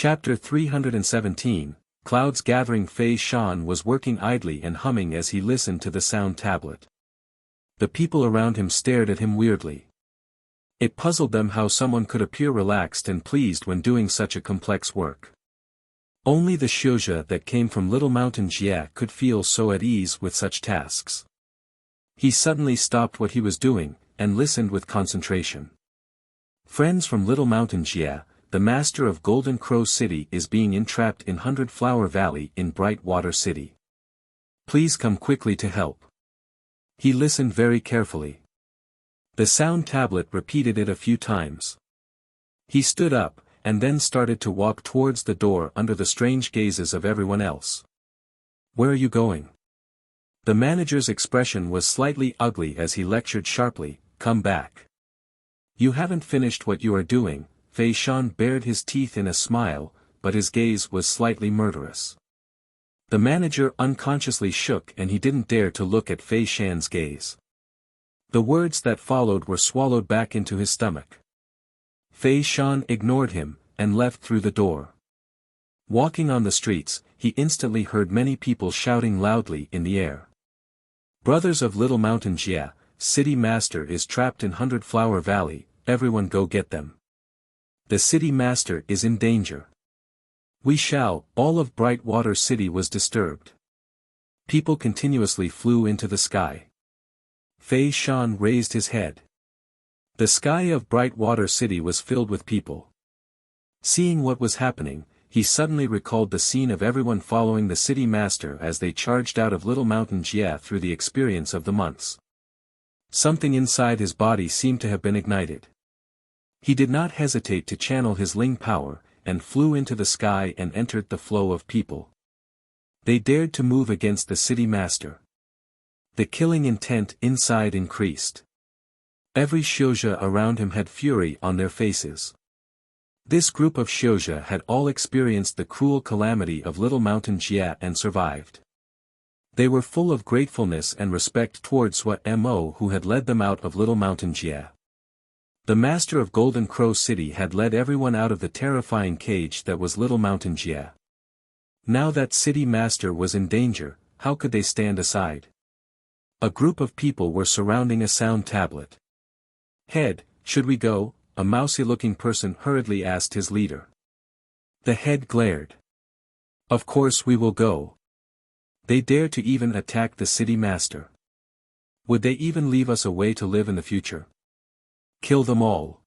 Chapter 317, Clouds Gathering. Fei Shan was working idly and humming as he listened to the sound tablet. The people around him stared at him weirdly. It puzzled them how someone could appear relaxed and pleased when doing such a complex work. Only the Xiuzhe that came from Little Mountain Jie could feel so at ease with such tasks. He suddenly stopped what he was doing, and listened with concentration. Friends from Little Mountain Jie, the master of Golden Crow City is being entrapped in 100 Flower Valley in Bright Water City. Please come quickly to help. He listened very carefully. The sound tablet repeated it a few times. He stood up, and then started to walk towards the door under the strange gazes of everyone else. Where are you going? The manager's expression was slightly ugly as he lectured sharply, come back. You haven't finished what you are doing. Fei Shan bared his teeth in a smile, but his gaze was slightly murderous. The manager unconsciously shook and he didn't dare to look at Fei Shan's gaze. The words that followed were swallowed back into his stomach. Fei Shan ignored him, and left through the door. Walking on the streets, he instantly heard many people shouting loudly in the air. Brothers of Little Mountain Jie, City Master is trapped in 100 Flower Valley, everyone go get them. The City Master is in danger. All of Bright Water City was disturbed. People continuously flew into the sky. Fei Shan raised his head. The sky of Bright Water City was filled with people. Seeing what was happening, he suddenly recalled the scene of everyone following the City Master as they charged out of Little Mountain Jie through the experience of the months. Something inside his body seemed to have been ignited. He did not hesitate to channel his Ling power, and flew into the sky and entered the flow of people. They dared to move against the City Master. The killing intent inside increased. Every Xiuzhe around him had fury on their faces. This group of Xiuzhe had all experienced the cruel calamity of Little Mountain Jie and survived. They were full of gratefulness and respect towards Mo who had led them out of Little Mountain Jie. The master of Golden Crow City had led everyone out of the terrifying cage that was Little Mountain Jie. Now that City Master was in danger, how could they stand aside? A group of people were surrounding a sound tablet. Head, should we go? A mousy-looking person hurriedly asked his leader. The head glared. Of course we will go. They dare to even attack the City Master. Would they even leave us a way to live in the future? Kill them all.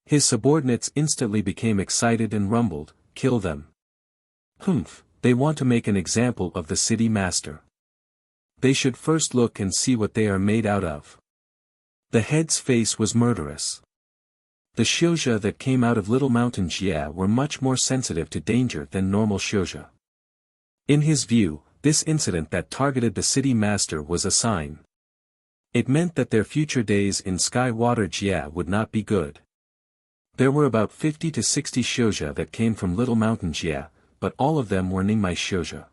His subordinates instantly became excited and rumbled, kill them. They want to make an example of the City Master. They should first look and see what they are made out of. The head's face was murderous. The Xiuzhe that came out of Little Mountain Jie were much more sensitive to danger than normal Xiuzhe. In his view, this incident that targeted the City Master was a sign. It meant that their future days in Sky Water Jie would not be good. There were about 50 to 60 Xiuzhe that came from Little Mountain Jie, but all of them were Ningmai Xiuzhe.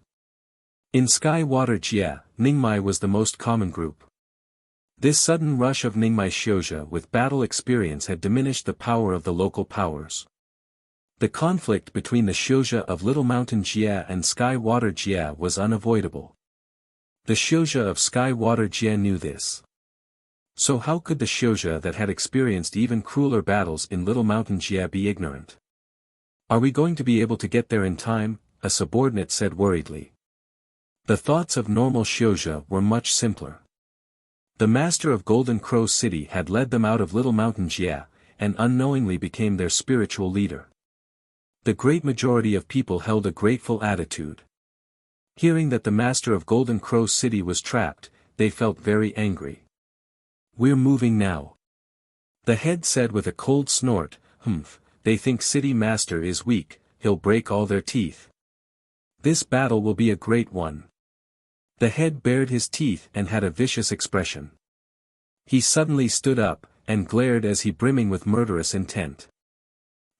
In Sky Water Jie, Ningmai was the most common group. This sudden rush of Ningmai Xiuzhe with battle experience had diminished the power of the local powers. The conflict between the Xiuzhe of Little Mountain Jie and Sky Water Jie was unavoidable. The Xiuzhe of Sky Water Jie knew this. So how could the Xiuzhe that had experienced even crueler battles in Little Mountain Jie be ignorant? Are we going to be able to get there in time? A subordinate said worriedly. The thoughts of normal Xiuzhe were much simpler. The master of Golden Crow City had led them out of Little Mountain Jie, and unknowingly became their spiritual leader. The great majority of people held a grateful attitude. Hearing that the master of Golden Crow City was trapped, they felt very angry. We're moving now. The head said with a cold snort, they think City Master is weak, he'll break all their teeth. This battle will be a great one. The head bared his teeth and had a vicious expression. He suddenly stood up, and glared as he brimming with murderous intent.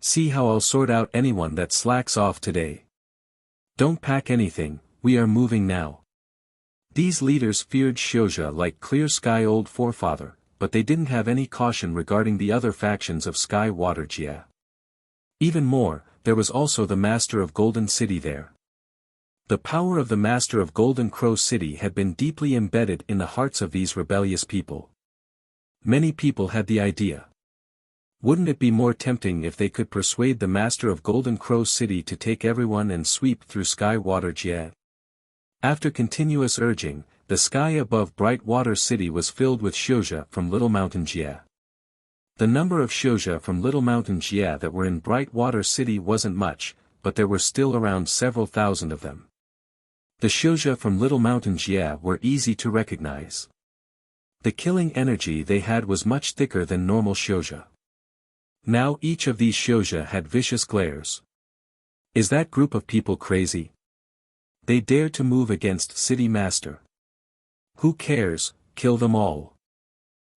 See how I'll sort out anyone that slacks off today. Don't pack anything, we are moving now. These leaders feared Xiuzhe like Clear Sky Old Forefather, but they didn't have any caution regarding the other factions of Sky Water Jie. Even more, there was also the Master of Golden City there. The power of the Master of Golden Crow City had been deeply embedded in the hearts of these rebellious people. Many people had the idea. Wouldn't it be more tempting if they could persuade the Master of Golden Crow City to take everyone and sweep through Sky Water Jie? After continuous urging, the sky above Bright Water City was filled with Shouja from Little Mountain Jie. The number of Shouja from Little Mountain Jie that were in Bright Water City wasn't much, but there were still around several thousand of them. The Shouja from Little Mountain Jie were easy to recognize. The killing energy they had was much thicker than normal Shouja. Now each of these Shouja had vicious glares. Is that group of people crazy? They dare to move against City Master. Who cares, kill them all.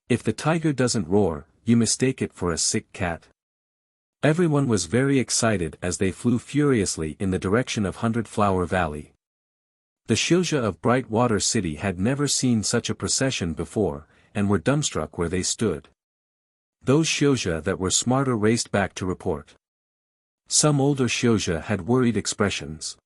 If the tiger doesn't roar, you mistake it for a sick cat. Everyone was very excited as they flew furiously in the direction of Hundred Flower Valley. The Shouja of Bright Water City had never seen such a procession before, and were dumbstruck where they stood. Those Shouja that were smarter raced back to report. Some older Shouja had worried expressions.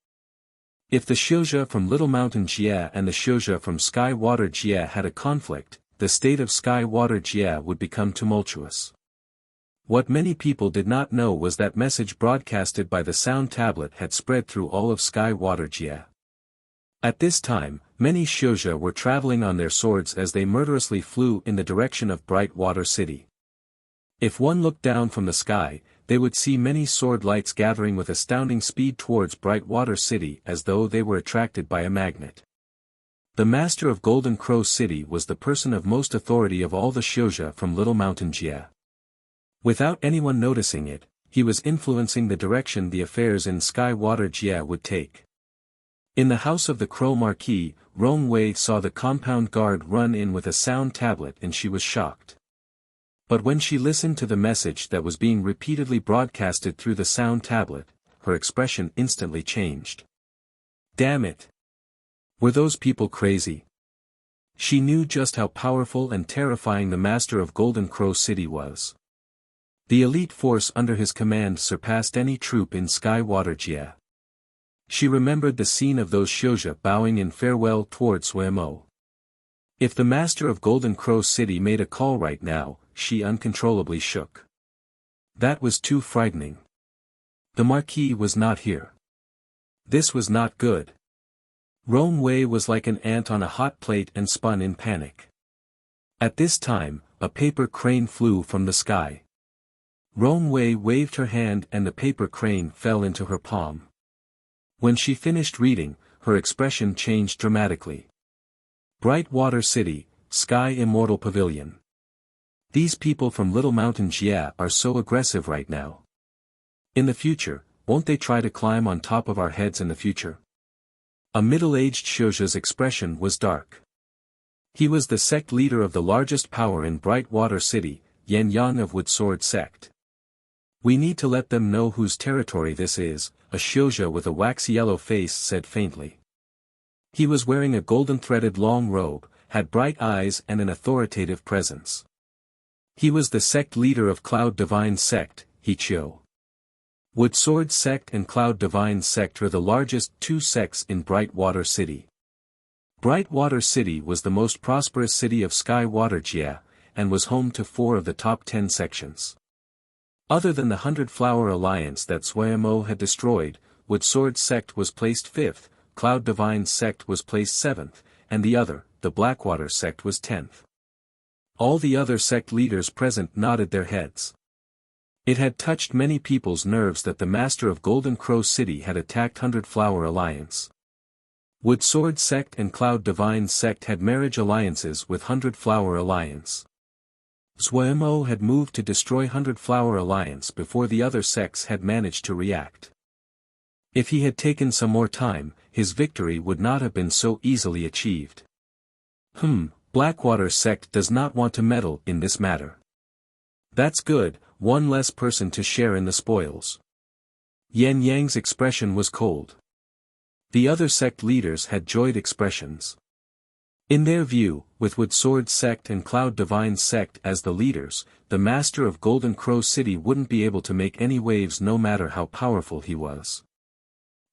If the Shouja from Little Mountain Jie and the Shouja from Sky Water Jie had a conflict, the state of Sky Water Jie would become tumultuous. What many people did not know was that message broadcasted by the sound tablet had spread through all of Sky Water Jie. At this time, many Shouja were traveling on their swords as they murderously flew in the direction of Bright Water City. If one looked down from the sky, they would see many sword lights gathering with astounding speed towards Bright Water City as though they were attracted by a magnet. The Master of Golden Crow City was the person of most authority of all the Shouja from Little Mountain Jie. Without anyone noticing it, he was influencing the direction the affairs in Sky Water Jie would take. In the house of the Crow Marquis, Rong Wei saw the compound guard run in with a sound tablet and she was shocked. But when she listened to the message that was being repeatedly broadcasted through the sound tablet, her expression instantly changed. Damn it! Were those people crazy? She knew just how powerful and terrifying the Master of Golden Crow City was. The elite force under his command surpassed any troop in Sky Water Jie. She remembered the scene of those Shouja bowing in farewell towards Suemo. If the Master of Golden Crow City made a call right now, she uncontrollably shook. That was too frightening. The Marquis was not here. This was not good. Rong Wei was like an ant on a hot plate and spun in panic. At this time, a paper crane flew from the sky. Rong Wei waved her hand and the paper crane fell into her palm. When she finished reading, her expression changed dramatically. Bright Water City, Sky Immortal Pavilion. These people from Little Mountain Jie are so aggressive right now. In the future, won't they try to climb on top of our heads in the future? A middle-aged Shouja's expression was dark. He was the sect leader of the largest power in Bright Water City, Yan Yang of Wood Sword Sect. We need to let them know whose territory this is, a Shouja with a wax-yellow face said faintly. He was wearing a golden-threaded long robe, had bright eyes and an authoritative presence. He was the sect leader of Cloud Divine Sect, Hichio. Wood Sword Sect and Cloud Divine Sect are the largest two sects in Bright Water City. Bright Water City was the most prosperous city of Sky Water Jie, and was home to 4 of the top 10 sections. Other than the 100 Flower Alliance that Suemo had destroyed, Wood Sword Sect was placed 5th, Cloud Divine Sect was placed 7th, and the other, the Blackwater Sect was 10th. All the other sect leaders present nodded their heads. It had touched many people's nerves that the Master of Golden Crow City had attacked 100 Flower Alliance. Wood Sword Sect and Cloud Divine Sect had marriage alliances with 100 Flower Alliance. Suemo had moved to destroy 100 Flower Alliance before the other sects had managed to react. If he had taken some more time, his victory would not have been so easily achieved. Blackwater Sect does not want to meddle in this matter. That's good, one less person to share in the spoils. Yan Yang's expression was cold. The other sect leaders had joyed expressions. In their view, with Wood Sword Sect and Cloud Divine Sect as the leaders, the master of Golden Crow City wouldn't be able to make any waves no matter how powerful he was.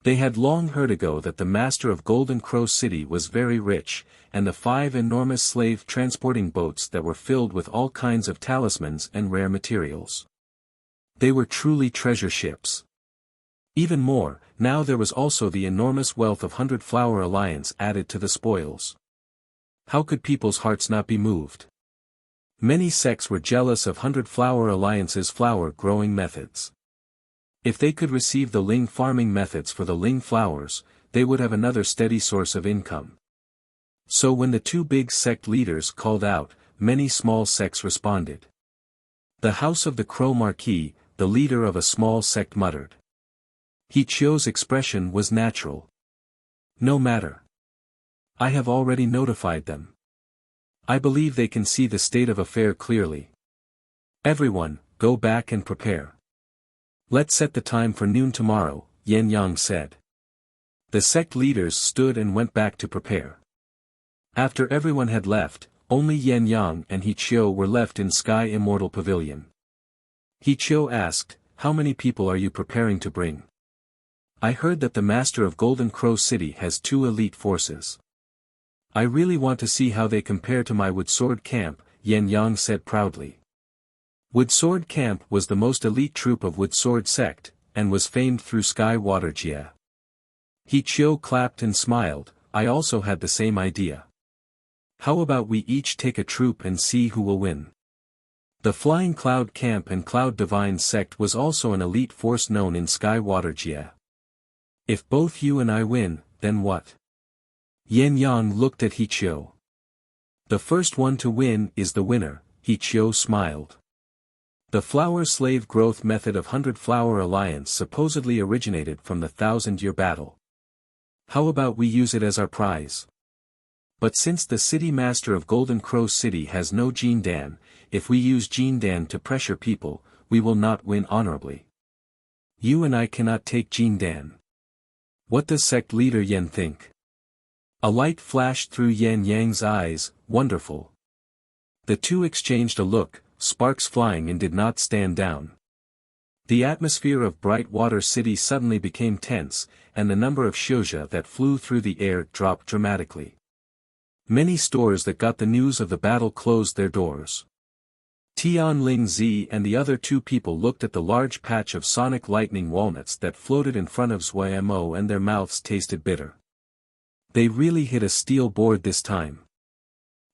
They had long heard ago that the master of Golden Crow City was very rich, and the 5 enormous slave transporting boats that were filled with all kinds of talismans and rare materials. They were truly treasure ships. Even more, now there was also the enormous wealth of 100 Flower Alliance added to the spoils. How could people's hearts not be moved? Many sects were jealous of 100 Flower Alliance's flower growing methods. If they could receive the Ling farming methods for the Ling flowers, they would have another steady source of income. So when the 2 big sect leaders called out, many small sects responded. The House of the Crow Marquis, the leader of a small sect, muttered. He Chio's expression was natural. No matter. I have already notified them. I believe they can see the state of affair clearly. Everyone, go back and prepare. Let's set the time for noon tomorrow, Yan Yang said. The sect leaders stood and went back to prepare. After everyone had left, only Yan Yang and He Chio were left in Sky Immortal Pavilion. He Chio asked, how many people are you preparing to bring? I heard that the master of Golden Crow City has 2 elite forces. I really want to see how they compare to my Wood Sword Camp, Yan Yang said proudly. Wood Sword Camp was the most elite troop of Wood Sword Sect, and was famed through Sky Water Jia. He Chio clapped and smiled, I also had the same idea. How about we each take a troop and see who will win? The Flying Cloud Camp and Cloud Divine Sect was also an elite force known in Sky Water Jia. If both you and I win, then what? Yan Yang looked at He Chio. The first one to win is the winner, He Chio smiled. The flower slave growth method of 100 Flower Alliance supposedly originated from the 1,000-year battle. How about we use it as our prize? But since the city master of Golden Crow City has no Jindan, if we use Jindan to pressure people, we will not win honorably. You and I cannot take Jindan. What does sect leader Yan think? A light flashed through Yan Yang's eyes, wonderful. The 2 exchanged a look, sparks flying, and did not stand down. The atmosphere of Bright Water City suddenly became tense, and the number of shouja that flew through the air dropped dramatically. Many stores that got the news of the battle closed their doors. Tian Ling Zi and the other 2 people looked at the large patch of sonic lightning walnuts that floated in front of Zui Mo, and their mouths tasted bitter. They really hit a steel board this time.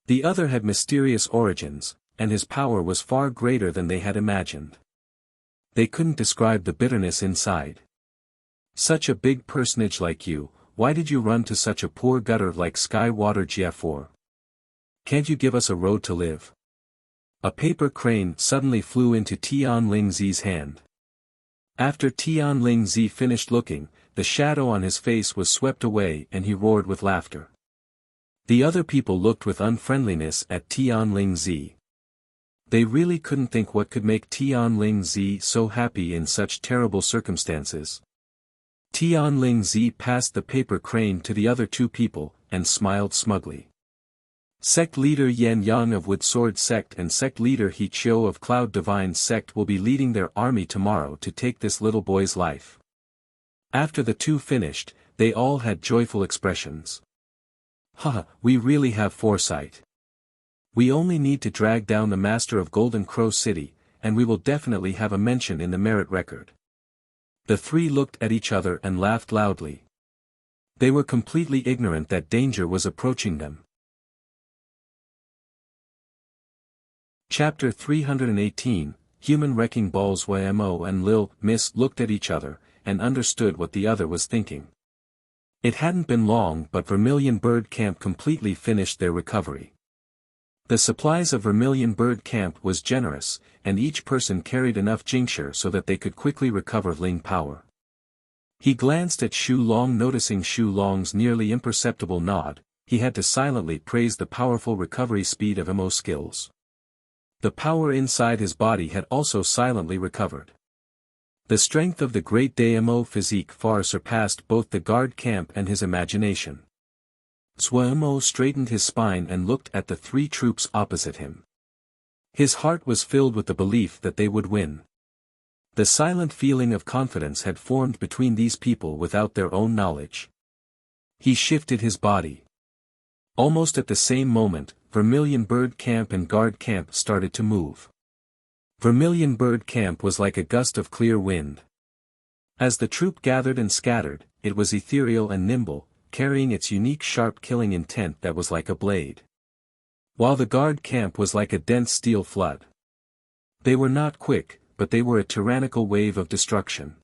The other had mysterious origins, and his power was far greater than they had imagined. They couldn't describe the bitterness inside. Such a big personage like you, why did you run to such a poor gutter like Sky Water Jia for? Can't you give us a road to live? A paper crane suddenly flew into Tian Ling Zi's hand. After Tian Ling Zi finished looking, the shadow on his face was swept away and he roared with laughter. The other people looked with unfriendliness at Tian Ling Zi. They really couldn't think what could make Tian Ling Zi so happy in such terrible circumstances. Tian Ling Zi passed the paper crane to the other 2 people, and smiled smugly. Sect leader Yan Yang of Wood Sword Sect and sect leader He Chio of Cloud Divine Sect will be leading their army tomorrow to take this little boy's life. After the 2 finished, they all had joyful expressions. Haha, we really have foresight. We only need to drag down the master of Golden Crow City, and we will definitely have a mention in the merit record. The 3 looked at each other and laughed loudly. They were completely ignorant that danger was approaching them. Chapter 318, Human Wrecking Balls. Mo and Lil Miss looked at each other, and understood what the other was thinking. It hadn't been long but Vermilion Bird Camp completely finished their recovery. The supplies of Vermilion Bird Camp was generous, and each person carried enough Jingshire so that they could quickly recover Ling power. He glanced at Shu Long. Noticing Shu Long's nearly imperceptible nod, he had to silently praise the powerful recovery speed of Mo's skills. The power inside his body had also silently recovered. The strength of the great Mo physique far surpassed both the guard camp and his imagination. Zuomo straightened his spine and looked at the three troops opposite him. His heart was filled with the belief that they would win. The silent feeling of confidence had formed between these people without their own knowledge. He shifted his body. Almost at the same moment, Vermilion Bird Camp and Guard Camp started to move. Vermilion Bird Camp was like a gust of clear wind. As the troop gathered and scattered, it was ethereal and nimble, carrying its unique sharp killing intent that was like a blade. While the Guard Camp was like a dense steel flood. They were not quick, but they were a tyrannical wave of destruction.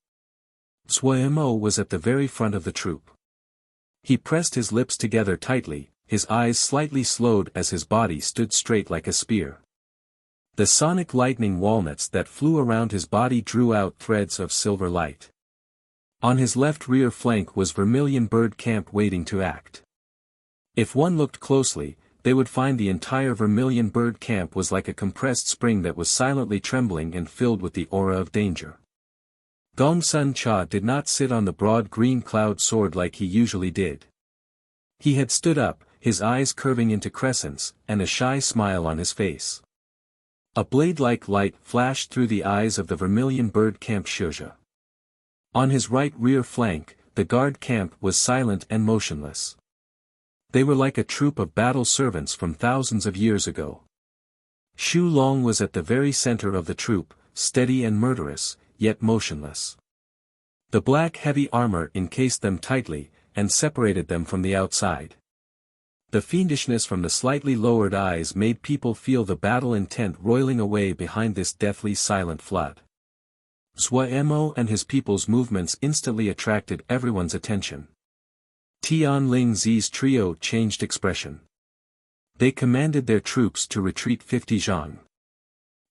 Zuomo was at the very front of the troop. He pressed his lips together tightly, his eyes slightly slowed as his body stood straight like a spear. The sonic lightning walnuts that flew around his body drew out threads of silver light. On his left rear flank was Vermilion Bird Camp waiting to act. If one looked closely, they would find the entire Vermilion Bird Camp was like a compressed spring that was silently trembling and filled with the aura of danger. Gongsun Cha did not sit on the broad green cloud sword like he usually did. He had stood up, his eyes curving into crescents, and a shy smile on his face. A blade-like light flashed through the eyes of the Vermilion Bird Camp Shouja. On his right rear flank, the Guard Camp was silent and motionless. They were like a troop of battle servants from thousands of years ago. Shu Long was at the very center of the troop, steady and murderous, yet motionless. The black heavy armor encased them tightly, and separated them from the outside. The fiendishness from the slightly lowered eyes made people feel the battle intent roiling away behind this deathly silent flood. Zuomo and his people's movements instantly attracted everyone's attention. Tianling Zi's trio changed expression. They commanded their troops to retreat 50 zhang.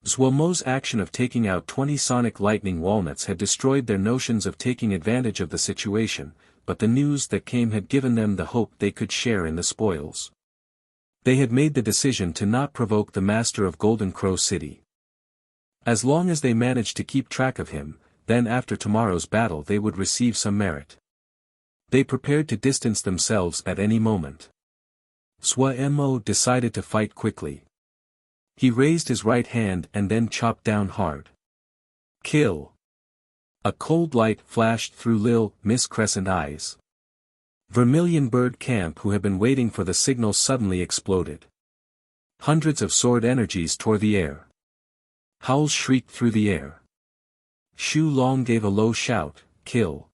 Zuomo's action of taking out 20 sonic lightning walnuts had destroyed their notions of taking advantage of the situation, but the news that came had given them the hope they could share in the spoils. They had made the decision to not provoke the master of Golden Crow City. As long as they managed to keep track of him, then after tomorrow's battle they would receive some merit. They prepared to distance themselves at any moment. Zuomo decided to fight quickly. He raised his right hand and then chopped down hard. Kill! A cold light flashed through Lil Miss Crescent eyes. Vermilion Bird Camp, who had been waiting for the signal, suddenly exploded. Hundreds of sword energies tore the air. Howls shrieked through the air. Shu Long gave a low shout, "Kill!"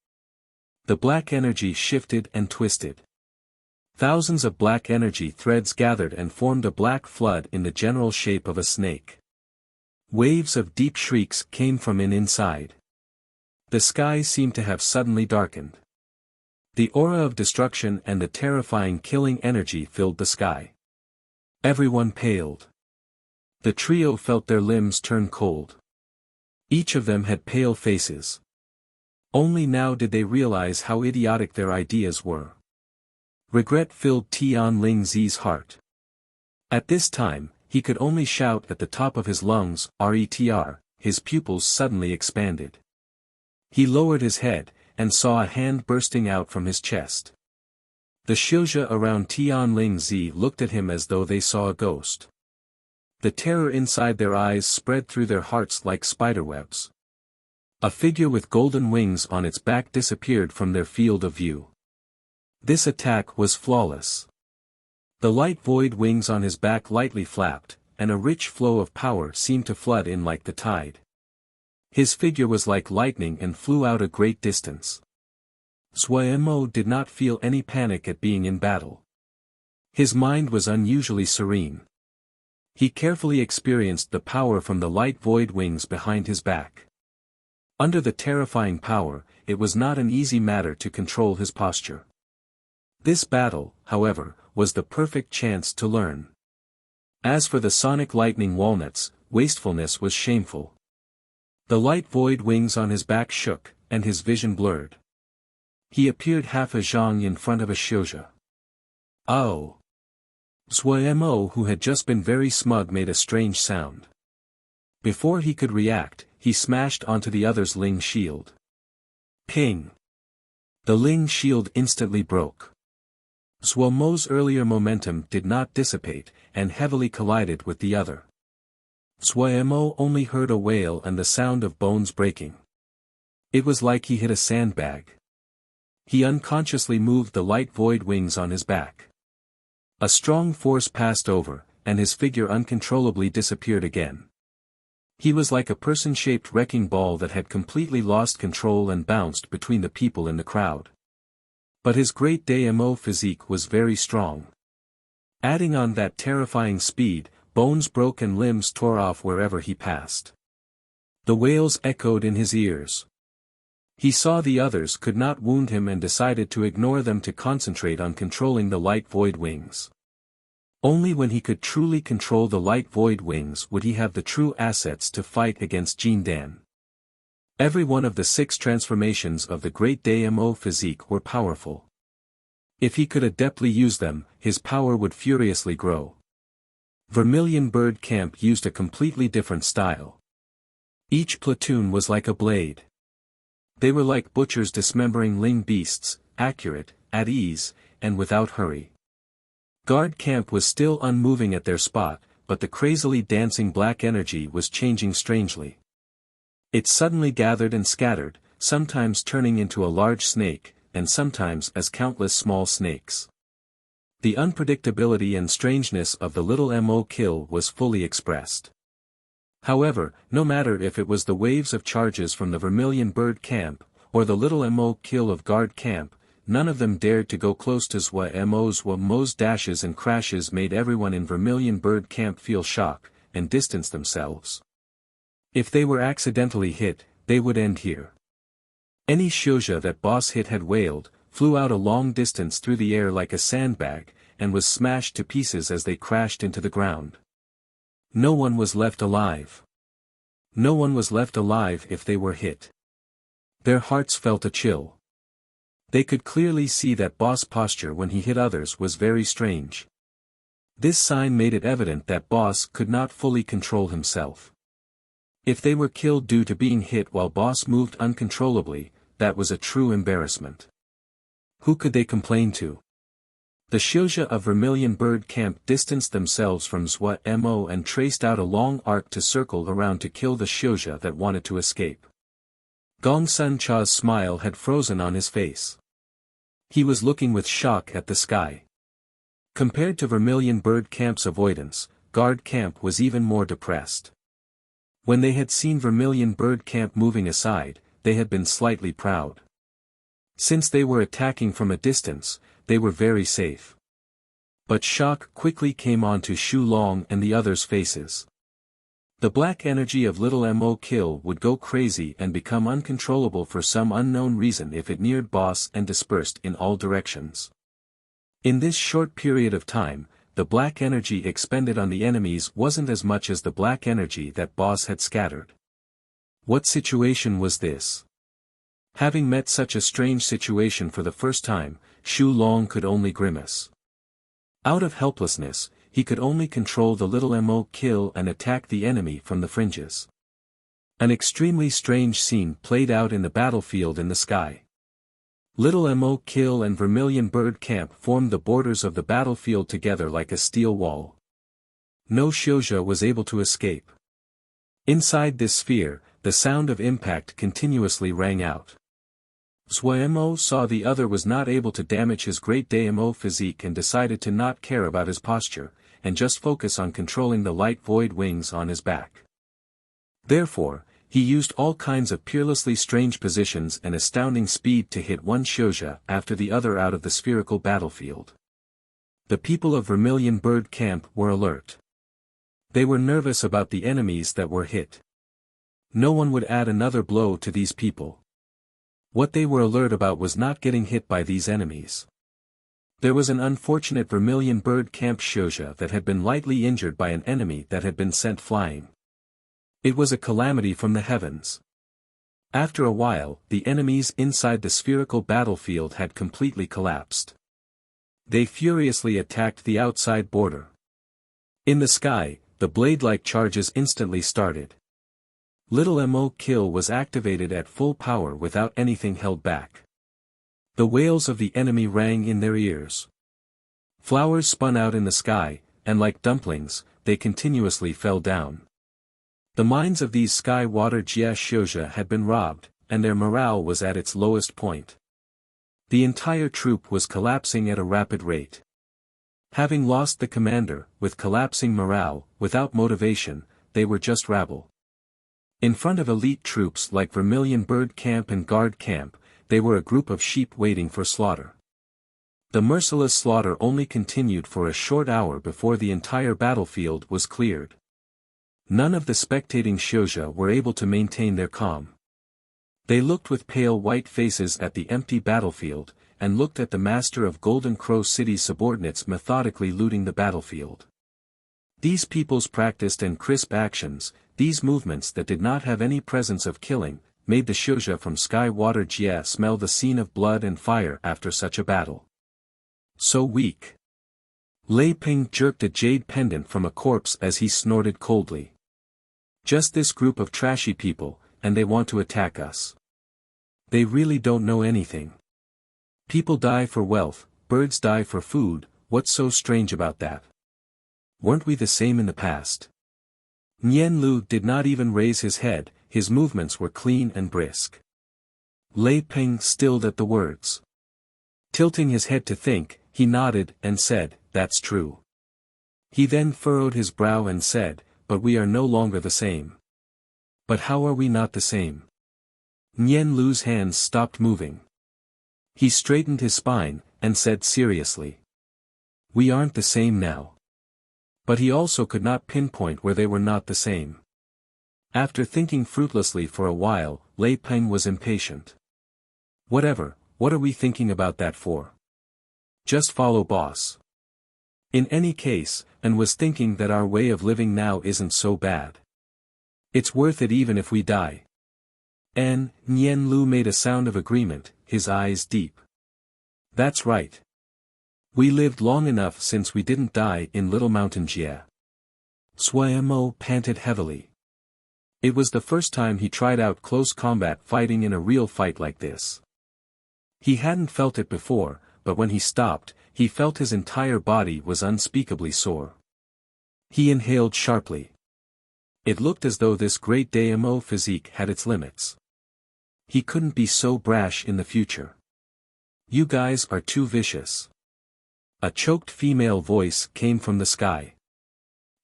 The black energy shifted and twisted. Thousands of black energy threads gathered and formed a black flood in the general shape of a snake. Waves of deep shrieks came from inside. The sky seemed to have suddenly darkened. The aura of destruction and the terrifying killing energy filled the sky. Everyone paled. The trio felt their limbs turn cold. Each of them had pale faces. Only now did they realize how idiotic their ideas were. Regret filled Tianling Zi's heart. At this time, he could only shout at the top of his lungs, "Retr," his pupils suddenly expanded. He lowered his head, and saw a hand bursting out from his chest. The Shouja around Tianling Zi looked at him as though they saw a ghost. The terror inside their eyes spread through their hearts like spiderwebs. A figure with golden wings on its back disappeared from their field of view. This attack was flawless. The light void wings on his back lightly flapped, and a rich flow of power seemed to flood in like the tide. His figure was like lightning and flew out a great distance. Zuomo did not feel any panic at being in battle. His mind was unusually serene. He carefully experienced the power from the light void wings behind his back. Under the terrifying power, it was not an easy matter to control his posture. This battle, however, was the perfect chance to learn. As for the sonic lightning walnuts, wastefulness was shameful. The light void wings on his back shook, and his vision blurred. He appeared half a zhang in front of a Shouja. Oh! Zuomo, who had just been very smug, made a strange sound. Before he could react, he smashed onto the other's Ling shield. Ping! The Ling shield instantly broke. Zhuomo's earlier momentum did not dissipate, and heavily collided with the other. Zhuomo only heard a wail and the sound of bones breaking. It was like he hit a sandbag. He unconsciously moved the light void wings on his back. A strong force passed over, and his figure uncontrollably disappeared again. He was like a person-shaped wrecking ball that had completely lost control and bounced between the people in the crowd. But his great Damo physique was very strong. Adding on that terrifying speed, bones broke and limbs tore off wherever he passed. The wails echoed in his ears. He saw the others could not wound him and decided to ignore them to concentrate on controlling the light void wings. Only when he could truly control the light void wings would he have the true assets to fight against Jin Dan. Every one of the 6 transformations of the great Damo physique were powerful. If he could adeptly use them, his power would furiously grow. Vermilion Bird Camp used a completely different style. Each platoon was like a blade. They were like butchers dismembering ling beasts, accurate, at ease, and without hurry. Guard Camp was still unmoving at their spot, but the crazily dancing black energy was changing strangely. It suddenly gathered and scattered, sometimes turning into a large snake, and sometimes as countless small snakes. The unpredictability and strangeness of the little Mo kill was fully expressed. However, no matter if it was the waves of charges from the Vermilion Bird Camp, or the little Mo kill of Guard Camp, none of them dared to go close to Zhuomo's dashes and crashes made everyone in Vermilion Bird Camp feel shock, and distance themselves. If they were accidentally hit, they would end here. Any Xiuzha that boss hit had wailed, flew out a long distance through the air like a sandbag, and was smashed to pieces as they crashed into the ground. No one was left alive. No one was left alive if they were hit. Their hearts felt a chill. They could clearly see that boss' posture when he hit others was very strange. This sign made it evident that boss could not fully control himself. If they were killed due to being hit while boss moved uncontrollably, that was a true embarrassment. Who could they complain to? The Xiuzha of Vermilion Bird Camp distanced themselves from Zhuomo and traced out a long arc to circle around to kill the Xiuzha that wanted to escape. Gong Sun Cha's smile had frozen on his face. He was looking with shock at the sky. Compared to Vermilion Bird Camp's avoidance, Guard Camp was even more depressed. When they had seen Vermilion Bird Camp moving aside, they had been slightly proud. Since they were attacking from a distance, they were very safe. But shock quickly came onto Shu Long and the others' faces. The black energy of little Mo kill would go crazy and become uncontrollable for some unknown reason if it neared boss and dispersed in all directions. In this short period of time, the black energy expended on the enemies wasn't as much as the black energy that boss had scattered. What situation was this? Having met such a strange situation for the first time, Shu Long could only grimace. Out of helplessness, he could only control the little Mo kill and attack the enemy from the fringes. An extremely strange scene played out in the battlefield in the sky. Little Mo kill and Vermilion Bird Camp formed the borders of the battlefield together like a steel wall. No Xiuzha was able to escape. Inside this sphere, the sound of impact continuously rang out. Zhuomo saw the other was not able to damage his great Damo physique and decided to not care about his posture, and just focus on controlling the light void wings on his back. Therefore, he used all kinds of peerlessly strange positions and astounding speed to hit one Xiuzha after the other out of the spherical battlefield. The people of Vermilion Bird Camp were alert. They were nervous about the enemies that were hit. No one would add another blow to these people. What they were alert about was not getting hit by these enemies. There was an unfortunate Vermilion Bird Camp Xiuzha that had been lightly injured by an enemy that had been sent flying. It was a calamity from the heavens. After a while, the enemies inside the spherical battlefield had completely collapsed. They furiously attacked the outside border. In the sky, the blade-like charges instantly started. Little Mo kill was activated at full power without anything held back. The wails of the enemy rang in their ears. Flowers spun out in the sky, and like dumplings, they continuously fell down. The minds of these Sky Water Jia Shouja had been robbed, and their morale was at its lowest point. The entire troop was collapsing at a rapid rate. Having lost the commander, with collapsing morale, without motivation, they were just rabble. In front of elite troops like Vermilion Bird Camp and Guard Camp, they were a group of sheep waiting for slaughter. The merciless slaughter only continued for a short hour before the entire battlefield was cleared. None of the spectating Shouja were able to maintain their calm. They looked with pale white faces at the empty battlefield, and looked at the master of Golden Crow City's subordinates methodically looting the battlefield. These people's practiced and crisp actions, these movements that did not have any presence of killing, made the Shouja from Sky Water Jia smell the scene of blood and fire after such a battle. So weak. Lei Ping jerked a jade pendant from a corpse as he snorted coldly. Just this group of trashy people, and they want to attack us. They really don't know anything. People die for wealth, birds die for food, what's so strange about that? Weren't we the same in the past? Nian Lu did not even raise his head, his movements were clean and brisk. Lei Ping stilled at the words. Tilting his head to think, he nodded and said, "That's true." He then furrowed his brow and said, "But we are no longer the same." But how are we not the same? Nian Lu's hands stopped moving. He straightened his spine, and said seriously. We aren't the same now. But he also could not pinpoint where they were not the same. After thinking fruitlessly for a while, Lei Peng was impatient. Whatever, what are we thinking about that for? Just follow boss. In any case, and was thinking that our way of living now isn't so bad. It's worth it even if we die. And, Nian Lu made a sound of agreement, his eyes deep. That's right. We lived long enough since we didn't die in Little Mountain Jia. Suemo panted heavily. It was the first time he tried out close combat fighting in a real fight like this. He hadn't felt it before, but when he stopped, he felt his entire body was unspeakably sore. He inhaled sharply. It looked as though this great Damo physique had its limits. He couldn't be so brash in the future. You guys are too vicious. A choked female voice came from the sky.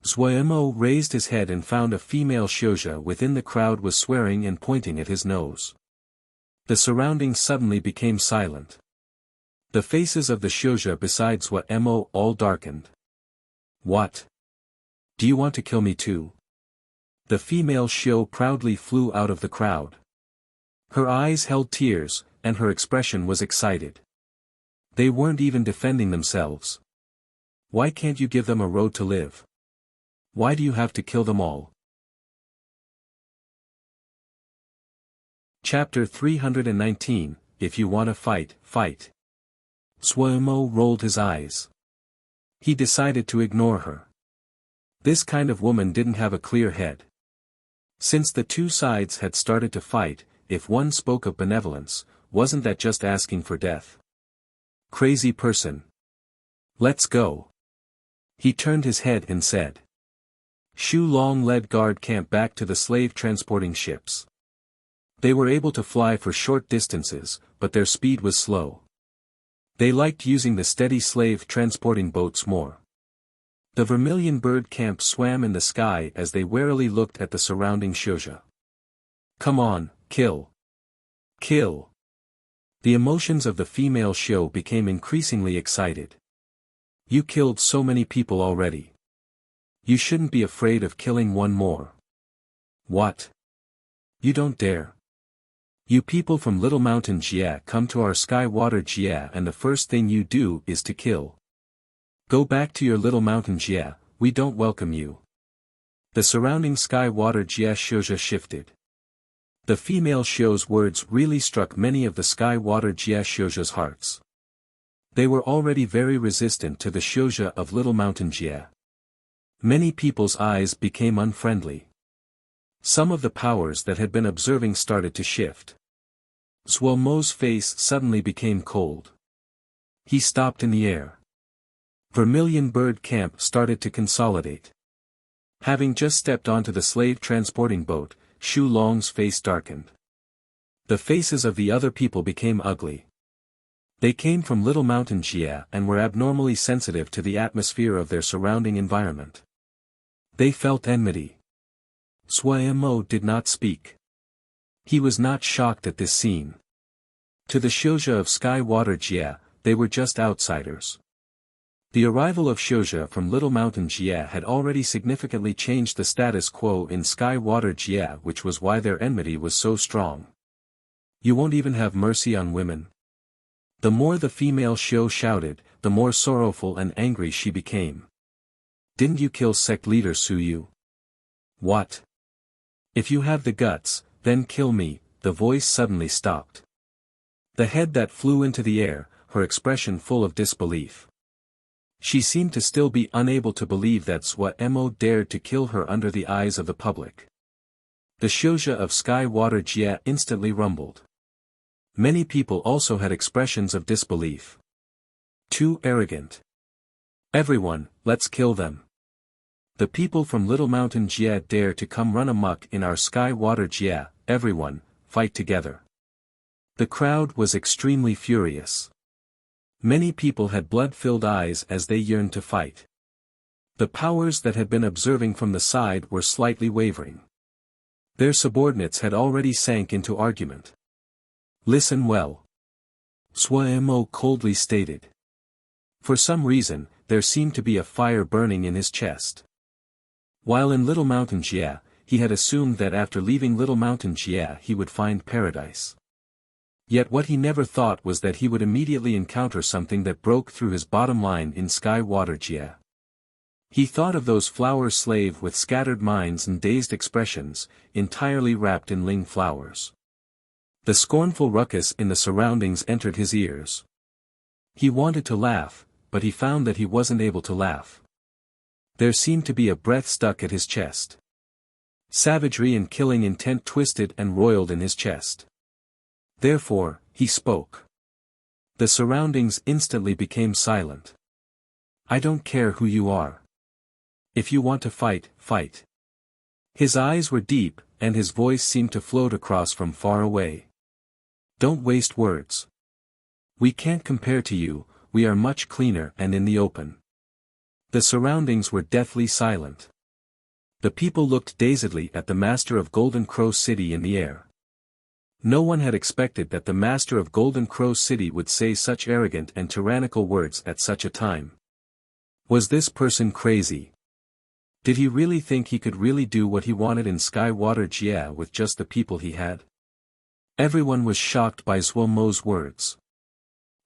Zuemo raised his head and found a female Shouja within the crowd was swearing and pointing at his nose. The surroundings suddenly became silent. The faces of the Shouja besides Zuemo all darkened. What? Do you want to kill me too? The female Shou proudly flew out of the crowd. Her eyes held tears, and her expression was excited. They weren't even defending themselves. Why can't you give them a road to live? Why do you have to kill them all? Chapter 319, If you want to fight, fight. Suemo rolled his eyes. He decided to ignore her. This kind of woman didn't have a clear head. Since the two sides had started to fight, if one spoke of benevolence, wasn't that just asking for death? Crazy person. Let's go. He turned his head and said. Shu Long led guard camp back to the slave transporting ships. They were able to fly for short distances, but their speed was slow. They liked using the steady slave transporting boats more. The Vermilion Bird Camp swam in the sky as they warily looked at the surrounding Shouja. Come on, kill. Kill. The emotions of the female Shou became increasingly excited. You killed so many people already. You shouldn't be afraid of killing one more. What? You don't dare. You people from Little Mountain Jia come to our Sky Water Jia and the first thing you do is to kill. Go back to your Little Mountain Jia, we don't welcome you. The surrounding Sky Water Jia Shouja shifted. The female Shou's words really struck many of the Sky Water Jia Shouja's hearts. They were already very resistant to the Shouja of Little Mountain Jia. Many people's eyes became unfriendly. Some of the powers that had been observing started to shift. Zuomo's face suddenly became cold. He stopped in the air. Vermilion Bird Camp started to consolidate. Having just stepped onto the slave transporting boat, Shu Long's face darkened. The faces of the other people became ugly. They came from Little Mountain Jia and were abnormally sensitive to the atmosphere of their surrounding environment. They felt enmity. Sui Mo did not speak. He was not shocked at this scene. To the Xiuzha of Sky Water Jia, they were just outsiders. The arrival of Xiuzha from Little Mountain Jia had already significantly changed the status quo in Sky Water Jia, which was why their enmity was so strong. You won't even have mercy on women? The more the female Xiu shouted, the more sorrowful and angry she became. Didn't you kill sect leader Su Yu? What? If you have the guts, then kill me, the voice suddenly stopped. The head that flew into the air, her expression full of disbelief. She seemed to still be unable to believe that Sui Mo dared to kill her under the eyes of the public. The Xiuzha of Sky Water Jia instantly rumbled. Many people also had expressions of disbelief. Too arrogant. Everyone, let's kill them. The people from Little Mountain Jia dare to come run amok in our Sky Water Jia, everyone, fight together. The crowd was extremely furious. Many people had blood-filled eyes as they yearned to fight. The powers that had been observing from the side were slightly wavering. Their subordinates had already sank into argument. Listen well. Sui Mo coldly stated. For some reason, there seemed to be a fire burning in his chest. While in Little Mountain Jia, he had assumed that after leaving Little Mountain Jia he would find paradise. Yet what he never thought was that he would immediately encounter something that broke through his bottom line in Sky Water Jia. He thought of those flower slaves with scattered minds and dazed expressions, entirely wrapped in ling flowers. The scornful ruckus in the surroundings entered his ears. He wanted to laugh, but he found that he wasn't able to laugh. There seemed to be a breath stuck at his chest. Savagery and killing intent twisted and roiled in his chest. Therefore, he spoke. The surroundings instantly became silent. I don't care who you are. If you want to fight, fight. His eyes were deep, and his voice seemed to float across from far away. Don't waste words. We can't compare to you, we are much cleaner and in the open. The surroundings were deathly silent. The people looked dazedly at the master of Golden Crow City in the air. No one had expected that the master of Golden Crow City would say such arrogant and tyrannical words at such a time. Was this person crazy? Did he really think he could really do what he wanted in Sky Water Jia with just the people he had? Everyone was shocked by Sui Mo's words.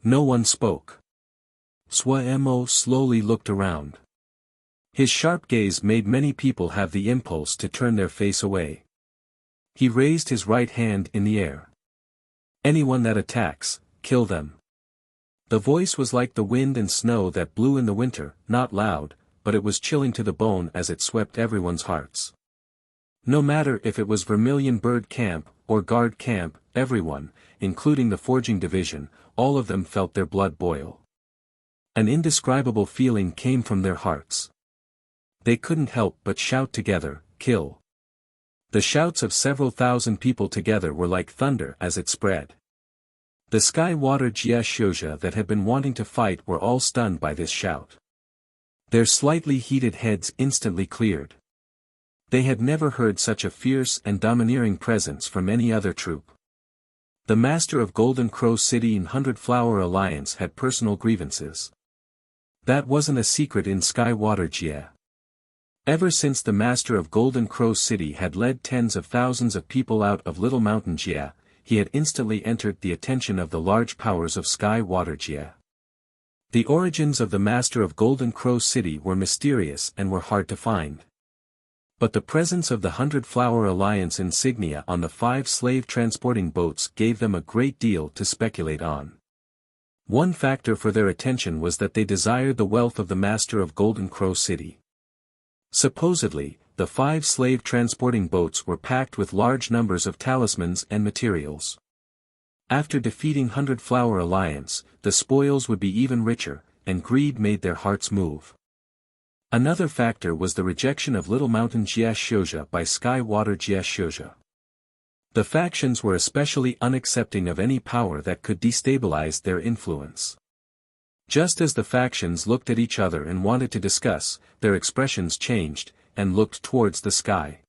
No one spoke. Sui Mo slowly looked around. His sharp gaze made many people have the impulse to turn their face away. He raised his right hand in the air. Anyone that attacks, kill them. The voice was like the wind and snow that blew in the winter, not loud, but it was chilling to the bone as it swept everyone's hearts. No matter if it was Vermilion Bird Camp, or Guard Camp, everyone, including the Forging Division, all of them felt their blood boil. An indescribable feeling came from their hearts. They couldn't help but shout together, kill. The shouts of several thousand people together were like thunder as it spread. The Sky Water Jia Xiuzha that had been wanting to fight were all stunned by this shout. Their slightly heated heads instantly cleared. They had never heard such a fierce and domineering presence from any other troop. The master of Golden Crow City and 100 Flower Alliance had personal grievances. That wasn't a secret in Sky Water Jia. Ever since the master of Golden Crow City had led tens of thousands of people out of Little Mountain Jia, he had instantly entered the attention of the large powers of Sky Water Jia. The origins of the master of Golden Crow City were mysterious and were hard to find. But the presence of the 100 Flower Alliance insignia on the 5 slave transporting boats gave them a great deal to speculate on. One factor for their attention was that they desired the wealth of the master of Golden Crow City. Supposedly, the 5 slave transporting boats were packed with large numbers of talismans and materials. After defeating 100 Flower Alliance, the spoils would be even richer, and greed made their hearts move. Another factor was the rejection of Little Mountain Jiashouja by Sky Water Jiashouja. The factions were especially unaccepting of any power that could destabilize their influence. Just as the factions looked at each other and wanted to discuss, their expressions changed, and looked towards the sky.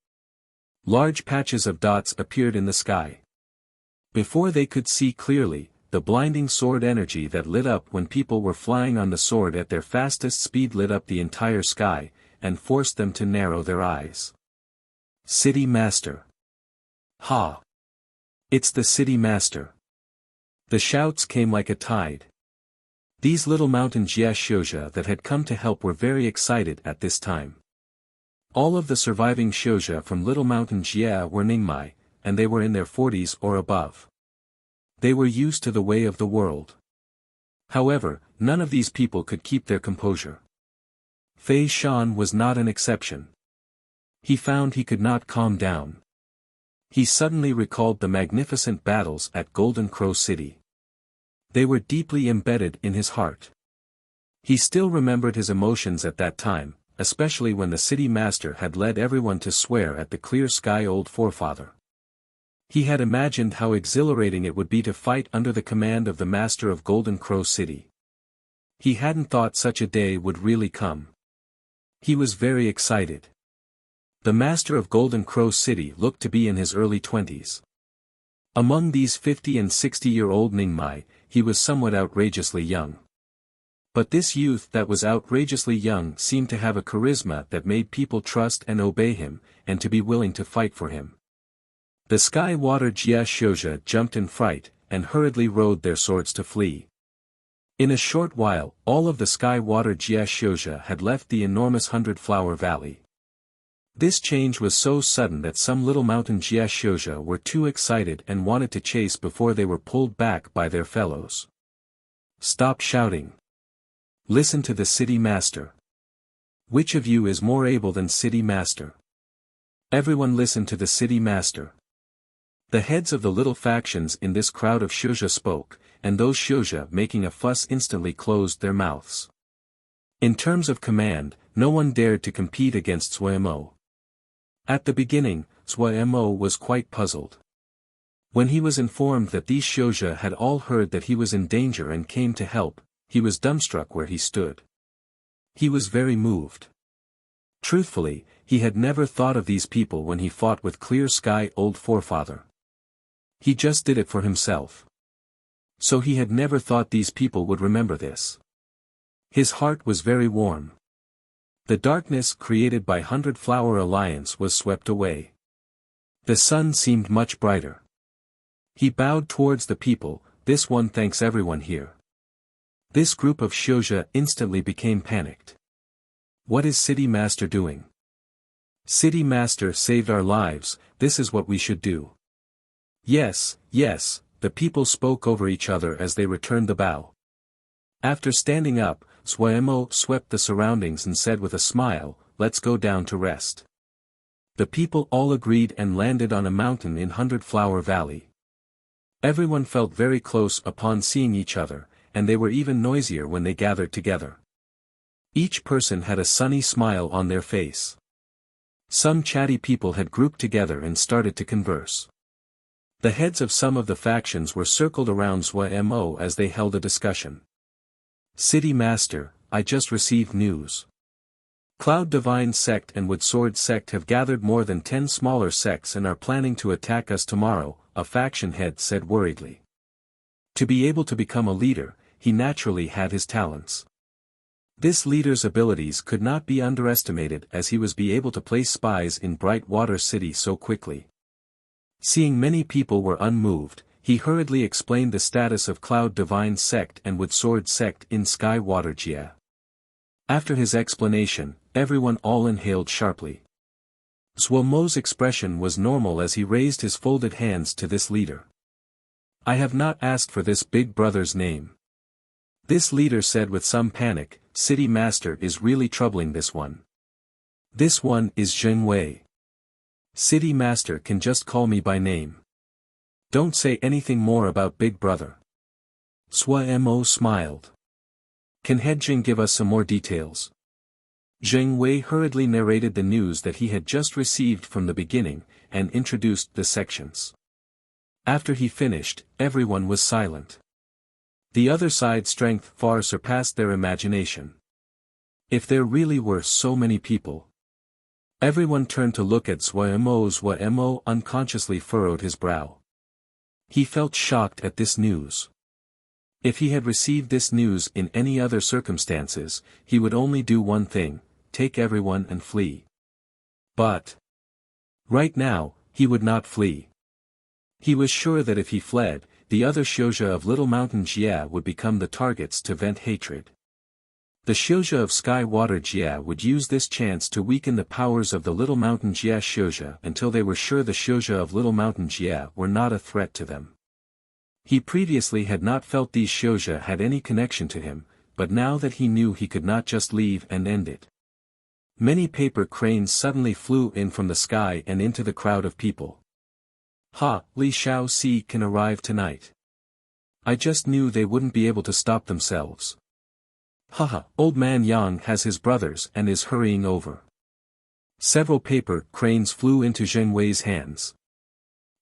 Large patches of dots appeared in the sky. Before they could see clearly, the blinding sword energy that lit up when people were flying on the sword at their fastest speed lit up the entire sky, and forced them to narrow their eyes. City Master. Ha! It's the City Master. The shouts came like a tide. These Little Mountain Jiashouja that had come to help were very excited at this time. All of the surviving Shouja from Little Mountain Jia were Ningmai, and they were in their 40s or above. They were used to the way of the world. However, none of these people could keep their composure. Fei Shan was not an exception. He found he could not calm down. He suddenly recalled the magnificent battles at Golden Crow City. They were deeply embedded in his heart. He still remembered his emotions at that time, especially when the city master had led everyone to swear at the clear sky old forefather. He had imagined how exhilarating it would be to fight under the command of the master of Golden Crow City. He hadn't thought such a day would really come. He was very excited. The master of Golden Crow City looked to be in his early 20s. Among these 50 and 60-year-old Ningmai, he was somewhat outrageously young. But this youth that was outrageously young seemed to have a charisma that made people trust and obey him, and to be willing to fight for him. The Sky Water Jiashouja jumped in fright, and hurriedly rode their swords to flee. In a short while, all of the Sky Water Jiashouja had left the enormous 100-Flower Valley. This change was so sudden that some Little Mountain Jiashouja were too excited and wanted to chase before they were pulled back by their fellows. Stop shouting. Listen to the City Master. Which of you is more able than City Master? Everyone listen to the City Master. The heads of the little factions in this crowd of Shouja spoke, and those Shouja making a fuss instantly closed their mouths. In terms of command, no one dared to compete against Suemo. At the beginning, Suemo was quite puzzled. When he was informed that these Shouja had all heard that he was in danger and came to help, he was dumbstruck where he stood. He was very moved. Truthfully, he had never thought of these people when he fought with Clear Sky Old Forefather. He just did it for himself. So he had never thought these people would remember this. His heart was very warm. The darkness created by 100-Flower Alliance was swept away. The sun seemed much brighter. He bowed towards the people. This one thanks everyone here. This group of Shouja instantly became panicked. What is City Master doing? City Master saved our lives, this is what we should do. Yes, yes, the people spoke over each other as they returned the bow. After standing up, Suemo swept the surroundings and said with a smile, let's go down to rest. The people all agreed and landed on a mountain in 100-Flower Valley. Everyone felt very close upon seeing each other, and they were even noisier when they gathered together. Each person had a sunny smile on their face. Some chatty people had grouped together and started to converse. The heads of some of the factions were circled around Suemo as they held a discussion. City Master, I just received news. Cloud Divine Sect and Wood Sword Sect have gathered more than 10 smaller sects and are planning to attack us tomorrow, a faction head said worriedly. To be able to become a leader, he naturally had his talents. This leader's abilities could not be underestimated as he was able to place spies in Bright Water City so quickly. Seeing many people were unmoved, he hurriedly explained the status of Cloud Divine Sect and Wood Sword Sect in Sky Water Jia. After his explanation, everyone all inhaled sharply. Suomo's expression was normal as he raised his folded hands to this leader. I have not asked for this big brother's name. This leader said with some panic, City Master is really troubling this one. This one is Zheng Wei. City Master can just call me by name. Don't say anything more about Big Brother. Suemo smiled. Can Hedjing give us some more details? Zheng Wei hurriedly narrated the news that he had just received from the beginning, and introduced the sections. After he finished, everyone was silent. The other side's strength far surpassed their imagination. If there really were so many people. Everyone turned to look at Zhuemo. Zhuemo unconsciously furrowed his brow. He felt shocked at this news. If he had received this news in any other circumstances, he would only do one thing, take everyone and flee. But right now, he would not flee. He was sure that if he fled, the other Xiuzha of Little Mountain Jia would become the targets to vent hatred. The Xiuzha of Sky Water Jia would use this chance to weaken the powers of the Little Mountain Jia Xiuzha until they were sure the Xiuzha of Little Mountain Jia were not a threat to them. He previously had not felt these Xiuzha had any connection to him, but now that he knew he could not just leave and end it. Many paper cranes suddenly flew in from the sky and into the crowd of people. Ha, Li Shaoxi can arrive tonight. I just knew they wouldn't be able to stop themselves. Haha, old man Yang has his brothers and is hurrying over. Several paper cranes flew into Zheng Wei's hands.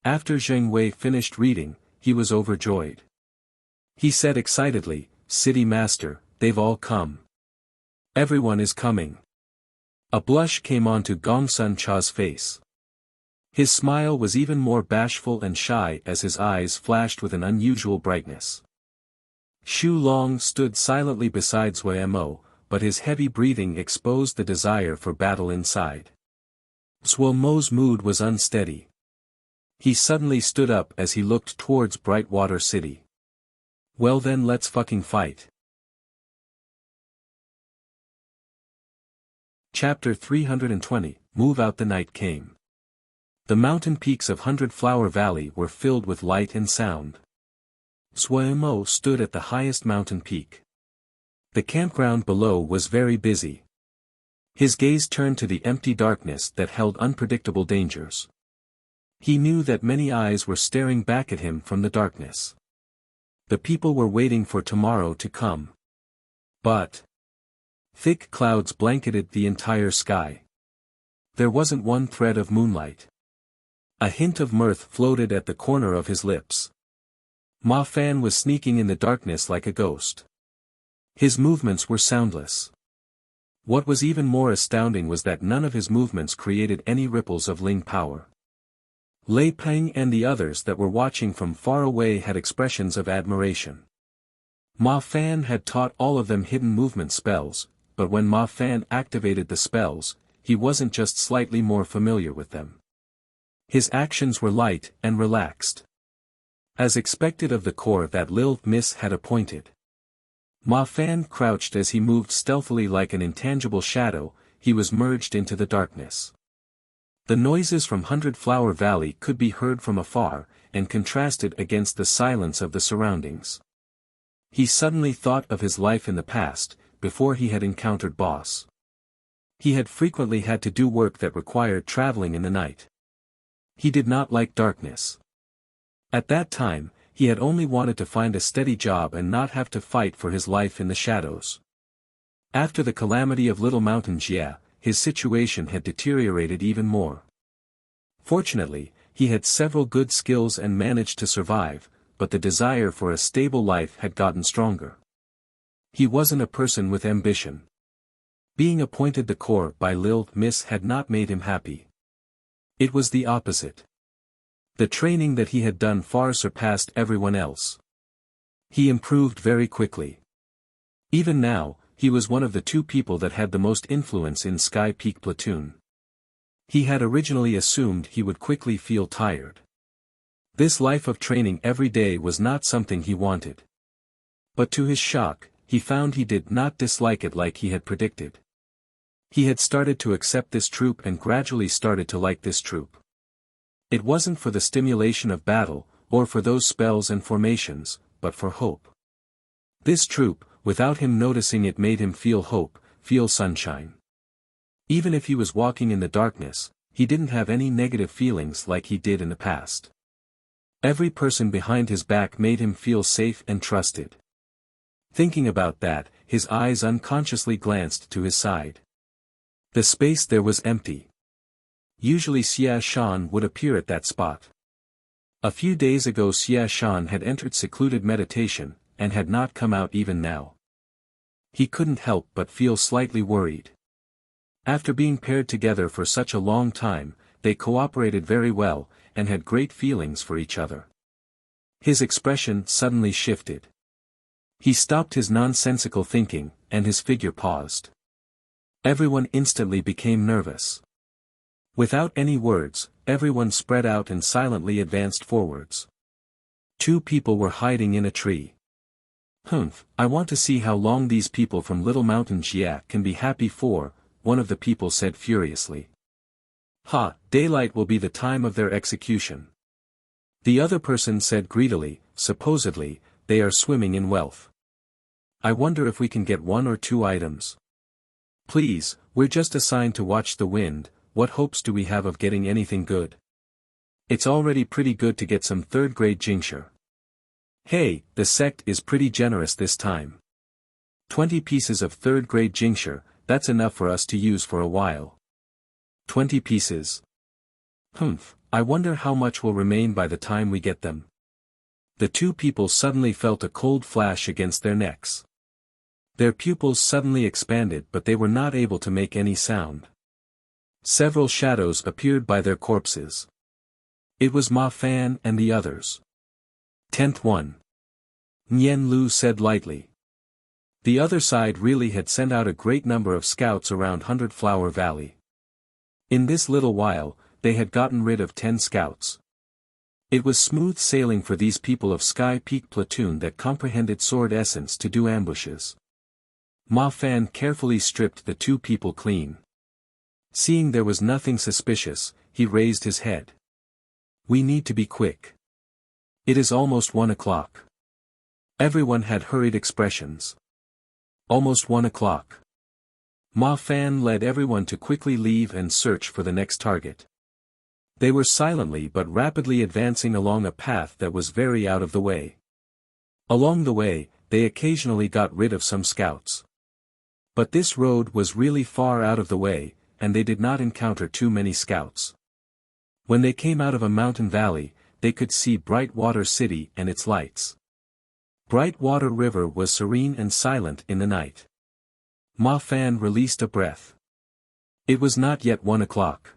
After Zheng Wei finished reading, he was overjoyed. He said excitedly, City Master, they've all come. Everyone is coming. A blush came onto Gongsun Cha's face. His smile was even more bashful and shy as his eyes flashed with an unusual brightness. Xu Long stood silently beside Zhuemo, but his heavy breathing exposed the desire for battle inside. Zhuemo's mood was unsteady. He suddenly stood up as he looked towards Brightwater City. Well then, let's fucking fight. Chapter 320, Move Out. The night came. The mountain peaks of Hundred Flower Valley were filled with light and sound. Zhuemo stood at the highest mountain peak. The campground below was very busy. His gaze turned to the empty darkness that held unpredictable dangers. He knew that many eyes were staring back at him from the darkness. The people were waiting for tomorrow to come. But thick clouds blanketed the entire sky. There wasn't one thread of moonlight. A hint of mirth floated at the corner of his lips. Ma Fan was sneaking in the darkness like a ghost. His movements were soundless. What was even more astounding was that none of his movements created any ripples of Ling power. Lei Peng and the others that were watching from far away had expressions of admiration. Ma Fan had taught all of them hidden movement spells, but when Ma Fan activated the spells, he wasn't just slightly more familiar with them. His actions were light and relaxed. As expected of the corps that Lil Miss had appointed. Ma Fan crouched as he moved stealthily like an intangible shadow, he was merged into the darkness. The noises from Hundred Flower Valley could be heard from afar, and contrasted against the silence of the surroundings. He suddenly thought of his life in the past, before he had encountered Boss. He had frequently had to do work that required traveling in the night. He did not like darkness. At that time, he had only wanted to find a steady job and not have to fight for his life in the shadows. After the calamity of Little Mountain Jia, his situation had deteriorated even more. Fortunately, he had several good skills and managed to survive, but the desire for a stable life had gotten stronger. He wasn't a person with ambition. Being appointed the corps by Lil Miss had not made him happy. It was the opposite. The training that he had done far surpassed everyone else. He improved very quickly. Even now, he was one of the two people that had the most influence in Sky Peak Platoon. He had originally assumed he would quickly feel tired. This life of training every day was not something he wanted. But to his shock, he found he did not dislike it like he had predicted. He had started to accept this troop and gradually started to like this troop. It wasn't for the stimulation of battle, or for those spells and formations, but for hope. This troop, without him noticing it, made him feel hope, feel sunshine. Even if he was walking in the darkness, he didn't have any negative feelings like he did in the past. Every person behind his back made him feel safe and trusted. Thinking about that, his eyes unconsciously glanced to his side. The space there was empty. Usually Xia Shan would appear at that spot. A few days ago Xia Shan had entered secluded meditation, and had not come out even now. He couldn't help but feel slightly worried. After being paired together for such a long time, they cooperated very well, and had great feelings for each other. His expression suddenly shifted. He stopped his nonsensical thinking, and his figure paused. Everyone instantly became nervous. Without any words, everyone spread out and silently advanced forwards. 2 people were hiding in a tree. "Humph, I want to see how long these people from Little Mountain Jia can be happy for," one of the people said furiously. "Ha, daylight will be the time of their execution." The other person said greedily, "Supposedly, they are swimming in wealth. I wonder if we can get 1 or 2 items. Please, we're just assigned to watch the wind, what hopes do we have of getting anything good? It's already pretty good to get some 3rd-grade jingsha. Hey, the sect is pretty generous this time. 20 pieces of 3rd-grade jingsha, that's enough for us to use for a while. 20 pieces. Humph, I wonder how much will remain by the time we get them." The 2 people suddenly felt a cold flash against their necks. Their pupils suddenly expanded but they were not able to make any sound. Several shadows appeared by their corpses. It was Ma Fan and the others. 10th one. Nian Lu said lightly. The other side really had sent out a great number of scouts around 100 Flower Valley. In this little while, they had gotten rid of 10 scouts. It was smooth sailing for these people of Sky Peak platoon that comprehended sword essence to do ambushes. Ma Fan carefully stripped the 2 people clean. Seeing there was nothing suspicious, he raised his head. "We need to be quick. It is almost 1 o'clock. Everyone had hurried expressions. Almost 1 o'clock. Ma Fan led everyone to quickly leave and search for the next target. They were silently but rapidly advancing along a path that was very out of the way. Along the way, they occasionally got rid of some scouts. But this road was really far out of the way, and they did not encounter too many scouts. When they came out of a mountain valley, they could see Bright Water City and its lights. Bright Water River was serene and silent in the night. Ma Fan released a breath. It was not yet 1 o'clock.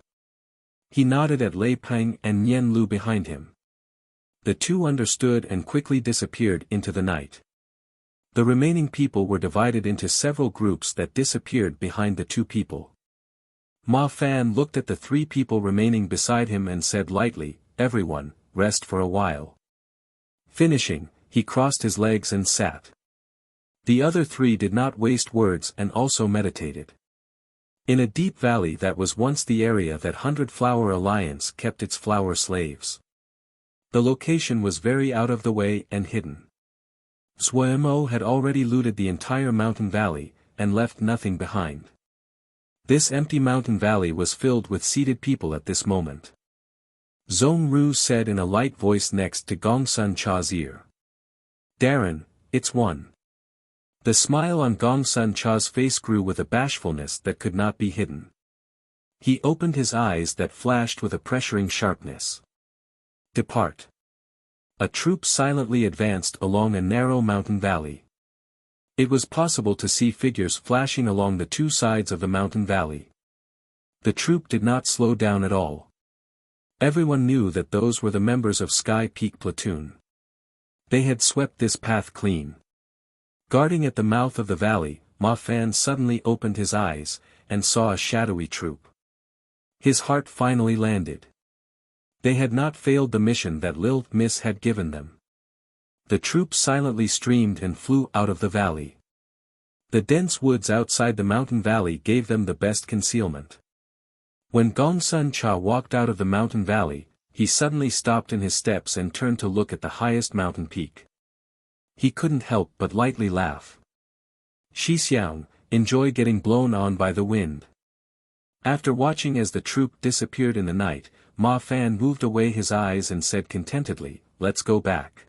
He nodded at Lei Peng and Nian Lu behind him. The 2 understood and quickly disappeared into the night. The remaining people were divided into several groups that disappeared behind the 2 people. Ma Fan looked at the 3 people remaining beside him and said lightly, "Everyone, rest for a while." Finishing, he crossed his legs and sat. The other 3 did not waste words and also meditated. In a deep valley that was once the area that 100 Flower Alliance kept its flower slaves. The location was very out of the way and hidden. Zhuemo had already looted the entire mountain valley, and left nothing behind. This empty mountain valley was filled with seated people at this moment. Zhong Ru said in a light voice next to Gongsun Cha's ear. "Darren, it's one." The smile on Gongsun Cha's face grew with a bashfulness that could not be hidden. He opened his eyes that flashed with a pressuring sharpness. "Depart." A troop silently advanced along a narrow mountain valley. It was possible to see figures flashing along the 2 sides of the mountain valley. The troop did not slow down at all. Everyone knew that those were the members of Sky Peak platoon. They had swept this path clean. Guarding at the mouth of the valley, Ma Fan suddenly opened his eyes, and saw a shadowy troop. His heart finally landed. They had not failed the mission that Lil Miss had given them. The troop silently streamed and flew out of the valley. The dense woods outside the mountain valley gave them the best concealment. When Gongsun Cha walked out of the mountain valley, he suddenly stopped in his steps and turned to look at the highest mountain peak. He couldn't help but lightly laugh. Shixiang, enjoy getting blown on by the wind. After watching as the troop disappeared in the night, Ma Fan moved away his eyes and said contentedly, "Let's go back."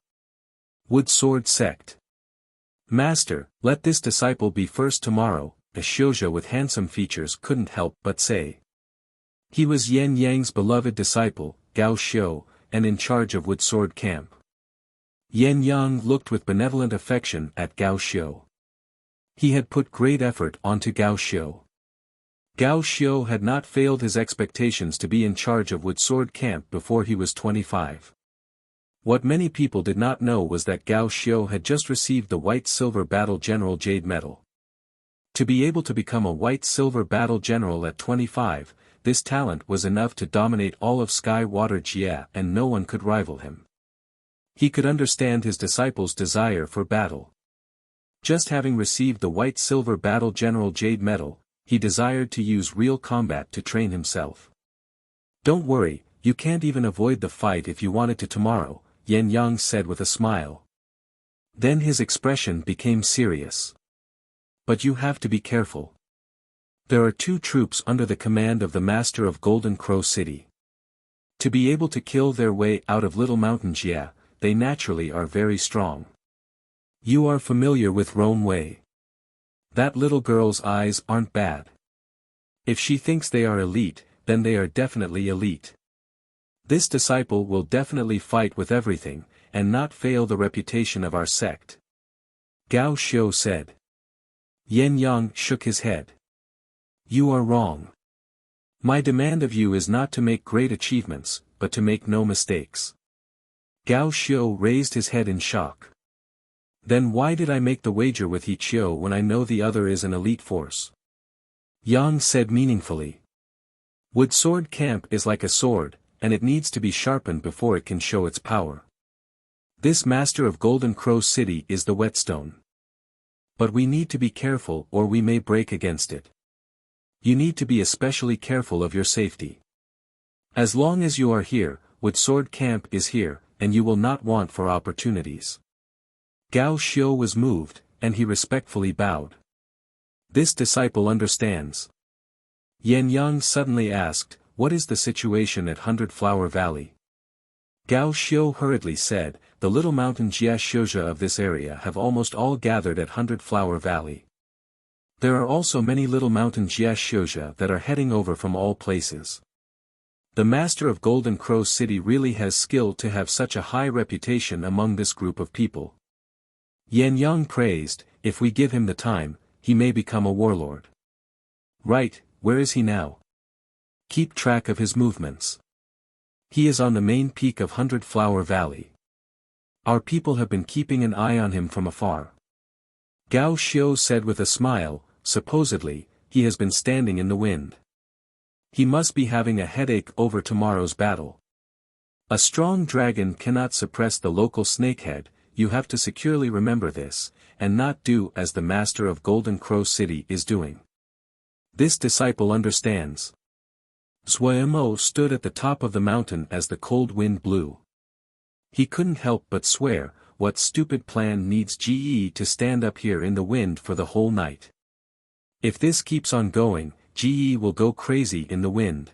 Wood Sword Sect. Master, let this disciple be first tomorrow, a shoujo with handsome features couldn't help but say. He was Yen Yang's beloved disciple, Gao Xiu, and in charge of Wood Sword Camp. Yen Yang looked with benevolent affection at Gao Xiu. He had put great effort onto Gao Xiu. Gao Xiu had not failed his expectations to be in charge of Wood Sword Camp before he was 25. What many people did not know was that Gao Xiu had just received the White-Silver Battle General Jade Medal. To be able to become a White-Silver Battle General at 25, this talent was enough to dominate all of Sky Water Jia and no one could rival him. He could understand his disciples' desire for battle. Just having received the White-Silver Battle General Jade Medal, he desired to use real combat to train himself. Don't worry, you can't even avoid the fight if you wanted to tomorrow, Yen Yang said with a smile. Then his expression became serious. But you have to be careful. There are 2 troops under the command of the Master of Golden Crow City. To be able to kill their way out of Little Mountain Jia, they naturally are very strong. You are familiar with Roan Wei. That little girl's eyes aren't bad. If she thinks they are elite, then they are definitely elite. This disciple will definitely fight with everything, and not fail the reputation of our sect. Gao Xiu said. Yen Yang shook his head. You are wrong. My demand of you is not to make great achievements, but to make no mistakes. Gao Xiu raised his head in shock. Then why did I make the wager with He Chiu when I know the other is an elite force? Yang said meaningfully. Wood Sword Camp is like a sword, and it needs to be sharpened before it can show its power. This Master of Golden Crow City is the whetstone. But we need to be careful or we may break against it. You need to be especially careful of your safety. As long as you are here, Wood Sword Camp is here, and you will not want for opportunities. Gao Xiu was moved, and he respectfully bowed. This disciple understands. Yen Yang suddenly asked, what is the situation at 100 Flower Valley? Gao Xiu hurriedly said, the little mountain Jia Shouja of this area have almost all gathered at 100 Flower Valley. There are also many little mountain Jia Shouja that are heading over from all places. The Master of Golden Crow City really has skill to have such a high reputation among this group of people. Yen Yang praised, if we give him the time, he may become a warlord. Right, where is he now? Keep track of his movements. He is on the main peak of 100 Flower Valley. Our people have been keeping an eye on him from afar. Gao Xiu said with a smile, supposedly, he has been standing in the wind. He must be having a headache over tomorrow's battle. A strong dragon cannot suppress the local snakehead, you have to securely remember this, and not do as the Master of Golden Crow City is doing. This disciple understands. Zhuemo stood at the top of the mountain as the cold wind blew. He couldn't help but swear, what stupid plan needs GE to stand up here in the wind for the whole night? If this keeps on going, GE will go crazy in the wind.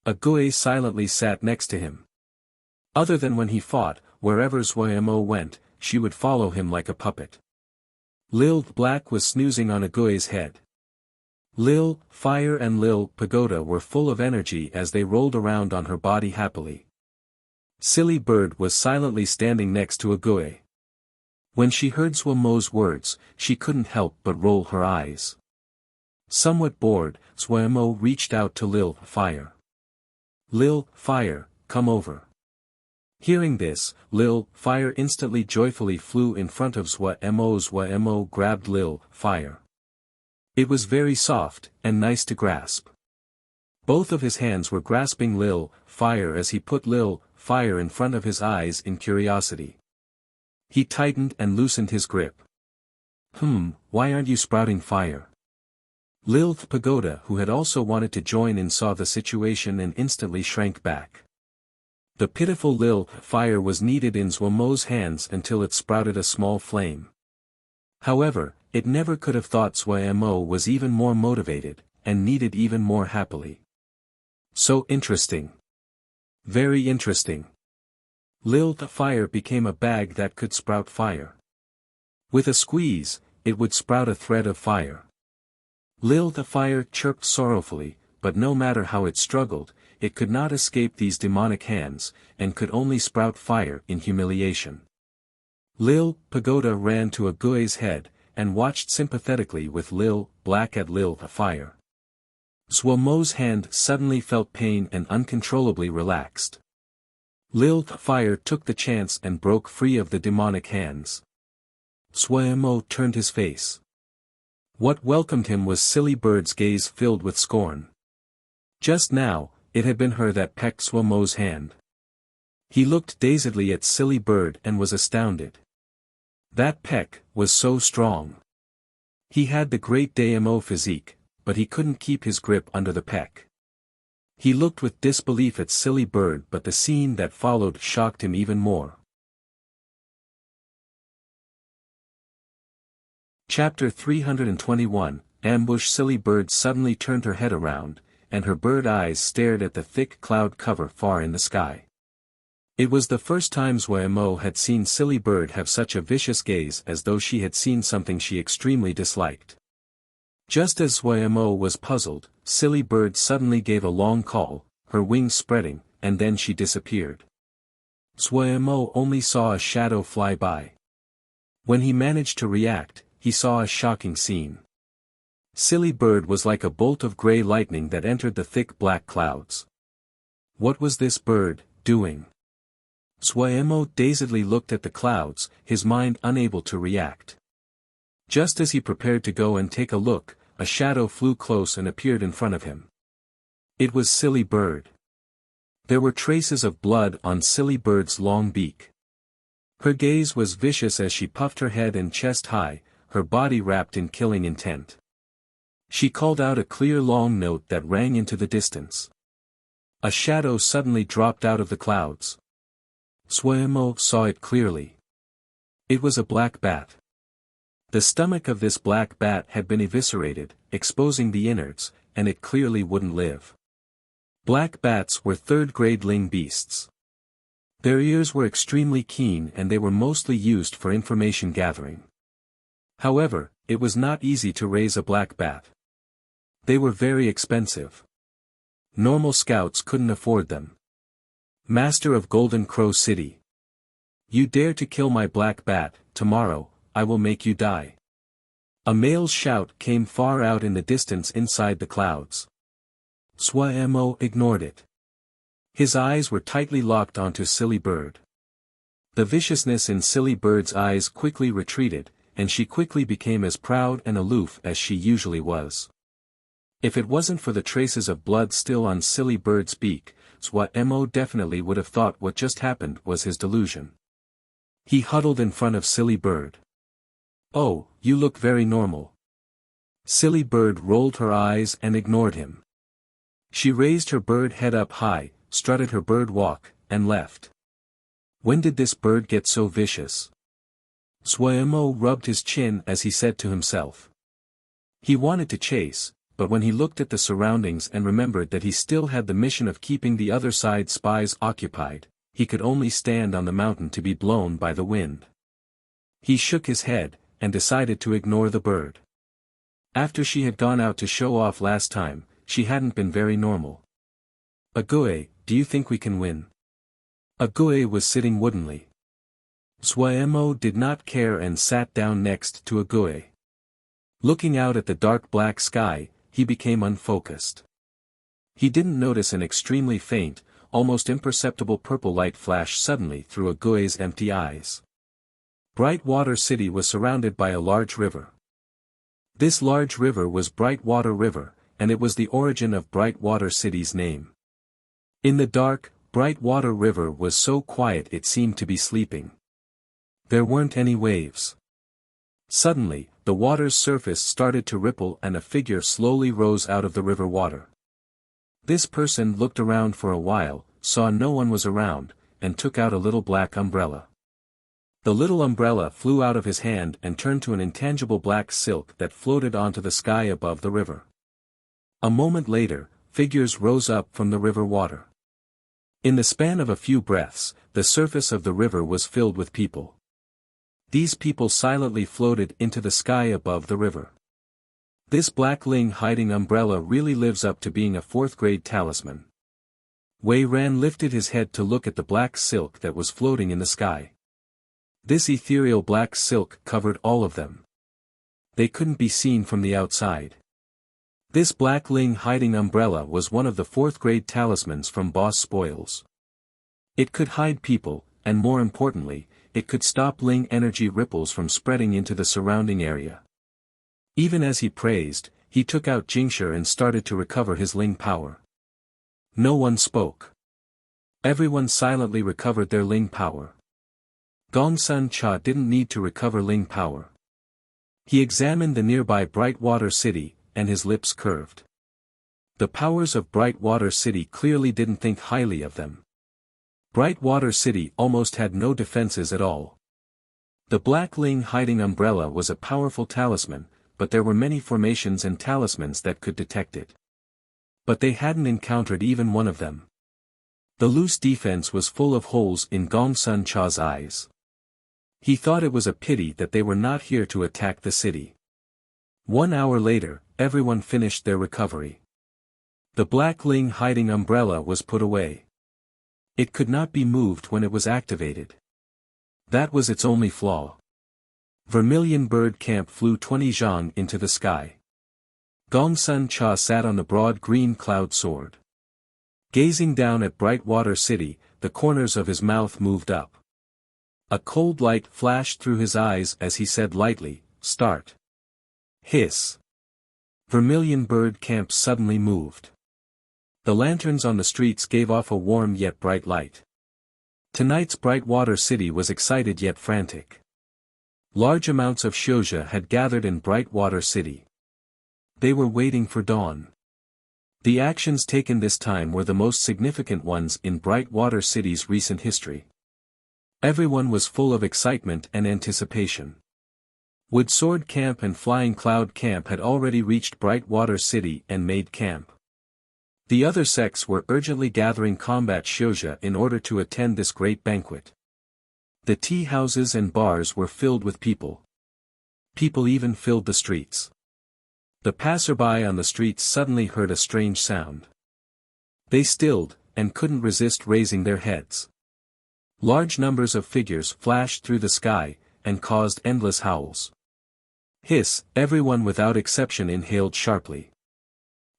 Agui silently sat next to him. Other than when he fought, wherever Zhuemo went, she would follow him like a puppet. Lil Black was snoozing on Agui's head. Lil Fire and Lil Pagoda were full of energy as they rolled around on her body happily. Silly Bird was silently standing next to Agui. When she heard Zhuemo's words, she couldn't help but roll her eyes. Somewhat bored, Zhuemo reached out to Lil Fire. Lil Fire, come over. Hearing this, Lil Fire instantly joyfully flew in front of Zhuemo. Zhuemo grabbed Lil Fire. It was very soft, and nice to grasp. Both of his hands were grasping Lil Fire as he put Lil Fire in front of his eyes in curiosity. He tightened and loosened his grip. Why aren't you sprouting fire? Lil Pagoda, who had also wanted to join in, saw the situation and instantly shrank back. The pitiful Lil Fire was kneaded in Zhuemo's hands until it sprouted a small flame. However, it never could have thought Zhuemo was even more motivated, and kneaded even more happily. So interesting. Very interesting. Lil Fire became a bag that could sprout fire. With a squeeze, it would sprout a thread of fire. Lil the fire chirped sorrowfully, but no matter how it struggled, it could not escape these demonic hands, and could only sprout fire in humiliation. Lil Pagoda ran to Ague's head, and watched sympathetically with Lil Black at Lil the fire. Suomo's hand suddenly felt pain and uncontrollably relaxed. Lil the fire took the chance and broke free of the demonic hands. Suomo turned his face. What welcomed him was Silly Bird's gaze filled with scorn. Just now, it had been her that pecked Suomo's hand. He looked dazedly at Silly Bird and was astounded. That peck was so strong. He had the great Daimo physique, but he couldn't keep his grip under the peck. He looked with disbelief at Silly Bird, but the scene that followed shocked him even more. Chapter 321, Ambush. Silly Bird suddenly turned her head around, and her bird eyes stared at the thick cloud cover far in the sky. It was the first time Suomo had seen Silly Bird have such a vicious gaze, as though she had seen something she extremely disliked. Just as Suomo was puzzled, Silly Bird suddenly gave a long call, her wings spreading, and then she disappeared. Suomo only saw a shadow fly by. When he managed to react, he saw a shocking scene. Silly Bird was like a bolt of grey lightning that entered the thick black clouds. What was this bird doing? Suomo dazedly looked at the clouds, his mind unable to react. Just as he prepared to go and take a look, a shadow flew close and appeared in front of him. It was Silly Bird. There were traces of blood on Silly Bird's long beak. Her gaze was vicious as she puffed her head and chest high, her body wrapped in killing intent. She called out a clear long note that rang into the distance. A shadow suddenly dropped out of the clouds. Suomo saw it clearly. It was a black bat. The stomach of this black bat had been eviscerated, exposing the innards, and it clearly wouldn't live. Black bats were third-grade ling beasts. Their ears were extremely keen and they were mostly used for information gathering. However, it was not easy to raise a black bat. They were very expensive. Normal scouts couldn't afford them. Master of Golden Crow City. You dare to kill my black bat, tomorrow, I will make you die. A male's shout came far out in the distance inside the clouds. Suomo ignored it. His eyes were tightly locked onto Silly Bird. The viciousness in Silly Bird's eyes quickly retreated, and she quickly became as proud and aloof as she usually was. If it wasn't for the traces of blood still on Silly Bird's beak, Suomo definitely would have thought what just happened was his delusion. He huddled in front of Silly Bird. Oh, you look very normal. Silly Bird rolled her eyes and ignored him. She raised her bird head up high, strutted her bird walk, and left. When did this bird get so vicious? Suomo rubbed his chin as he said to himself. He wanted to chase, but when he looked at the surroundings and remembered that he still had the mission of keeping the other side spies occupied, he could only stand on the mountain to be blown by the wind. He shook his head, and decided to ignore the bird. After she had gone out to show off last time, she hadn't been very normal. Ague, do you think we can win? Ague was sitting woodenly. Suomo did not care and sat down next to Ague. Looking out at the dark black sky, he became unfocused. He didn't notice an extremely faint, almost imperceptible purple light flash suddenly through Ague's empty eyes. Brightwater City was surrounded by a large river. This large river was Brightwater River, and it was the origin of Brightwater City's name. In the dark, Brightwater River was so quiet it seemed to be sleeping. There weren't any waves. Suddenly, the water's surface started to ripple and a figure slowly rose out of the river water. This person looked around for a while, saw no one was around, and took out a little black umbrella. The little umbrella flew out of his hand and turned to an intangible black silk that floated onto the sky above the river. A moment later, figures rose up from the river water. In the span of a few breaths, the surface of the river was filled with people. These people silently floated into the sky above the river. This black Ling hiding umbrella really lives up to being a fourth-grade talisman. Wei Ran lifted his head to look at the black silk that was floating in the sky. This ethereal black silk covered all of them. They couldn't be seen from the outside. This black Ling hiding umbrella was one of the fourth-grade talismans from Boss Spoils. It could hide people, and more importantly, it could stop Ling energy ripples from spreading into the surrounding area. Even as he praised, he took out Jingshi and started to recover his Ling power. No one spoke. Everyone silently recovered their Ling power. Gongsun Cha didn't need to recover Ling power. He examined the nearby Bright Water City, and his lips curved. The powers of Bright Water City clearly didn't think highly of them. Bright Water City almost had no defenses at all. The black Ling hiding umbrella was a powerful talisman, but there were many formations and talismans that could detect it. But they hadn't encountered even one of them. The loose defense was full of holes in Gongsun Cha's eyes. He thought it was a pity that they were not here to attack the city. 1 hour later, everyone finished their recovery. The black Ling hiding umbrella was put away. It could not be moved when it was activated. That was its only flaw. Vermilion Bird Camp flew 20 zhang into the sky. Gongsun Cha sat on the broad green cloud sword. Gazing down at Bright Water City, the corners of his mouth moved up. A cold light flashed through his eyes as he said lightly, "Start." Hiss. Vermilion Bird Camp suddenly moved. The lanterns on the streets gave off a warm yet bright light. Tonight's Bright Water City was excited yet frantic. Large amounts of Xiuzhi had gathered in Bright Water City. They were waiting for dawn. The actions taken this time were the most significant ones in Bright Water City's recent history. Everyone was full of excitement and anticipation. Wood Sword Camp and Flying Cloud Camp had already reached Bright Water City and made camp. The other sects were urgently gathering combat Xiuzhi in order to attend this great banquet. The tea houses and bars were filled with people. People even filled the streets. The passerby on the streets suddenly heard a strange sound. They stilled, and couldn't resist raising their heads. Large numbers of figures flashed through the sky, and caused endless howls. Hiss, everyone without exception inhaled sharply.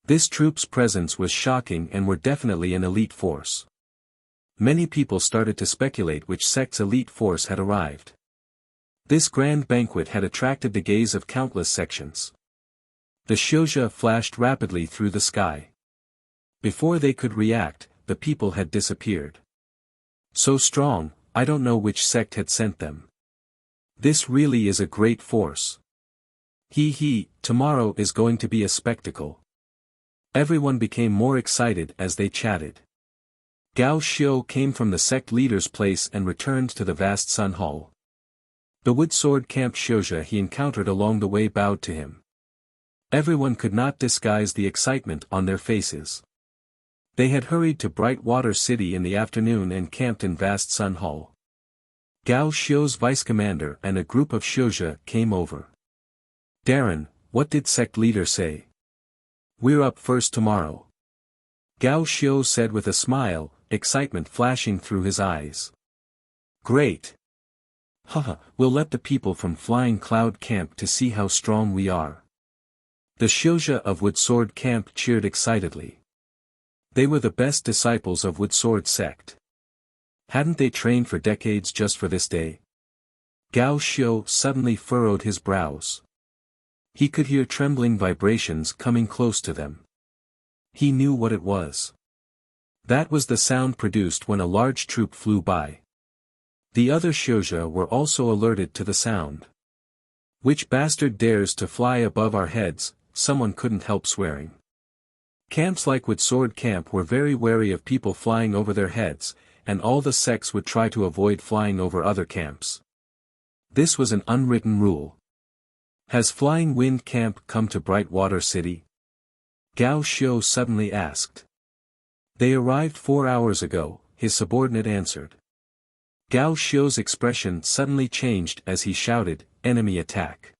This troop's presence was shocking and were definitely an elite force. Many people started to speculate which sect's elite force had arrived. This grand banquet had attracted the gaze of countless sections. The Xiuzhi flashed rapidly through the sky. Before they could react, the people had disappeared. So strong, I don't know which sect had sent them. This really is a great force. Tomorrow is going to be a spectacle. Everyone became more excited as they chatted. Gao Xiu came from the sect leader's place and returned to the vast Sun Hall. The Wood Sword Camp Xiuzhi he encountered along the way bowed to him. Everyone could not disguise the excitement on their faces. They had hurried to Bright Water City in the afternoon and camped in vast Sun Hall. Gao Xiu's vice-commander and a group of Xiuzhi came over. "Darren, what did sect leader say?" "We're up first tomorrow." Gao Xiu said with a smile, excitement flashing through his eyes. "Great. We'll let the people from Flying Cloud Camp to see how strong we are." The Xiuzhi of Wood Sword Camp cheered excitedly. They were the best disciples of Wood Sword sect. Hadn't they trained for decades just for this day? Gao Xiu suddenly furrowed his brows. He could hear trembling vibrations coming close to them. He knew what it was. That was the sound produced when a large troop flew by. The other Xiuzhi were also alerted to the sound. "Which bastard dares to fly above our heads?" someone couldn't help swearing. Camps like Wood Sword Camp were very wary of people flying over their heads, and all the sects would try to avoid flying over other camps. This was an unwritten rule. "Has Flying Wind Camp come to Bright Water City?" Gao Xiu suddenly asked. "They arrived 4 hours ago," his subordinate answered. Gao Xiu's expression suddenly changed as he shouted, "Enemy attack!"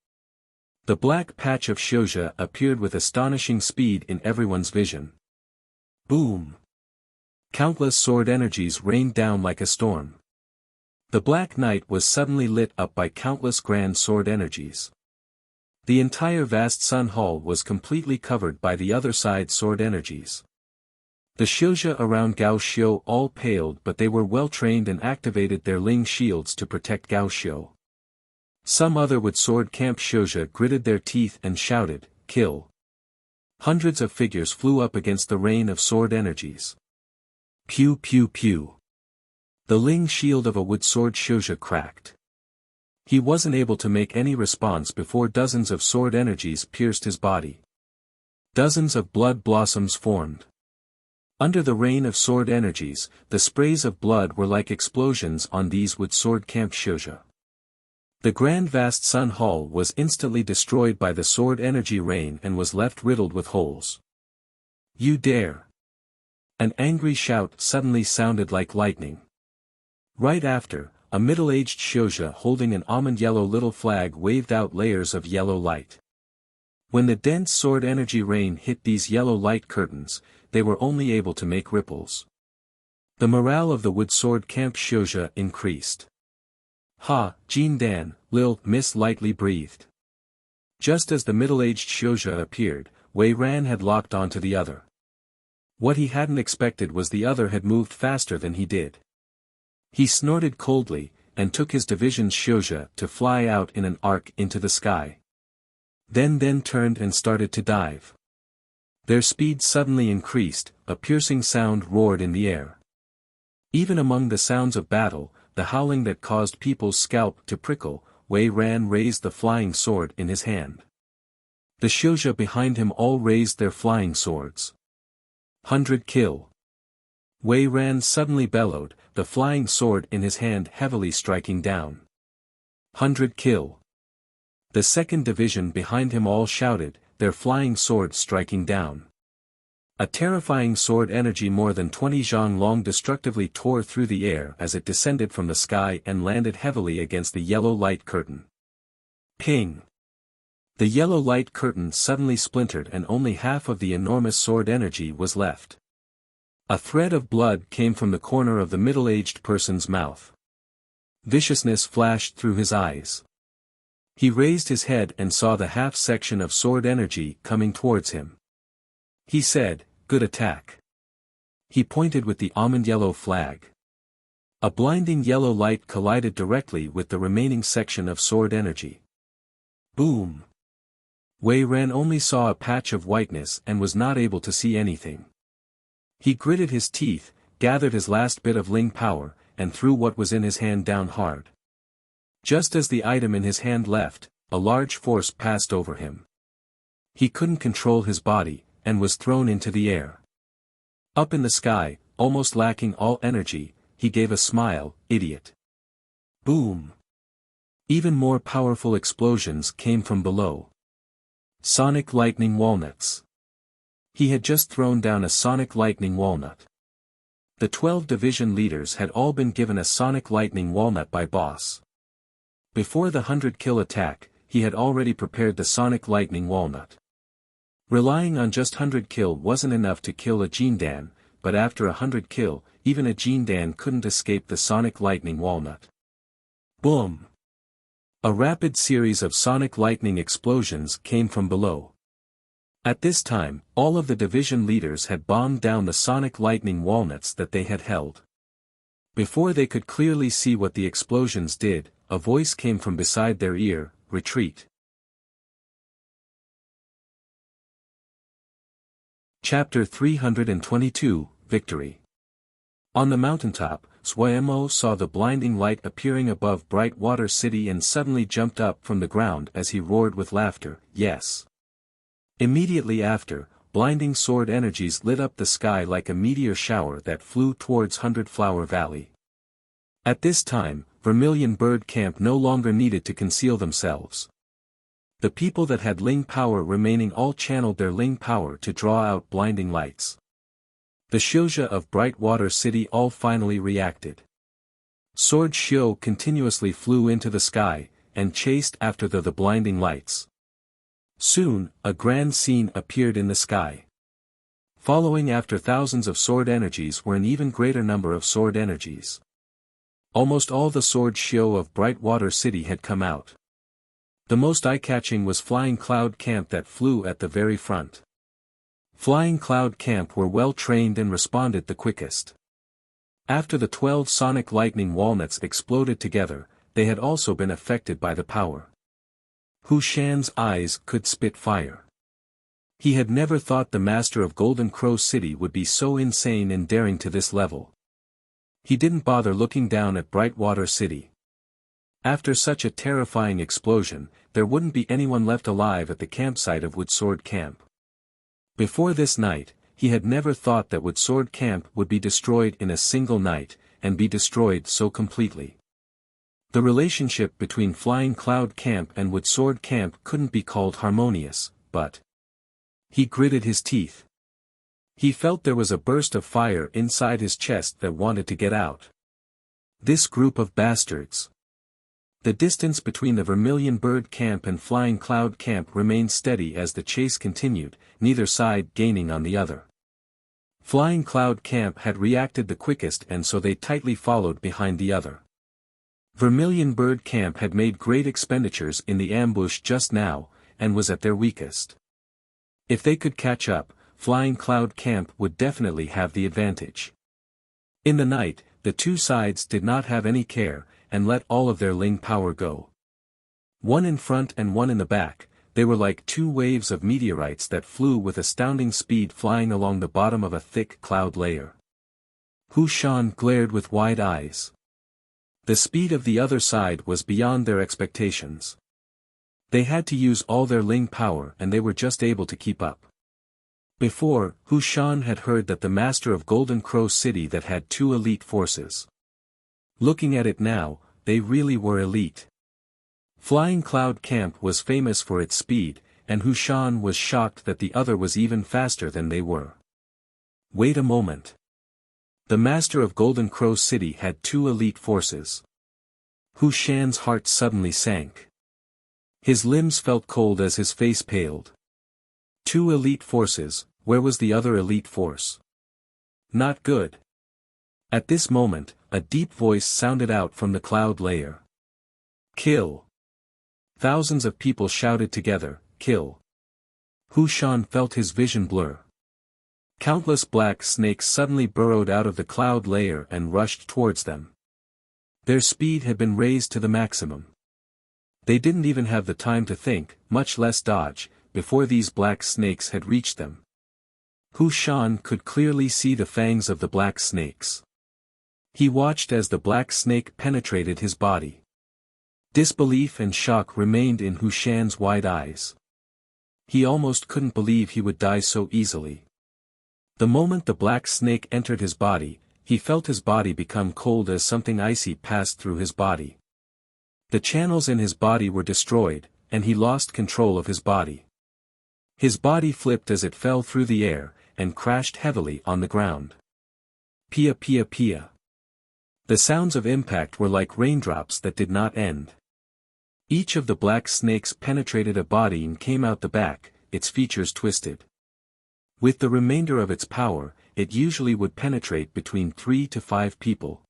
The black patch of Xiuzhe appeared with astonishing speed in everyone's vision. Boom! Countless sword energies rained down like a storm. The black night was suddenly lit up by countless grand sword energies. The entire vast sun hall was completely covered by the other side sword energies. The Xiuzhe around Gao Xiu all paled, but they were well trained and activated their Ling shields to protect Gao Xiu. Some other wood sword camp Xiuzhe gritted their teeth and shouted, "Kill!" Hundreds of figures flew up against the rain of sword energies. Pew pew pew. The Ling shield of a wood sword Xiuzhe cracked. He wasn't able to make any response before dozens of sword energies pierced his body. Dozens of blood blossoms formed. Under the rain of sword energies, the sprays of blood were like explosions on these wood sword camp Xiuzhe. The grand vast sun hall was instantly destroyed by the sword energy rain and was left riddled with holes. "You dare!" An angry shout suddenly sounded like lightning. Right after, a middle-aged Xiuzhe holding an almond-yellow little flag waved out layers of yellow light. When the dense sword energy rain hit these yellow light curtains, they were only able to make ripples. The morale of the wood sword camp Xiuzhe increased. "Ha, Jin Dan," Lil Miss lightly breathed. Just as the middle-aged Xiuzhe appeared, Wei Ran had locked onto the other. What he hadn't expected was the other had moved faster than he did. He snorted coldly, and took his division's Xiuzhe to fly out in an arc into the sky. Then turned and started to dive. Their speed suddenly increased, a piercing sound roared in the air. Even among the sounds of battle, the howling that caused people's scalp to prickle, Wei Ran raised the flying sword in his hand. The Xiuzhe behind him all raised their flying swords. 100 kill. Wei Ran suddenly bellowed, the flying sword in his hand heavily striking down. 100 kill. The second division behind him all shouted, their flying swords striking down. A terrifying sword energy more than 20 zhang long destructively tore through the air as it descended from the sky and landed heavily against the yellow light curtain. Ping! The yellow light curtain suddenly splintered and only half of the enormous sword energy was left. A thread of blood came from the corner of the middle-aged person's mouth. Viciousness flashed through his eyes. He raised his head and saw the half-section of sword energy coming towards him. He said, "Good attack." He pointed with the almond-yellow flag. A blinding yellow light collided directly with the remaining section of sword energy. Boom! Wei Ran only saw a patch of whiteness and was not able to see anything. He gritted his teeth, gathered his last bit of Ling power, and threw what was in his hand down hard. Just as the item in his hand left, a large force passed over him. He couldn't control his body, and was thrown into the air. Up in the sky, almost lacking all energy, he gave a smile, "Idiot." Boom! Even more powerful explosions came from below. Sonic lightning walnuts. He had just thrown down a sonic lightning walnut. The 12 division leaders had all been given a sonic lightning walnut by boss. Before the 100 kill attack, he had already prepared the sonic lightning walnut. Relying on just 100 kill wasn't enough to kill a Jindan, but after 100 kill, even a Jindan couldn't escape the sonic lightning walnut. Boom! A rapid series of sonic lightning explosions came from below. At this time, all of the division leaders had bombed down the sonic lightning walnuts that they had held. Before they could clearly see what the explosions did, a voice came from beside their ear, "Retreat." Chapter 322, Victory. On the mountaintop, Suemo saw the blinding light appearing above Brightwater City and suddenly jumped up from the ground as he roared with laughter, "Yes!" Immediately after, blinding sword energies lit up the sky like a meteor shower that flew towards Hundred Flower Valley. At this time, Vermilion Bird Camp no longer needed to conceal themselves. The people that had Ling power remaining all channeled their Ling power to draw out blinding lights. The Xiuzhe of Brightwater City all finally reacted. Sword Xiu continuously flew into the sky, and chased after the blinding lights. Soon, a grand scene appeared in the sky. Following after thousands of sword energies were an even greater number of sword energies. Almost all the Sword Xiu of Brightwater City had come out. The most eye-catching was Flying Cloud Camp that flew at the very front. Flying Cloud Camp were well trained and responded the quickest. After the 12 sonic lightning walnuts exploded together, they had also been affected by the power. Hu Shan's eyes could spit fire. He had never thought the master of Golden Crow City would be so insane and daring to this level. He didn't bother looking down at Brightwater City. After such a terrifying explosion, there wouldn't be anyone left alive at the campsite of Woodsword Camp. Before this night, he had never thought that Woodsword Camp would be destroyed in a single night, and be destroyed so completely. The relationship between Flying Cloud Camp and Woodsword Camp couldn't be called harmonious, but he gritted his teeth. He felt there was a burst of fire inside his chest that wanted to get out. This group of bastards. The distance between the Vermilion Bird Camp and Flying Cloud Camp remained steady as the chase continued, neither side gaining on the other. Flying Cloud Camp had reacted the quickest, and so they tightly followed behind the other. Vermilion Bird Camp had made great expenditures in the ambush just now, and was at their weakest. If they could catch up, Flying Cloud Camp would definitely have the advantage. In the night, the two sides did not have any care, and let all of their Ling power go. One in front and one in the back, they were like two waves of meteorites that flew with astounding speed flying along the bottom of a thick cloud layer. Hu Shan glared with wide eyes. The speed of the other side was beyond their expectations. They had to use all their Ling power and they were just able to keep up. Before, Hu Shan had heard that the master of Golden Crow City that had two elite forces. Looking at it now, they really were elite. Flying Cloud Camp was famous for its speed, and Hu Shan was shocked that the other was even faster than they were. Wait a moment. The master of Golden Crow City had two elite forces. Hu Shan's heart suddenly sank. His limbs felt cold as his face paled. Two elite forces, where was the other elite force? Not good. At this moment, a deep voice sounded out from the cloud layer. Kill. Thousands of people shouted together, kill. Hu Shan felt his vision blur. Countless black snakes suddenly burrowed out of the cloud layer and rushed towards them. Their speed had been raised to the maximum. They didn't even have the time to think, much less dodge, before these black snakes had reached them. Hu Shan could clearly see the fangs of the black snakes. He watched as the black snake penetrated his body. Disbelief and shock remained in Hu Shan's wide eyes. He almost couldn't believe he would die so easily. The moment the black snake entered his body, he felt his body become cold as something icy passed through his body. The channels in his body were destroyed, and he lost control of his body. His body flipped as it fell through the air, and crashed heavily on the ground. Pia pia pia. The sounds of impact were like raindrops that did not end. Each of the black snakes penetrated a body and came out the back, its features twisted. With the remainder of its power, it usually would penetrate between 3 to 5 people.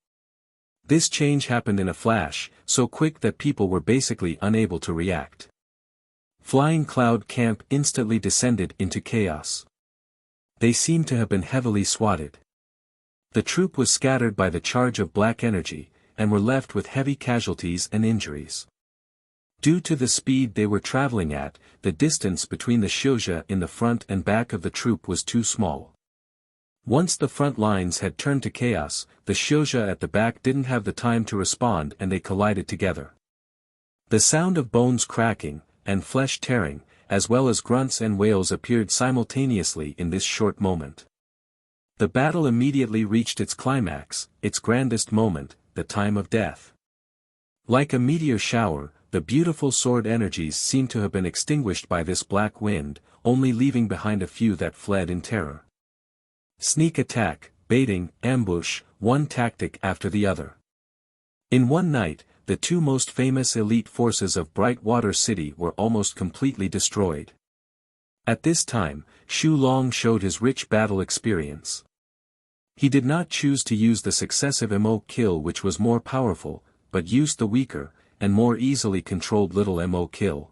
This change happened in a flash, so quick that people were basically unable to react. Flying Cloud Camp instantly descended into chaos. They seemed to have been heavily swatted. The troop was scattered by the charge of black energy, and were left with heavy casualties and injuries. Due to the speed they were traveling at, the distance between the Xiuzha in the front and back of the troop was too small. Once the front lines had turned to chaos, the Xiuzha at the back didn't have the time to respond and they collided together. The sound of bones cracking, and flesh tearing, as well as grunts and wails appeared simultaneously in this short moment. The battle immediately reached its climax, its grandest moment, the time of death. Like a meteor shower, the beautiful sword energies seemed to have been extinguished by this black wind, only leaving behind a few that fled in terror. Sneak attack, baiting, ambush, one tactic after the other. In one night, the two most famous elite forces of Bright Water City were almost completely destroyed. At this time, Xu Long showed his rich battle experience. He did not choose to use the successive MO kill which was more powerful, but used the weaker, and more easily controlled little MO kill.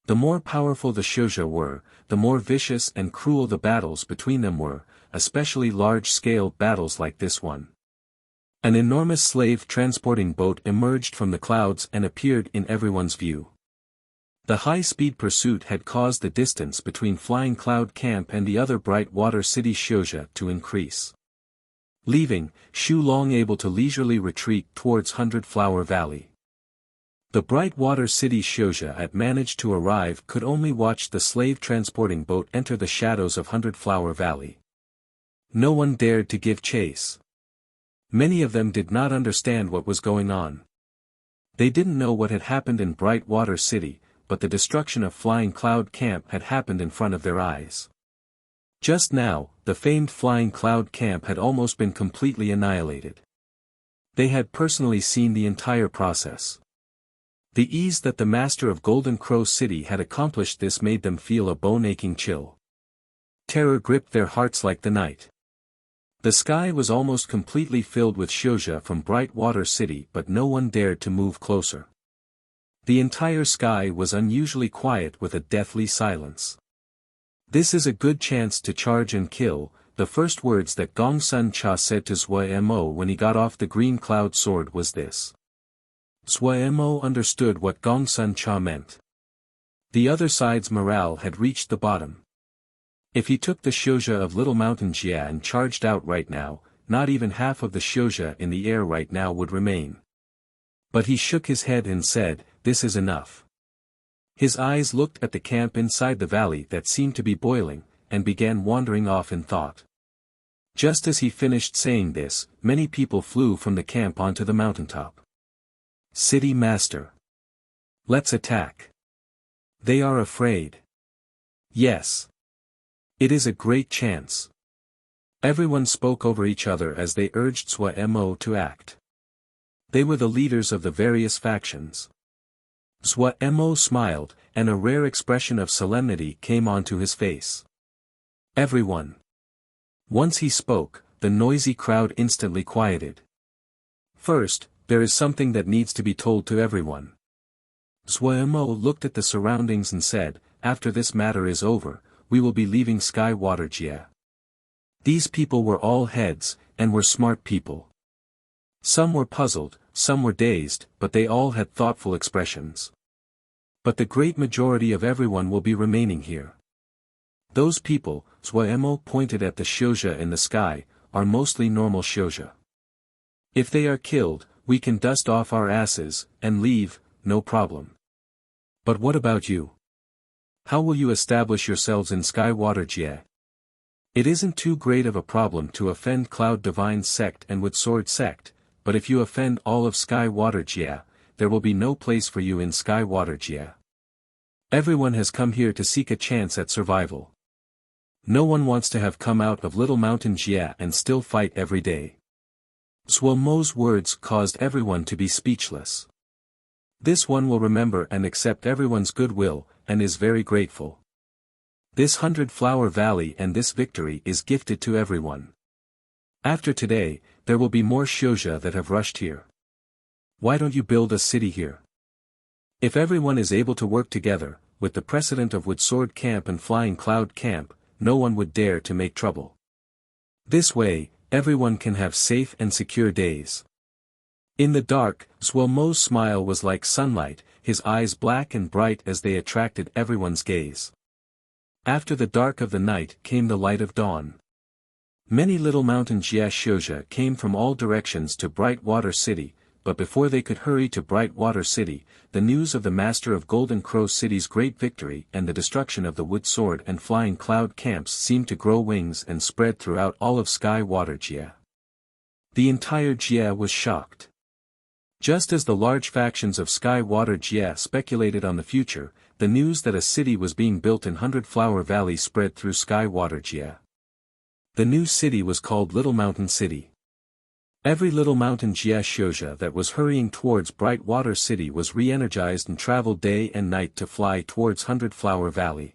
The more powerful the Shouja were, the more vicious and cruel the battles between them were, especially large-scale battles like this one. An enormous slave-transporting boat emerged from the clouds and appeared in everyone's view. The high-speed pursuit had caused the distance between Flying Cloud Camp and the other Bright Water City Shouja to increase. Leaving, Xu Long able to leisurely retreat towards Hundred Flower Valley. The Bright Water City Shouja had managed to arrive could only watch the slave-transporting boat enter the shadows of Hundred Flower Valley. No one dared to give chase. Many of them did not understand what was going on. They didn't know what had happened in Bright Water City, but the destruction of Flying Cloud Camp had happened in front of their eyes. Just now, the famed Flying Cloud Camp had almost been completely annihilated. They had personally seen the entire process. The ease that the master of Golden Crow City had accomplished this made them feel a bone-aching chill. Terror gripped their hearts like the night. The sky was almost completely filled with Shouja from Bright Water City, but no one dared to move closer. The entire sky was unusually quiet with a deathly silence. This is a good chance to charge and kill, the first words that Gong Sun Cha said to Zhuo Mo when he got off the green cloud sword was this. Zhuo Mo understood what Gong Sun Cha meant. The other side's morale had reached the bottom. If he took the Shouja of Little Mountain Jia and charged out right now, not even half of the Shouja in the air right now would remain. But he shook his head and said, "This is enough." His eyes looked at the camp inside the valley that seemed to be boiling, and began wandering off in thought. Just as he finished saying this, many people flew from the camp onto the mountaintop. City Master. Let's attack. They are afraid. Yes. It is a great chance. Everyone spoke over each other as they urged Zhuo Mo to act. They were the leaders of the various factions. Zhuo Mo smiled, and a rare expression of solemnity came onto his face. Everyone. Once he spoke, the noisy crowd instantly quieted. First, there is something that needs to be told to everyone. Zhuo Mo looked at the surroundings and said, "After this matter is over, we will be leaving Sky Water Jia." These people were all heads, and were smart people. Some were puzzled, some were dazed, but they all had thoughtful expressions. But the great majority of everyone will be remaining here. Those people, Zhuo Mo pointed at the Shouja in the sky, are mostly normal Shouja. If they are killed, we can dust off our asses, and leave, no problem. But what about you? How will you establish yourselves in Sky Water Jia? It isn't too great of a problem to offend Cloud Divine Sect and Wood Sword Sect, but if you offend all of Sky Water Jia, there will be no place for you in Sky Water Jia. Everyone has come here to seek a chance at survival. No one wants to have come out of Little Mountain Jia and still fight every day. Zhuo Mo's words caused everyone to be speechless. This one will remember and accept everyone's goodwill, and is very grateful. This 100 Flower Valley and this victory is gifted to everyone. After today, there will be more Shouja that have rushed here. Why don't you build a city here? If everyone is able to work together, with the precedent of Wood Sword Camp and Flying Cloud Camp, no one would dare to make trouble. This way, everyone can have safe and secure days. In the dark, Zhuo Mo's smile was like sunlight, his eyes black and bright as they attracted everyone's gaze. After the dark of the night came the light of dawn. Many Little Mountain Jia Shouja came from all directions to Bright Water City, but before they could hurry to Bright Water City, the news of the Master of Golden Crow City's great victory and the destruction of the Wood Sword and Flying Cloud camps seemed to grow wings and spread throughout all of Sky Water Jia. The entire Jia was shocked. Just as the large factions of Sky Water Jia speculated on the future, the news that a city was being built in 100 Flower Valley spread through Sky Water Jia. The new city was called Little Mountain City. Every little mountain Jia Xiuzha that was hurrying towards Bright Water City was re-energized and traveled day and night to fly towards Hundred Flower Valley.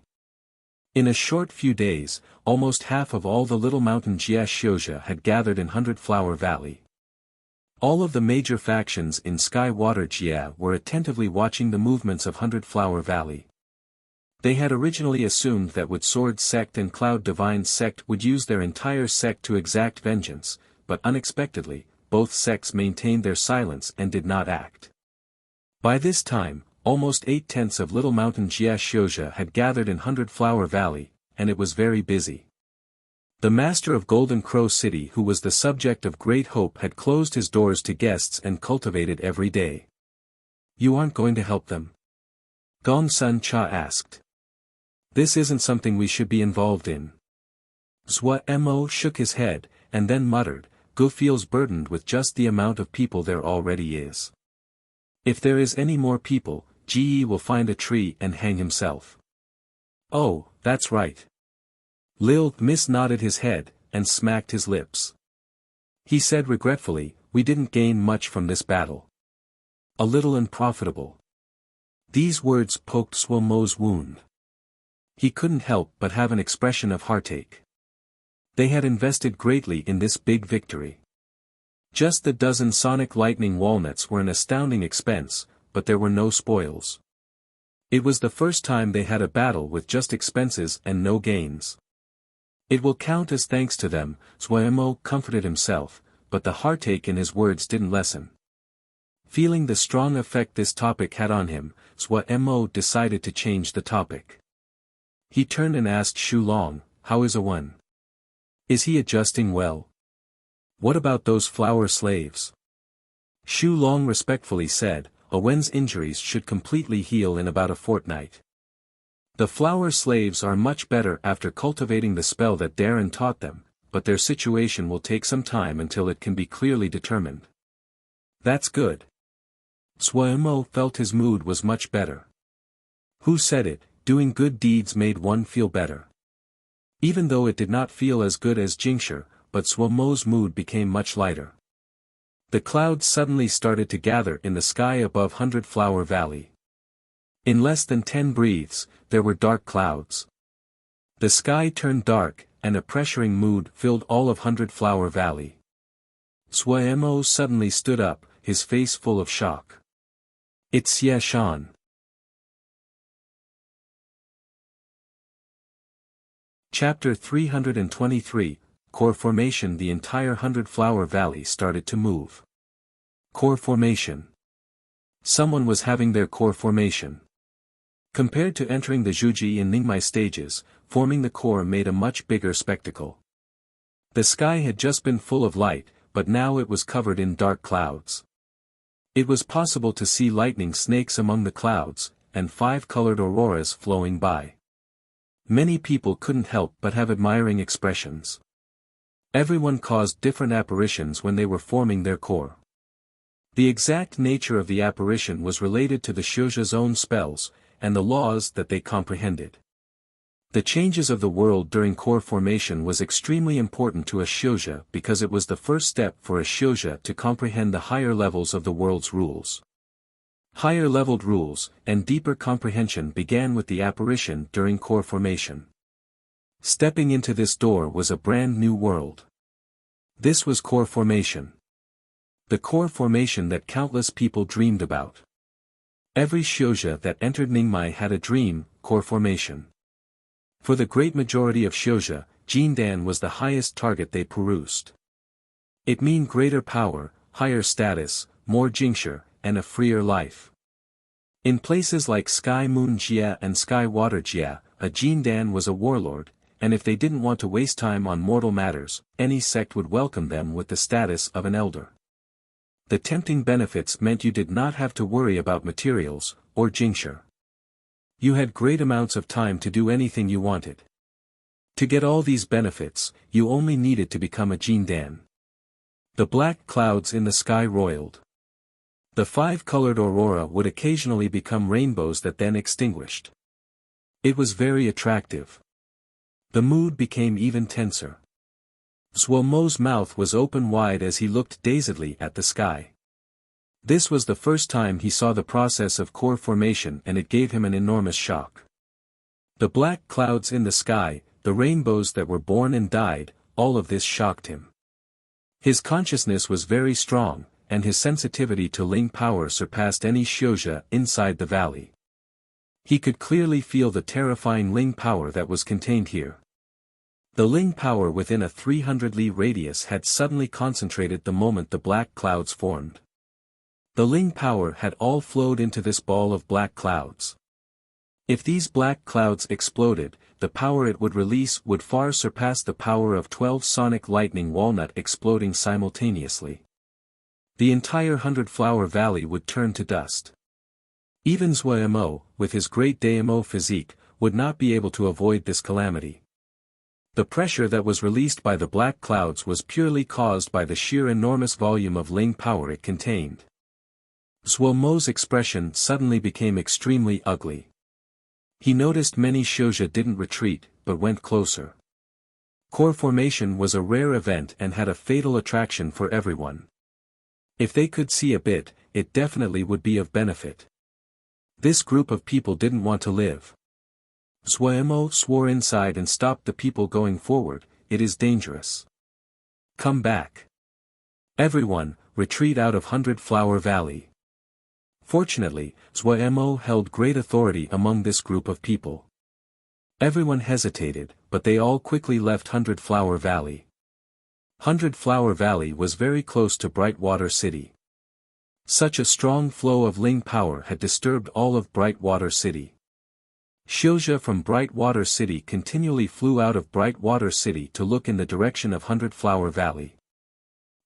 In a short few days, almost half of all the little mountain Jia Xiuzha had gathered in Hundred Flower Valley. All of the major factions in Sky Water Jia were attentively watching the movements of Hundred Flower Valley. They had originally assumed that Wood Sword Sect and Cloud Divine Sect would use their entire sect to exact vengeance, but unexpectedly, both sects maintained their silence and did not act. By this time, almost 8/10 of Little Mountain Jia Xiuzha had gathered in Hundred Flower Valley, and it was very busy. The master of Golden Crow City, who was the subject of great hope, had closed his doors to guests and cultivated every day. "You aren't going to help them?" Gong Sun Cha asked. "This isn't something we should be involved in." Zhua Mo shook his head, and then muttered, "Gu feels burdened with just the amount of people there already is. If there is any more people, Ji will find a tree and hang himself." "Oh, that's right." Lil Miss nodded his head, and smacked his lips. He said regretfully, "We didn't gain much from this battle. A little unprofitable." These words poked Zhua Mo's wound. He couldn't help but have an expression of heartache. They had invested greatly in this big victory. Just the dozen sonic lightning walnuts were an astounding expense, but there were no spoils. It was the first time they had a battle with just expenses and no gains. "It will count as thanks to them," Zhuamo comforted himself, but the heartache in his words didn't lessen. Feeling the strong effect this topic had on him, Zhuamo decided to change the topic. He turned and asked Shu Long, "How is Awen? Is he adjusting well? What about those flower slaves?" Shu Long respectfully said, "Awen's injuries should completely heal in about a fortnight. The flower slaves are much better after cultivating the spell that Darren taught them, but their situation will take some time until it can be clearly determined." "That's good." Zhuamo felt his mood was much better. Who said it, doing good deeds made one feel better. Even though it did not feel as good as Jingshi, but Zhuamo's mood became much lighter. The clouds suddenly started to gather in the sky above Hundred Flower Valley. In less than 10 breaths, there were dark clouds. The sky turned dark, and a pressuring mood filled all of Hundred Flower Valley. Zhuamo suddenly stood up, his face full of shock. "It's Xie Shan." Chapter 323, Core Formation. The entire Hundred Flower Valley started to move. Core Formation. Someone was having their core formation. Compared to entering the Zhuji and Ningmai stages, forming the core made a much bigger spectacle. The sky had just been full of light, but now it was covered in dark clouds. It was possible to see lightning snakes among the clouds, and 5-colored auroras flowing by. Many people couldn't help but have admiring expressions. Everyone caused different apparitions when they were forming their core. The exact nature of the apparition was related to the Xiuzha's own spells, and the laws that they comprehended. The changes of the world during core formation was extremely important to a Xiuzha because it was the first step for a Xiuzha to comprehend the higher levels of the world's rules. Higher-leveled rules and deeper comprehension began with the apparition during core formation. Stepping into this door was a brand new world. This was core formation. The core formation that countless people dreamed about. Every Xiuzha that entered Ningmai had a dream, core formation. For the great majority of Xiuzha, Jindan was the highest target they perused. It meant greater power, higher status, more Jingshi, and a freer life. In places like Sky Moon Jia and Sky Water Jia, a Jindan was a warlord, and if they didn't want to waste time on mortal matters, any sect would welcome them with the status of an elder. The tempting benefits meant you did not have to worry about materials, or Jingshi. You had great amounts of time to do anything you wanted. To get all these benefits, you only needed to become a Jindan. The black clouds in the sky roiled. The 5-colored aurora would occasionally become rainbows that then extinguished. It was very attractive. The mood became even tenser. Zhuo mouth was open wide as he looked dazedly at the sky. This was the first time he saw the process of core formation, and it gave him an enormous shock. The black clouds in the sky, the rainbows that were born and died, all of this shocked him. His consciousness was very strong, and his sensitivity to Ling power surpassed any Xiuzhe inside the valley. He could clearly feel the terrifying Ling power that was contained here. The Ling power within a 300 li radius had suddenly concentrated the moment the black clouds formed. The Ling power had all flowed into this ball of black clouds. If these black clouds exploded, the power it would release would far surpass the power of 12 sonic lightning walnut exploding simultaneously. The entire 100-flower valley would turn to dust. Even Zhuo, with his great Daimo physique, would not be able to avoid this calamity. The pressure that was released by the black clouds was purely caused by the sheer enormous volume of Ling power it contained. Zhuo's expression suddenly became extremely ugly. He noticed many Xiuzhe didn't retreat, but went closer. Core formation was a rare event and had a fatal attraction for everyone. If they could see a bit, it definitely would be of benefit. This group of people didn't want to live. Zhuo swore inside and stopped the people going forward. It is dangerous. Come back. Everyone, retreat out of 100-flower valley. Fortunately, Zhuo held great authority among this group of people. Everyone hesitated, but they all quickly left 100-flower valley. 100-flower valley was very close to Brightwater City. Such a strong flow of Ling power had disturbed all of Brightwater City. Xiuzhe from Brightwater City continually flew out of Brightwater City to look in the direction of 100-flower valley.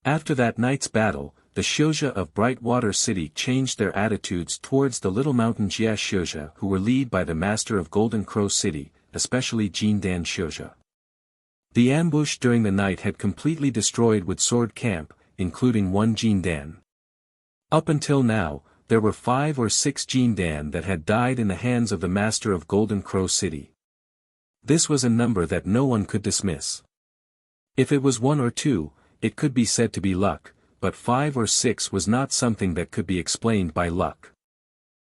After that night's battle, the Xiuzhe of Brightwater City changed their attitudes towards the Little Mountain Jia Xiuzhe who were led by the Master of Golden Crow City, especially Jindan Xiuzhe. The ambush during the night had completely destroyed Wood Sword Camp, including one Jindan. Up until now, there were 5 or 6 Jindan that had died in the hands of the Master of Golden Crow City. This was a number that no one could dismiss. If it was 1 or 2, it could be said to be luck, but 5 or 6 was not something that could be explained by luck.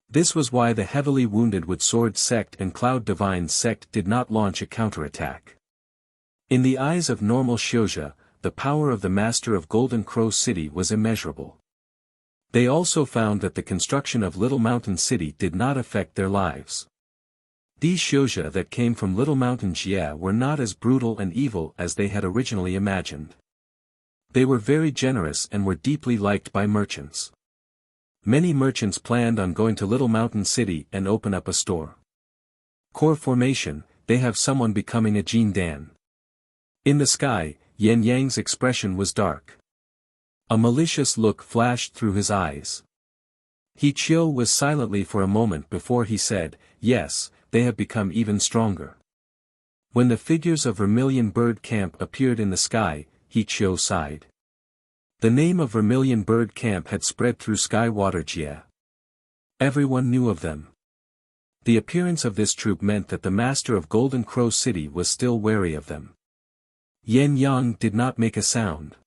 This was why the heavily wounded Wood Sword sect and Cloud Divine sect did not launch a counterattack. In the eyes of normal Xiuzhe, the power of the Master of Golden Crow City was immeasurable. They also found that the construction of Little Mountain City did not affect their lives. These Xiuzhe that came from Little Mountain Jia were not as brutal and evil as they had originally imagined. They were very generous and were deeply liked by merchants. Many merchants planned on going to Little Mountain City and open up a store. Core formation, they have someone becoming a Jindan. In the sky, Yan Yang's expression was dark. A malicious look flashed through his eyes. He Chiu was silently for a moment before he said, "Yes, they have become even stronger." When the figures of Vermilion Bird Camp appeared in the sky, He Chiu sighed. The name of Vermilion Bird Camp had spread through Skywater Jia. Everyone knew of them. The appearance of this troop meant that the Master of Golden Crow City was still wary of them. Yan Yang did not make a sound.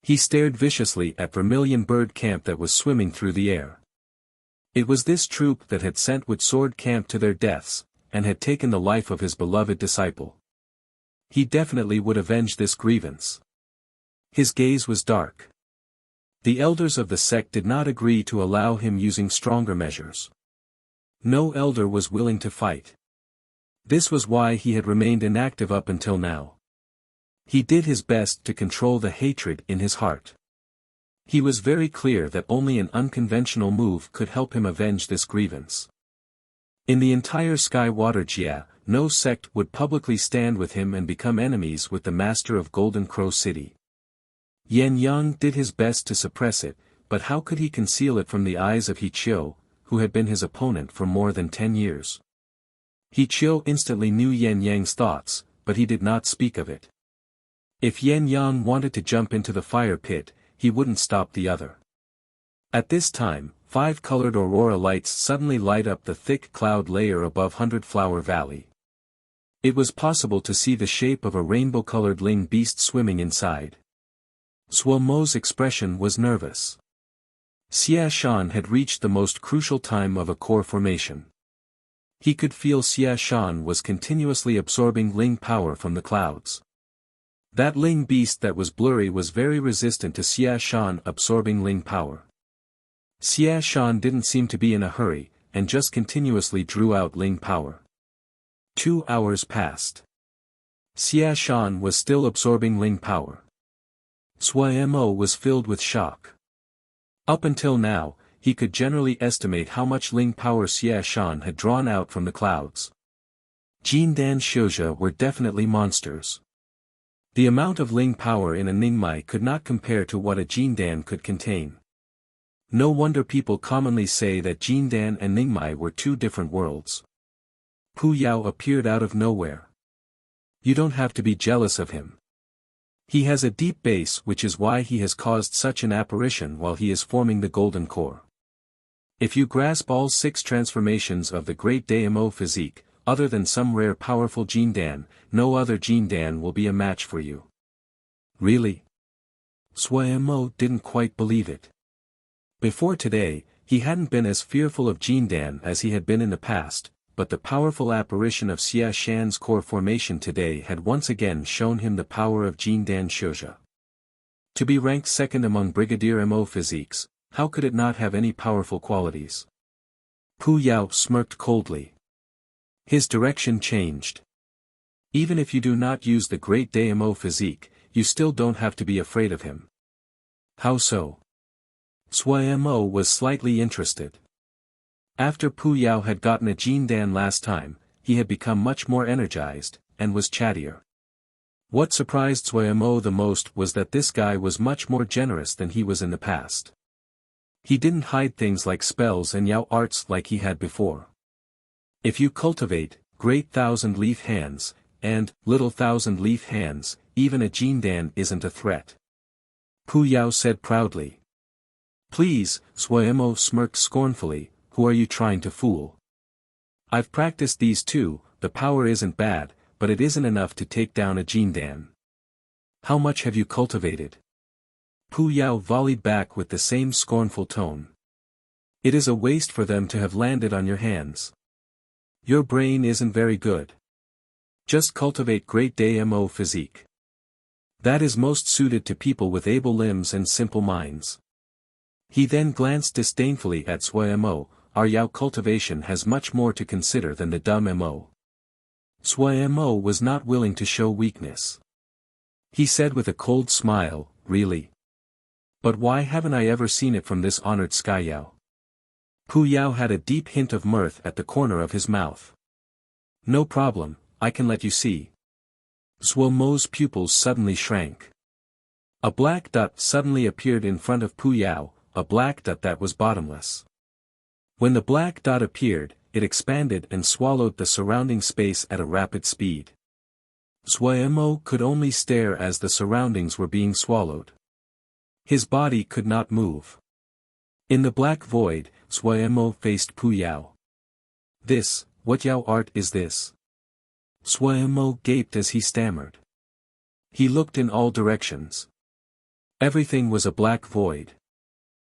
He stared viciously at Vermilion Bird Camp that was swimming through the air. It was this troop that had sent Wood Sword Camp to their deaths, and had taken the life of his beloved disciple. He definitely would avenge this grievance. His gaze was dark. The elders of the sect did not agree to allow him using stronger measures. No elder was willing to fight. This was why he had remained inactive up until now. He did his best to control the hatred in his heart. He was very clear that only an unconventional move could help him avenge this grievance. In the entire Skywater Jia, no sect would publicly stand with him and become enemies with the Master of Golden Crow City. Yan Yang did his best to suppress it, but how could he conceal it from the eyes of He Chiu, who had been his opponent for more than 10 years? He Chiu instantly knew Yan Yang's thoughts, but he did not speak of it. If Yan Yang wanted to jump into the fire pit, he wouldn't stop the other. At this time, 5 colored aurora lights suddenly light up the thick cloud layer above 100 Flower Valley. It was possible to see the shape of a rainbow-colored ling beast swimming inside. Suo Mo's expression was nervous. Xia Shan had reached the most crucial time of a core formation. He could feel Xia Shan was continuously absorbing ling power from the clouds. That ling beast that was blurry was very resistant to Xia Shan absorbing ling power. Xia Shan didn't seem to be in a hurry, and just continuously drew out ling power. 2 hours passed. Xia Shan was still absorbing ling power. Suo Mo was filled with shock. Up until now, he could generally estimate how much ling power Xia Shan had drawn out from the clouds. Jindan Shouja were definitely monsters. The amount of ling power in a Ningmai could not compare to what a Jindan could contain. No wonder people commonly say that Jindan and Ningmai were two different worlds. Pu Yao appeared out of nowhere. You don't have to be jealous of him. He has a deep base, which is why he has caused such an apparition while he is forming the golden core. If you grasp all 6 transformations of the great Daimo physique, other than some rare powerful Jindan, no other Jindan will be a match for you. Really? Suo Mo didn't quite believe it. Before today, he hadn't been as fearful of Jindan as he had been in the past, but the powerful apparition of Xia Shan's core formation today had once again shown him the power of Jindan Shouja. To be ranked second among Brigadier Mo physiques, how could it not have any powerful qualities? Pu Yao smirked coldly. His direction changed. Even if you do not use the great Daimo physique, you still don't have to be afraid of him. How so? Suo Mo was slightly interested. After Pu Yao had gotten a Jindan last time, he had become much more energized, and was chattier. What surprised Suo Mo the most was that this guy was much more generous than he was in the past. He didn't hide things like spells and Yao arts like he had before. If you cultivate great thousand-leaf hands, and little thousand-leaf hands, even a Jindan isn't a threat. Pu Yao said proudly. Please, Suo Mo smirked scornfully, who are you trying to fool? I've practiced these too, the power isn't bad, but it isn't enough to take down a Jindan. How much have you cultivated? Pu Yao volleyed back with the same scornful tone. It is a waste for them to have landed on your hands. Your brain isn't very good. Just cultivate great Daimo physique. That is most suited to people with able limbs and simple minds. He then glanced disdainfully at Suo Mo. Our Yao cultivation has much more to consider than the dumb Mo. Suo Mo was not willing to show weakness. He said with a cold smile, really? But why haven't I ever seen it from this honored Sky Yao? Pu Yao had a deep hint of mirth at the corner of his mouth. No problem, I can let you see. Suo Mo's pupils suddenly shrank. A black dot suddenly appeared in front of Pu Yao, a black dot that was bottomless. When the black dot appeared, it expanded and swallowed the surrounding space at a rapid speed. Suo Mo could only stare as the surroundings were being swallowed. His body could not move. In the black void, Suo Mo faced Pu Yao. This, what Yao art is this? Suo Mo gaped as he stammered. He looked in all directions. Everything was a black void.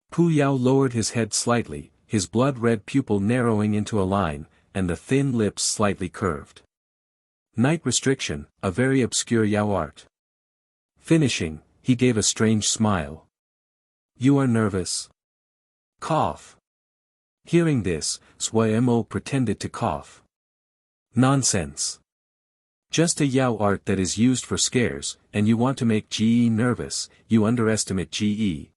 Pu Yao lowered his head slightly, his blood-red pupil narrowing into a line, and the thin lips slightly curved. Night restriction, a very obscure Yao art. Finishing, he gave a strange smile. You are nervous? Cough. Hearing this, Suo Mo pretended to cough. Nonsense. Just a Yao art that is used for scares, and you want to make GE nervous, you underestimate GE.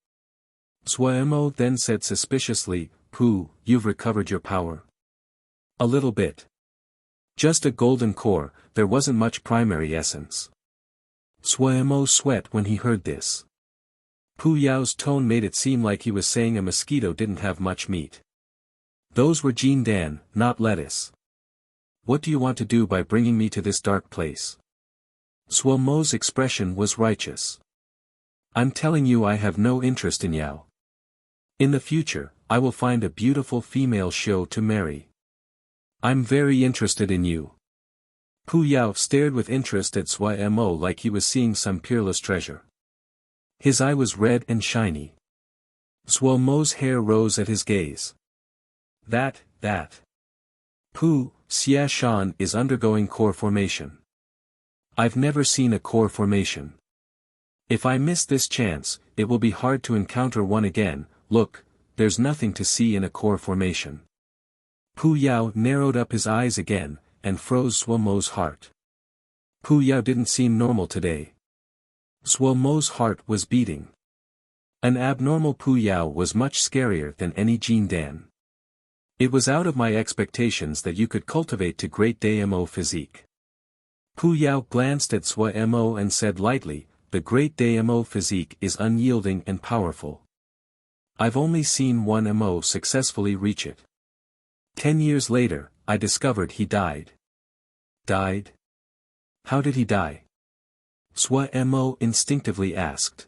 Suo Mo then said suspiciously, Pu, you've recovered your power. A little bit. Just a golden core, there wasn't much primary essence. Suo Mo sweat when he heard this. Pu Yao's tone made it seem like he was saying a mosquito didn't have much meat. Those were Jindan, not lettuce. What do you want to do by bringing me to this dark place? Suo Mo's expression was righteous. I'm telling you I have no interest in Yao. In the future, I will find a beautiful female show to marry. I'm very interested in you. Pu Yao stared with interest at Sui Mo like he was seeing some peerless treasure. His eye was red and shiny. Sui Mo's hair rose at his gaze. That. Pu Xia Shan is undergoing core formation. I've never seen a core formation. If I miss this chance, it will be hard to encounter one again. Look, there's nothing to see in a core formation. Pu Yao narrowed up his eyes again, and froze Sui Mo's heart. Pu Yao didn't seem normal today. Sui Mo's heart was beating. An abnormal Pu Yao was much scarier than any Jin Dan. It was out of my expectations that you could cultivate to great Damo physique. Pu Yao glanced at Sui Mo and said lightly, the great Damo physique is unyielding and powerful. I've only seen one Mo successfully reach it. 10 years later, I discovered he died. Died? How did he die? Sui Mo instinctively asked.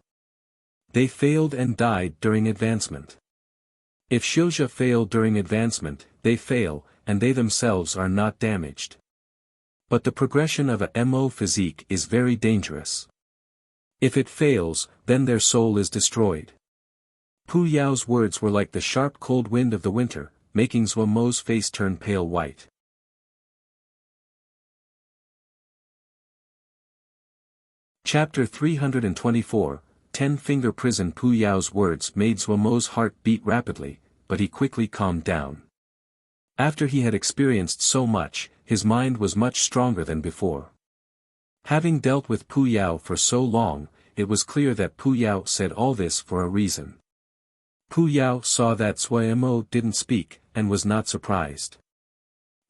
They failed and died during advancement. If Xiuzhe fail during advancement, they fail, and they themselves are not damaged. But the progression of a Mo physique is very dangerous. If it fails, then their soul is destroyed. Pu Yao's words were like the sharp cold wind of the winter, making Sui Mo's face turn pale white. Chapter 324, 10-Finger Prison. Pu Yao's words made Sui Mo's heart beat rapidly, but he quickly calmed down. After he had experienced so much, his mind was much stronger than before. Having dealt with Pu Yao for so long, it was clear that Pu Yao said all this for a reason. Pu Yao saw that Sui Mo didn't speak, and was not surprised.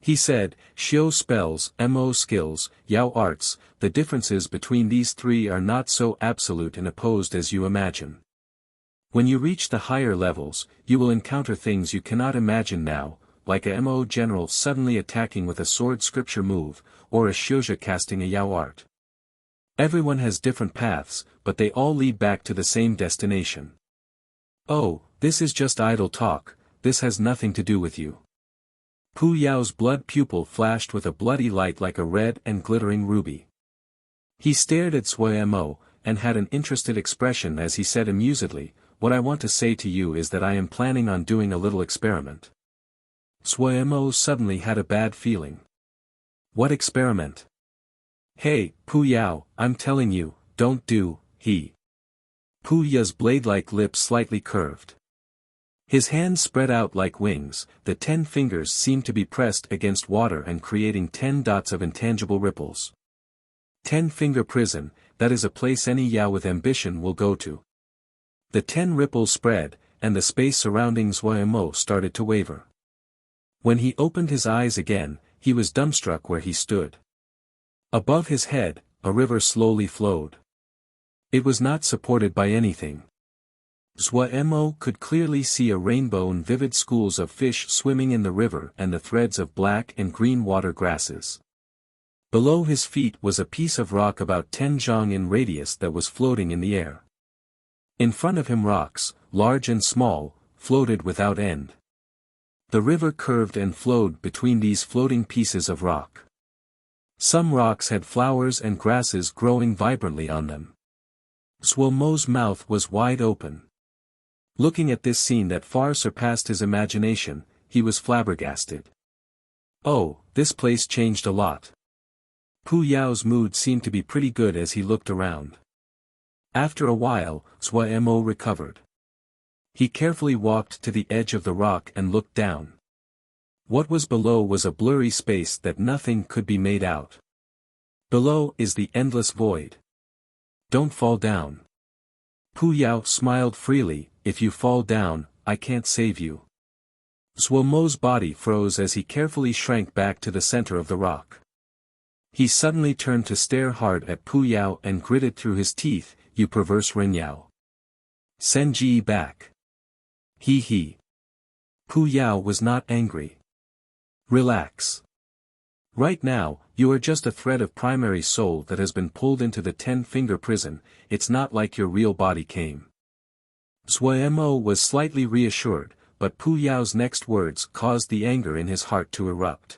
He said, Xiu spells, Mo skills, Yao arts, the differences between these three are not so absolute and opposed as you imagine. When you reach the higher levels, you will encounter things you cannot imagine now, like a Mo general suddenly attacking with a sword scripture move, or a Xiuzhe casting a Yao art. Everyone has different paths, but they all lead back to the same destination. Oh, this is just idle talk, this has nothing to do with you. Pu Yao's blood pupil flashed with a bloody light like a red and glittering ruby. He stared at Sui Mo, and had an interested expression as he said amusedly, what I want to say to you is that I am planning on doing a little experiment. Sui Mo suddenly had a bad feeling. What experiment? Hey, Pu Yao, I'm telling you, don't do, he. Pu Yao's blade-like lips slightly curved. His hands spread out like wings, the 10 fingers seemed to be pressed against water and creating 10 dots of intangible ripples. 10-Finger Prison, that is a place any Yao with ambition will go to. The 10 ripples spread, and the space surrounding Sui Mo started to waver. When he opened his eyes again, he was dumbstruck where he stood. Above his head, a river slowly flowed. It was not supported by anything. Sui Mo could clearly see a rainbow and vivid schools of fish swimming in the river and the threads of black and green water grasses. Below his feet was a piece of rock about 10 zhang in radius that was floating in the air. In front of him rocks, large and small, floated without end. The river curved and flowed between these floating pieces of rock. Some rocks had flowers and grasses growing vibrantly on them. Sui Mo's mouth was wide open. Looking at this scene that far surpassed his imagination, he was flabbergasted. Oh, this place changed a lot. Pu Yao's mood seemed to be pretty good as he looked around. After a while, Sui Mo recovered. He carefully walked to the edge of the rock and looked down. What was below was a blurry space that nothing could be made out. Below is the endless void. Don't fall down. Pu Yao smiled freely, if you fall down, I can't save you. Sui Mo's body froze as he carefully shrank back to the center of the rock. He suddenly turned to stare hard at Pu Yao and gritted through his teeth, you perverse Ren Yao. Send Ji back. He. Pu Yao was not angry. Relax. Right now, you are just a thread of primary soul that has been pulled into the 10-Finger Prison, it's not like your real body came. Sui Mo was slightly reassured, but Pu Yao's next words caused the anger in his heart to erupt.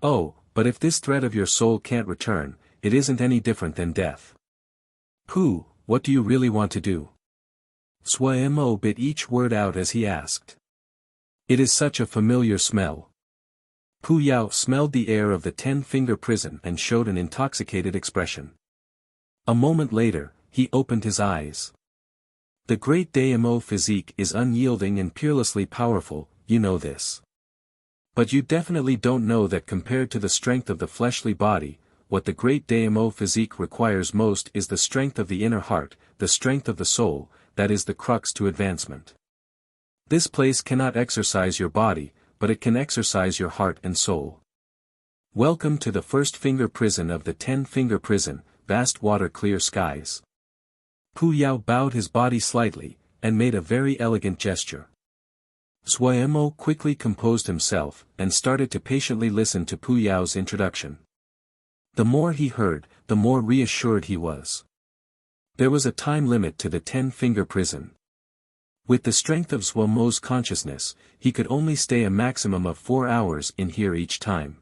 Oh, But if this thread of your soul can't return, it isn't any different than death. Pooh, what do you really want to do? Sui Mo bit each word out as he asked. It is such a familiar smell. Pu Yao smelled the air of the 10-finger prison and showed an intoxicated expression. A moment later, he opened his eyes. The great Damo physique is unyielding and peerlessly powerful, you know this. But you definitely don't know that compared to the strength of the fleshly body, what the great Damo physique requires most is the strength of the inner heart, the strength of the soul, that is the crux to advancement. This place cannot exercise your body, but it can exercise your heart and soul. Welcome to the first finger prison of the 10-finger prison, vast water clear skies. Pu Yao bowed his body slightly, and made a very elegant gesture. Sui Mo quickly composed himself, and started to patiently listen to Pu Yao's introduction. The more he heard, the more reassured he was. There was a time limit to the 10-finger prison. With the strength of Sui Mo's consciousness, he could only stay a maximum of 4 hours in here each time.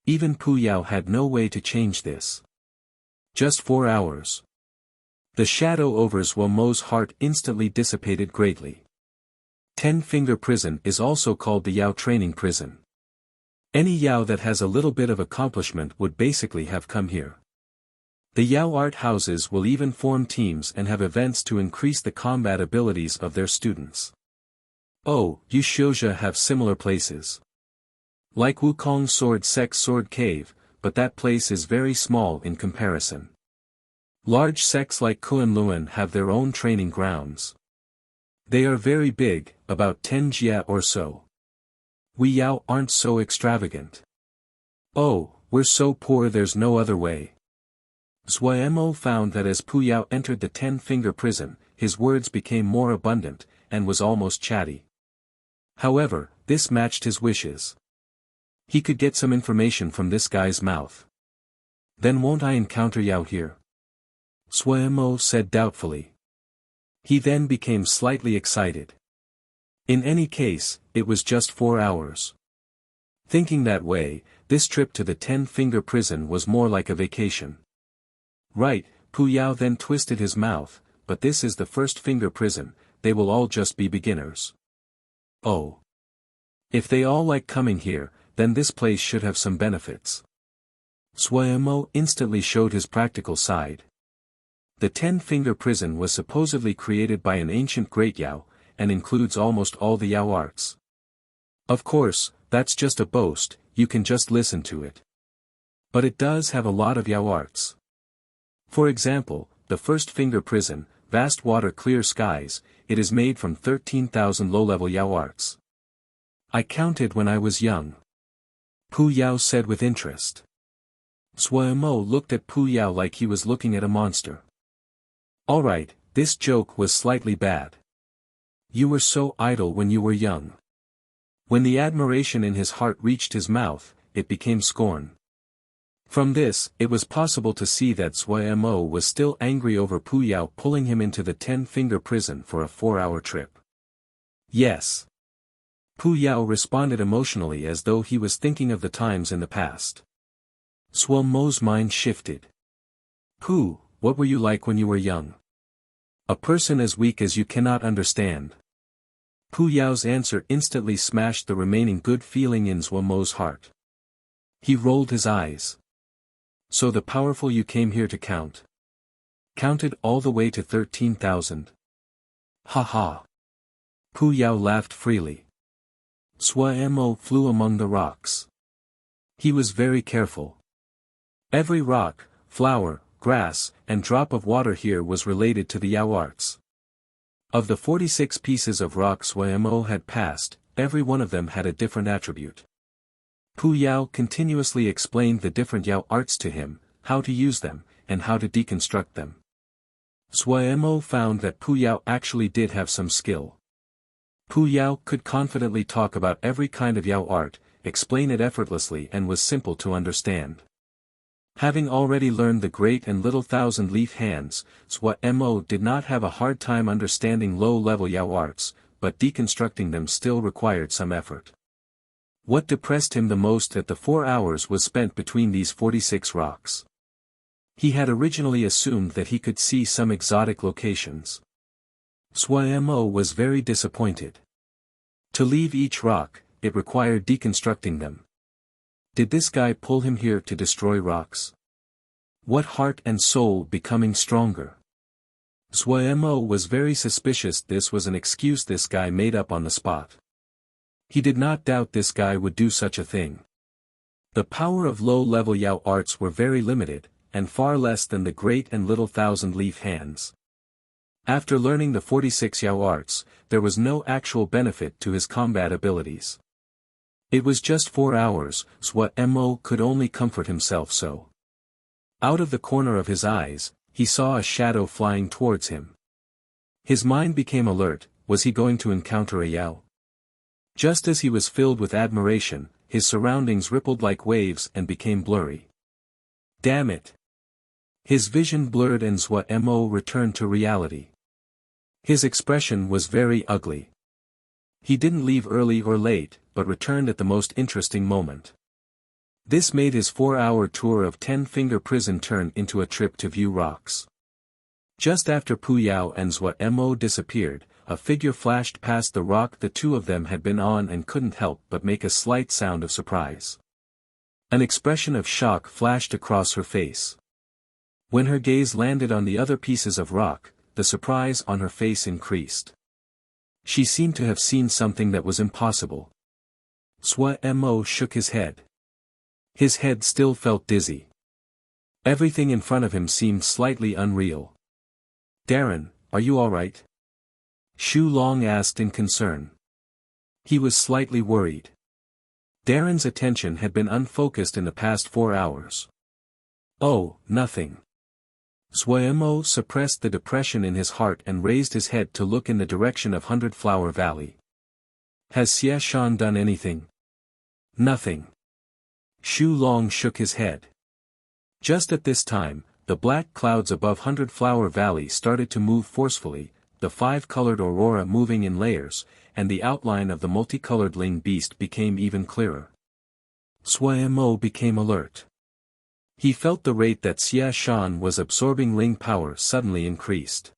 Even Pu Yao had no way to change this. Just 4 hours. The shadow over Sui Mo's heart instantly dissipated greatly. 10-finger prison is also called the Yao training prison. Any Yao that has a little bit of accomplishment would basically have come here. The Yao art houses will even form teams and have events to increase the combat abilities of their students. Oh, you Xiuzha have similar places. Like Wukong Sword Cave, but that place is very small in comparison. Large sects like Kunlun have their own training grounds. They are very big, about 10 jia or so. We Yao aren't so extravagant. Oh, we're so poor there's no other way. Sui Mo found that as Pu Yao entered the 10-finger prison, his words became more abundant, and was almost chatty. However, this matched his wishes. He could get some information from this guy's mouth. Then won't I encounter Yao here? Sui Mo said doubtfully. He then became slightly excited. In any case, it was just 4 hours. Thinking that way, this trip to the 10-finger prison was more like a vacation. Right, Pu Yao then twisted his mouth, but this is the first finger prison, they will all just be beginners. Oh. If they all like coming here, then this place should have some benefits. Sui Mo instantly showed his practical side. The 10-finger prison was supposedly created by an ancient great Yao, and includes almost all the Yao arts. Of course, that's just a boast, you can just listen to it. But it does have a lot of Yao arts. For example, the first finger prison, vast water clear skies, it is made from 13,000 low-level Yao arts. I counted when I was young. Pu Yao said with interest. Sui Mo looked at Pu Yao like he was looking at a monster. Alright, this joke was slightly bad. You were so idle when you were young. When the admiration in his heart reached his mouth, it became scorn. From this, it was possible to see that Sui Mo was still angry over Pu Yao pulling him into the 10-finger prison for a 4-hour trip. Yes. Pu Yao responded emotionally as though he was thinking of the times in the past. Sui Mo's mind shifted. Pu, what were you like when you were young? A person as weak as you cannot understand. Pu Yao's answer instantly smashed the remaining good feeling in Sui Mo's heart. He rolled his eyes. So the powerful you came here to count? Counted all the way to 13,000. Ha ha. Pu Yao laughed freely. Sui Mo flew among the rocks. He was very careful. Every rock, flower, grass, and drop of water here was related to the Yao arts. Of the 46 pieces of rock Sui Mo had passed, every one of them had a different attribute. Pu Yao continuously explained the different Yao arts to him, how to use them, and how to deconstruct them. Sui Mo found that Pu Yao actually did have some skill. Pu Yao could confidently talk about every kind of Yao art, explain it effortlessly and was simple to understand. Having already learned the great and little thousand-leaf hands, Sui Mo did not have a hard time understanding low-level Yao arts, but deconstructing them still required some effort. What depressed him the most at the 4 hours was spent between these 46 rocks. He had originally assumed that he could see some exotic locations. Suemo was very disappointed. To leave each rock, it required deconstructing them. Did this guy pull him here to destroy rocks? What heart and soul becoming stronger? Suemo was very suspicious this was an excuse this guy made up on the spot. He did not doubt this guy would do such a thing. The power of low-level Yao arts were very limited, and far less than the great and little thousand-leaf hands. After learning the 46 Yao arts, there was no actual benefit to his combat abilities. It was just 4 hours, Suemo could only comfort himself so. Out of the corner of his eyes, he saw a shadow flying towards him. His mind became alert. Was he going to encounter a Yao? Just as he was filled with admiration, his surroundings rippled like waves and became blurry. Damn it! His vision blurred and Suemo returned to reality. His expression was very ugly. He didn't leave early or late, but returned at the most interesting moment. This made his 4-hour tour of 10-finger prison turn into a trip to view rocks. Just after Pu Yao and Suemo disappeared, a figure flashed past the rock the two of them had been on and couldn't help but make a slight sound of surprise. An expression of shock flashed across her face. When her gaze landed on the other pieces of rock, the surprise on her face increased. She seemed to have seen something that was impossible. Suemo shook his head. His head still felt dizzy. Everything in front of him seemed slightly unreal. Darren, are you alright? Shu Long asked in concern. He was slightly worried. Darren's attention had been unfocused in the past 4 hours. Oh, nothing. Suemo suppressed the depression in his heart and raised his head to look in the direction of 100 Flower Valley. Has Xie Shan done anything? Nothing. Shu Long shook his head. Just at this time, the black clouds above 100 Flower Valley started to move forcefully, the 5-colored aurora moving in layers, and the outline of the multicolored Ling beast became even clearer. Suemo became alert. He felt the rate that Xie Shan was absorbing Ling power suddenly increased.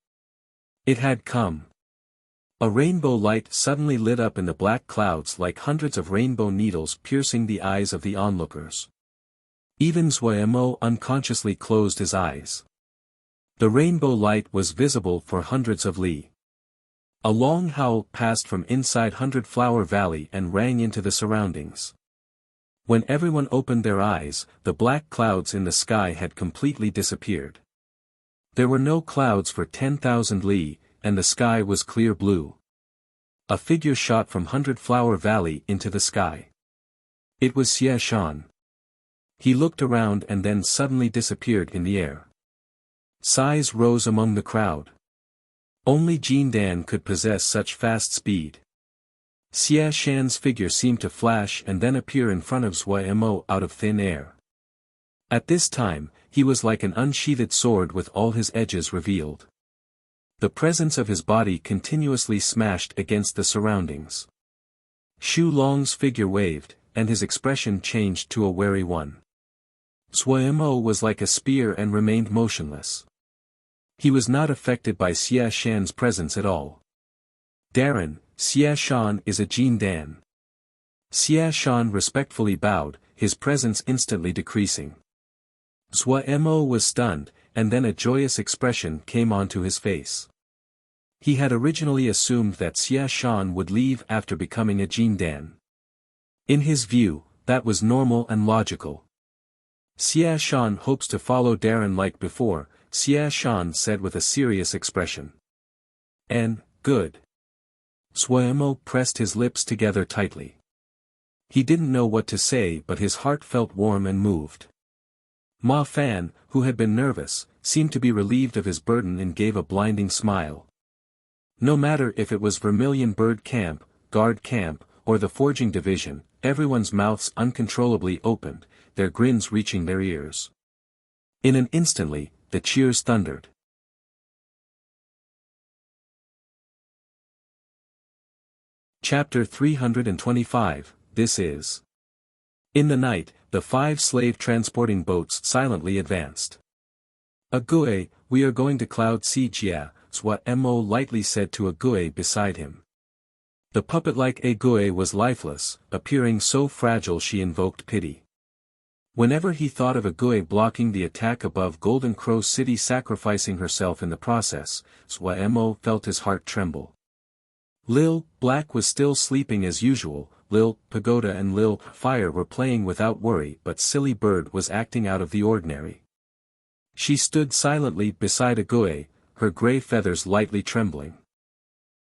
It had come. A rainbow light suddenly lit up in the black clouds like hundreds of rainbow needles piercing the eyes of the onlookers. Even Suemo unconsciously closed his eyes. The rainbow light was visible for hundreds of li. A long howl passed from inside 100 Flower Valley and rang into the surroundings. When everyone opened their eyes, the black clouds in the sky had completely disappeared. There were no clouds for 10,000 li, and the sky was clear blue. A figure shot from 100 Flower Valley into the sky. It was Xie Shan. He looked around and then suddenly disappeared in the air. Sighs rose among the crowd. Only Jin Dan could possess such fast speed. Xie Shan's figure seemed to flash and then appear in front of Suemo out of thin air. At this time, he was like an unsheathed sword with all his edges revealed. The presence of his body continuously smashed against the surroundings. Shu Long's figure waved, and his expression changed to a wary one. Suemo was like a spear and remained motionless. He was not affected by Xie Shan's presence at all. Darren, Xie Shan is a Jin Dan. Xie Shan respectfully bowed, his presence instantly decreasing. Suemo was stunned, and then a joyous expression came onto his face. He had originally assumed that Xie Shan would leave after becoming a Jin Dan. In his view, that was normal and logical. Xie Shan hopes to follow Darren like before, Xie Shan said with a serious expression. And, good. Suemo pressed his lips together tightly. He didn't know what to say but his heart felt warm and moved. Ma Fan, who had been nervous, seemed to be relieved of his burden and gave a blinding smile. No matter if it was Vermilion Bird Camp, Guard Camp, or the Forging Division, everyone's mouths uncontrollably opened, their grins reaching their ears. In an instantly, the cheers thundered. Chapter 325, this is. In the night, the 5 slave transporting boats silently advanced. Ague, we are going to Cloud Sea Jia, Zwa Mo lightly said to Ague beside him. The puppet-like Ague was lifeless, appearing so fragile she invoked pity. Whenever he thought of Ague blocking the attack above Golden Crow City sacrificing herself in the process, Zwa Mo felt his heart tremble. Lil Black was still sleeping as usual. Lil Pagoda and Lil Fire were playing without worry, but Silly Bird was acting out of the ordinary. She stood silently beside Ague, her gray feathers lightly trembling.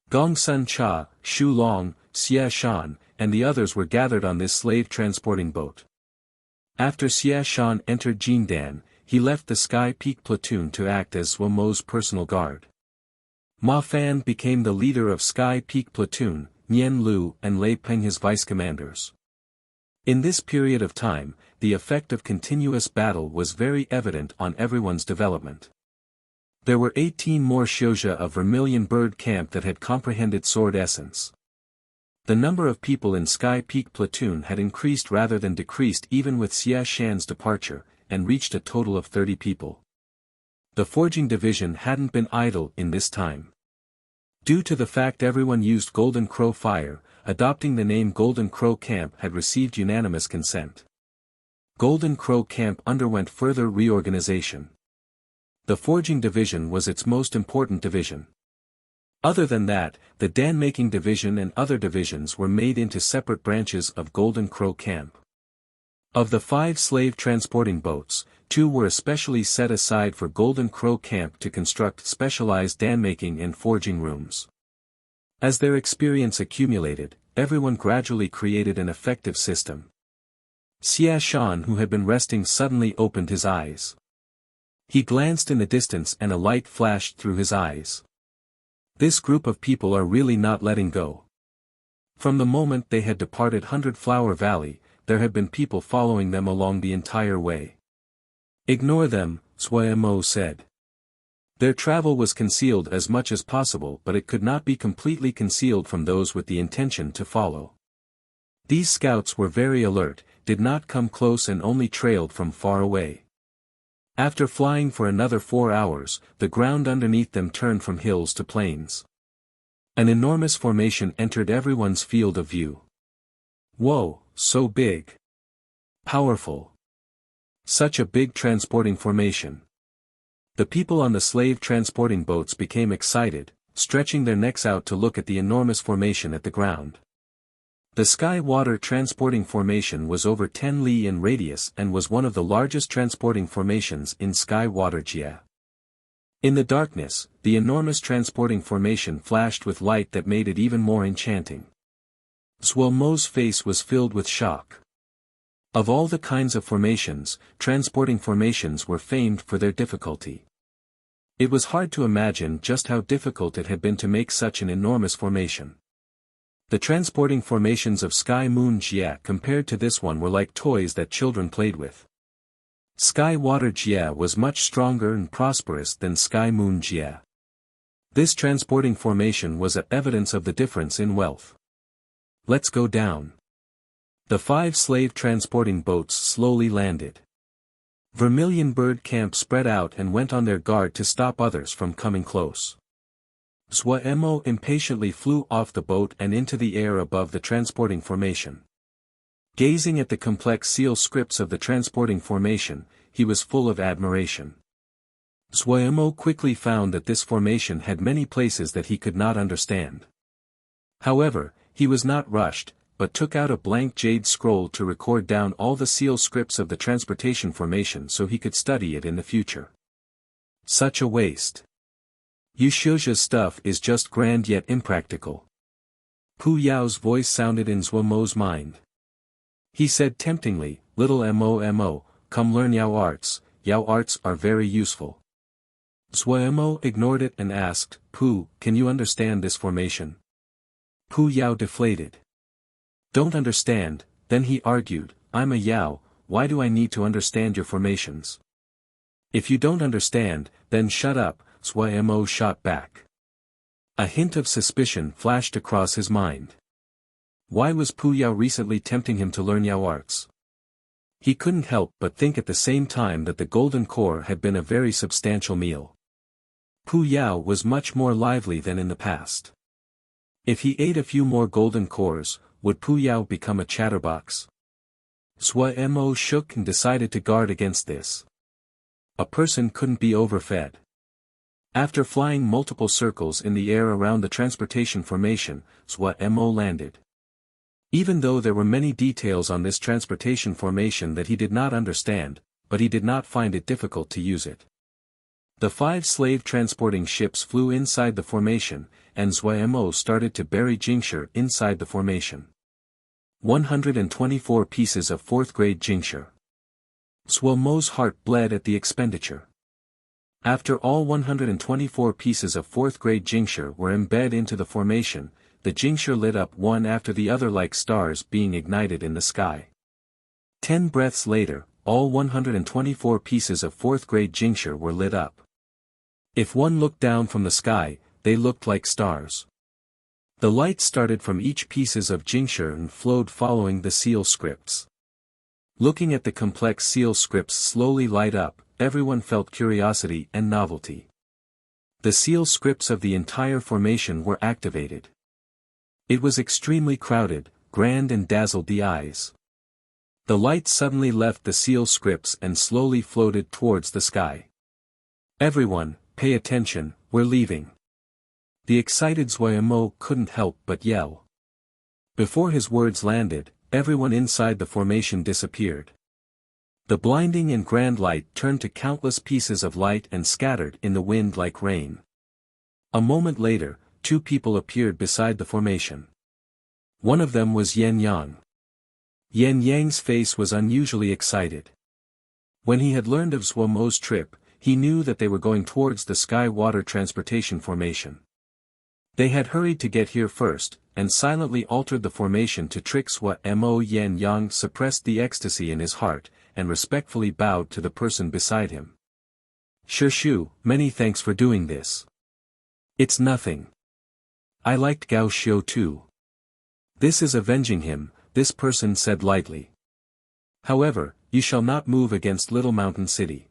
Gong Sun Cha, Shu Long, Xie Shan, and the others were gathered on this slave-transporting boat. After Xie Shan entered Jindan, he left the Sky Peak platoon to act as Zwa Mo's personal guard. Ma Fan became the leader of Sky Peak platoon, Nian Lu and Lei Peng his vice-commanders. In this period of time, the effect of continuous battle was very evident on everyone's development. There were 18 more Shouja of Vermilion Bird Camp that had comprehended sword essence. The number of people in Sky Peak platoon had increased rather than decreased even with Xie Shan's departure, and reached a total of 30 people. The forging division hadn't been idle in this time. Due to the fact everyone used Golden Crow Fire, adopting the name Golden Crow Camp had received unanimous consent. Golden Crow Camp underwent further reorganization. The forging division was its most important division. Other than that, the Dan-making division and other divisions were made into separate branches of Golden Crow Camp. Of the 5 slave transporting boats, 2 were especially set aside for Golden Crow Camp to construct specialized Dan-making and forging rooms. As their experience accumulated, everyone gradually created an effective system. Xie Shan, who had been resting, suddenly opened his eyes. He glanced in the distance and a light flashed through his eyes. This group of people are really not letting go. From the moment they had departed 100 Flower Valley, there had been people following them along the entire way. Ignore them, Zwa Mo said. Their travel was concealed as much as possible, but it could not be completely concealed from those with the intention to follow. These scouts were very alert, did not come close and only trailed from far away. After flying for another 4 hours, the ground underneath them turned from hills to plains. An enormous formation entered everyone's field of view. Whoa, so big. Powerful. Such a big transporting formation. The people on the slave transporting boats became excited, stretching their necks out to look at the enormous formation at the ground. The Sky Water Transporting Formation was over 10 li in radius and was one of the largest transporting formations in Sky Water Jia. In the darkness, the enormous transporting formation flashed with light that made it even more enchanting. Zwa Mo's face was filled with shock. Of all the kinds of formations, transporting formations were famed for their difficulty. It was hard to imagine just how difficult it had been to make such an enormous formation. The transporting formations of Sky Moon Jia compared to this one were like toys that children played with. Sky Water Jia was much stronger and prosperous than Sky Moon Jia. This transporting formation was evidence of the difference in wealth. Let's go down. The 5 slave transporting boats slowly landed. Vermilion Bird Camp spread out and went on their guard to stop others from coming close. Zwa Mo impatiently flew off the boat and into the air above the transporting formation. Gazing at the complex seal scripts of the transporting formation, he was full of admiration. Zwa Mo quickly found that this formation had many places that he could not understand. However, he was not rushed, but took out a blank jade scroll to record down all the seal scripts of the transportation formation so he could study it in the future. Such a waste. Yushouja's stuff is just grand yet impractical. Pu Yao's voice sounded in Zwa Mo's mind. He said temptingly, "Little Mo, come learn Yao arts. Yao arts are very useful." Zwa Mo ignored it and asked, "Pu, can you understand this formation?" Pu Yao deflated. "Don't understand," then he argued, "I'm a Yao, why do I need to understand your formations? If you don't understand, then shut up," Zwa Mo shot back. A hint of suspicion flashed across his mind. Why was Pu Yao recently tempting him to learn Yao arts? He couldn't help but think at the same time that the golden core had been a very substantial meal. Pu Yao was much more lively than in the past. If he ate a few more golden cores, would Pu Yao become a chatterbox? Sui Mo shook and decided to guard against this. A person couldn't be overfed. After flying multiple circles in the air around the transportation formation, Sui Mo landed. Even though there were many details on this transportation formation that he did not understand, but he did not find it difficult to use it. The 5 slave transporting ships flew inside the formation, and Sui Mo started to bury Jingshi inside the formation. 124 pieces of 4th grade Jingshi. Sui Mo's heart bled at the expenditure. After all 124 pieces of 4th grade Jingshi were embedded into the formation, the Jingshi lit up one after the other like stars being ignited in the sky. 10 breaths later, all 124 pieces of 4th grade Jingshi were lit up. If one looked down from the sky, they looked like stars. The light started from each pieces of Jingshi and flowed following the seal scripts. Looking at the complex seal scripts slowly light up, everyone felt curiosity and novelty. The seal scripts of the entire formation were activated. It was extremely crowded, grand and dazzled the eyes. The light suddenly left the seal scripts and slowly floated towards the sky. Everyone, pay attention, we're leaving. The excited Sui Mo couldn't help but yell. Before his words landed, everyone inside the formation disappeared. The blinding and grand light turned to countless pieces of light and scattered in the wind like rain. A moment later, 2 people appeared beside the formation. One of them was Yan Yang. Yan Yang's face was unusually excited. When he had learned of Sui Mo's trip, he knew that they were going towards the sky-water transportation formation. They had hurried to get here first, and silently altered the formation to trick Sui Mo. Yan Yang suppressed the ecstasy in his heart, and respectfully bowed to the person beside him. Shishu, many thanks for doing this. It's nothing. I liked Gao Xiu too. This is avenging him, this person said lightly. However, you shall not move against Little Mountain City.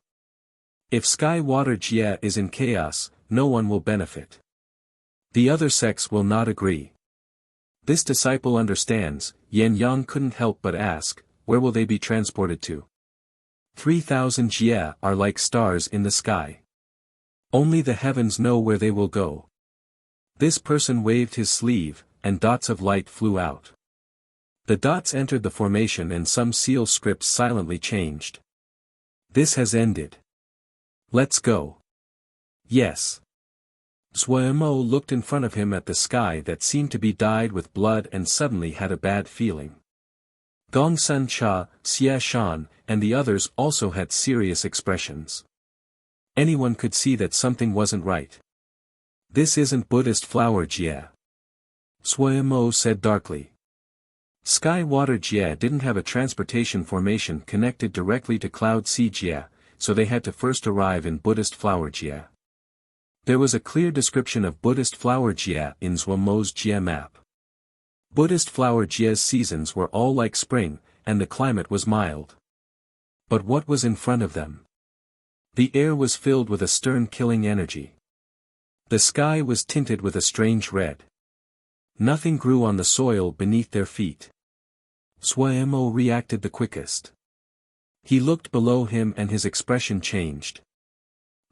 If Sky Water Jie is in chaos, no one will benefit. The other sects will not agree. This disciple understands. Yan Yang couldn't help but ask, where will they be transported to? 3,000 Jie are like stars in the sky. Only the heavens know where they will go. This person waved his sleeve, and dots of light flew out. The dots entered the formation and some seal scripts silently changed. This has ended. Let's go. Yes. Sui Mo looked in front of him at the sky that seemed to be dyed with blood and suddenly had a bad feeling. Gong Sun Cha, Xie Shan, and the others also had serious expressions. Anyone could see that something wasn't right. This isn't Buddhist flower Jie. Sui Mo said darkly. Sky Water Jie didn't have a transportation formation connected directly to Cloud Sea Jie, so they had to first arrive in Buddhist flower Jie. There was a clear description of Buddhist flower Jie in Sui Mo's Jie map. Buddhist flower Jie's seasons were all like spring, and the climate was mild. But what was in front of them? The air was filled with a stern killing energy. The sky was tinted with a strange red. Nothing grew on the soil beneath their feet. Sui Mo reacted the quickest. He looked below him and his expression changed.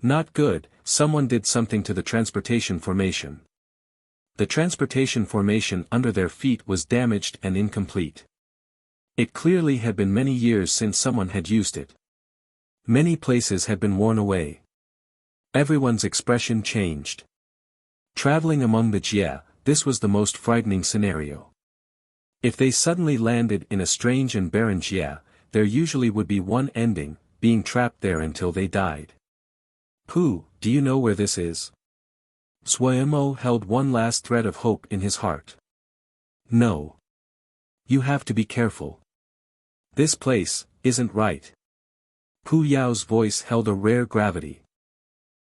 Not good, someone did something to the transportation formation. The transportation formation under their feet was damaged and incomplete. It clearly had been many years since someone had used it. Many places had been worn away. Everyone's expression changed. Traveling among the Jie, this was the most frightening scenario. If they suddenly landed in a strange and barren Jie, there usually would be one ending, being trapped there until they died. Pooh, do you know where this is? Sui Mo held one last thread of hope in his heart. No. You have to be careful. This place isn't right. Pu Yao's voice held a rare gravity.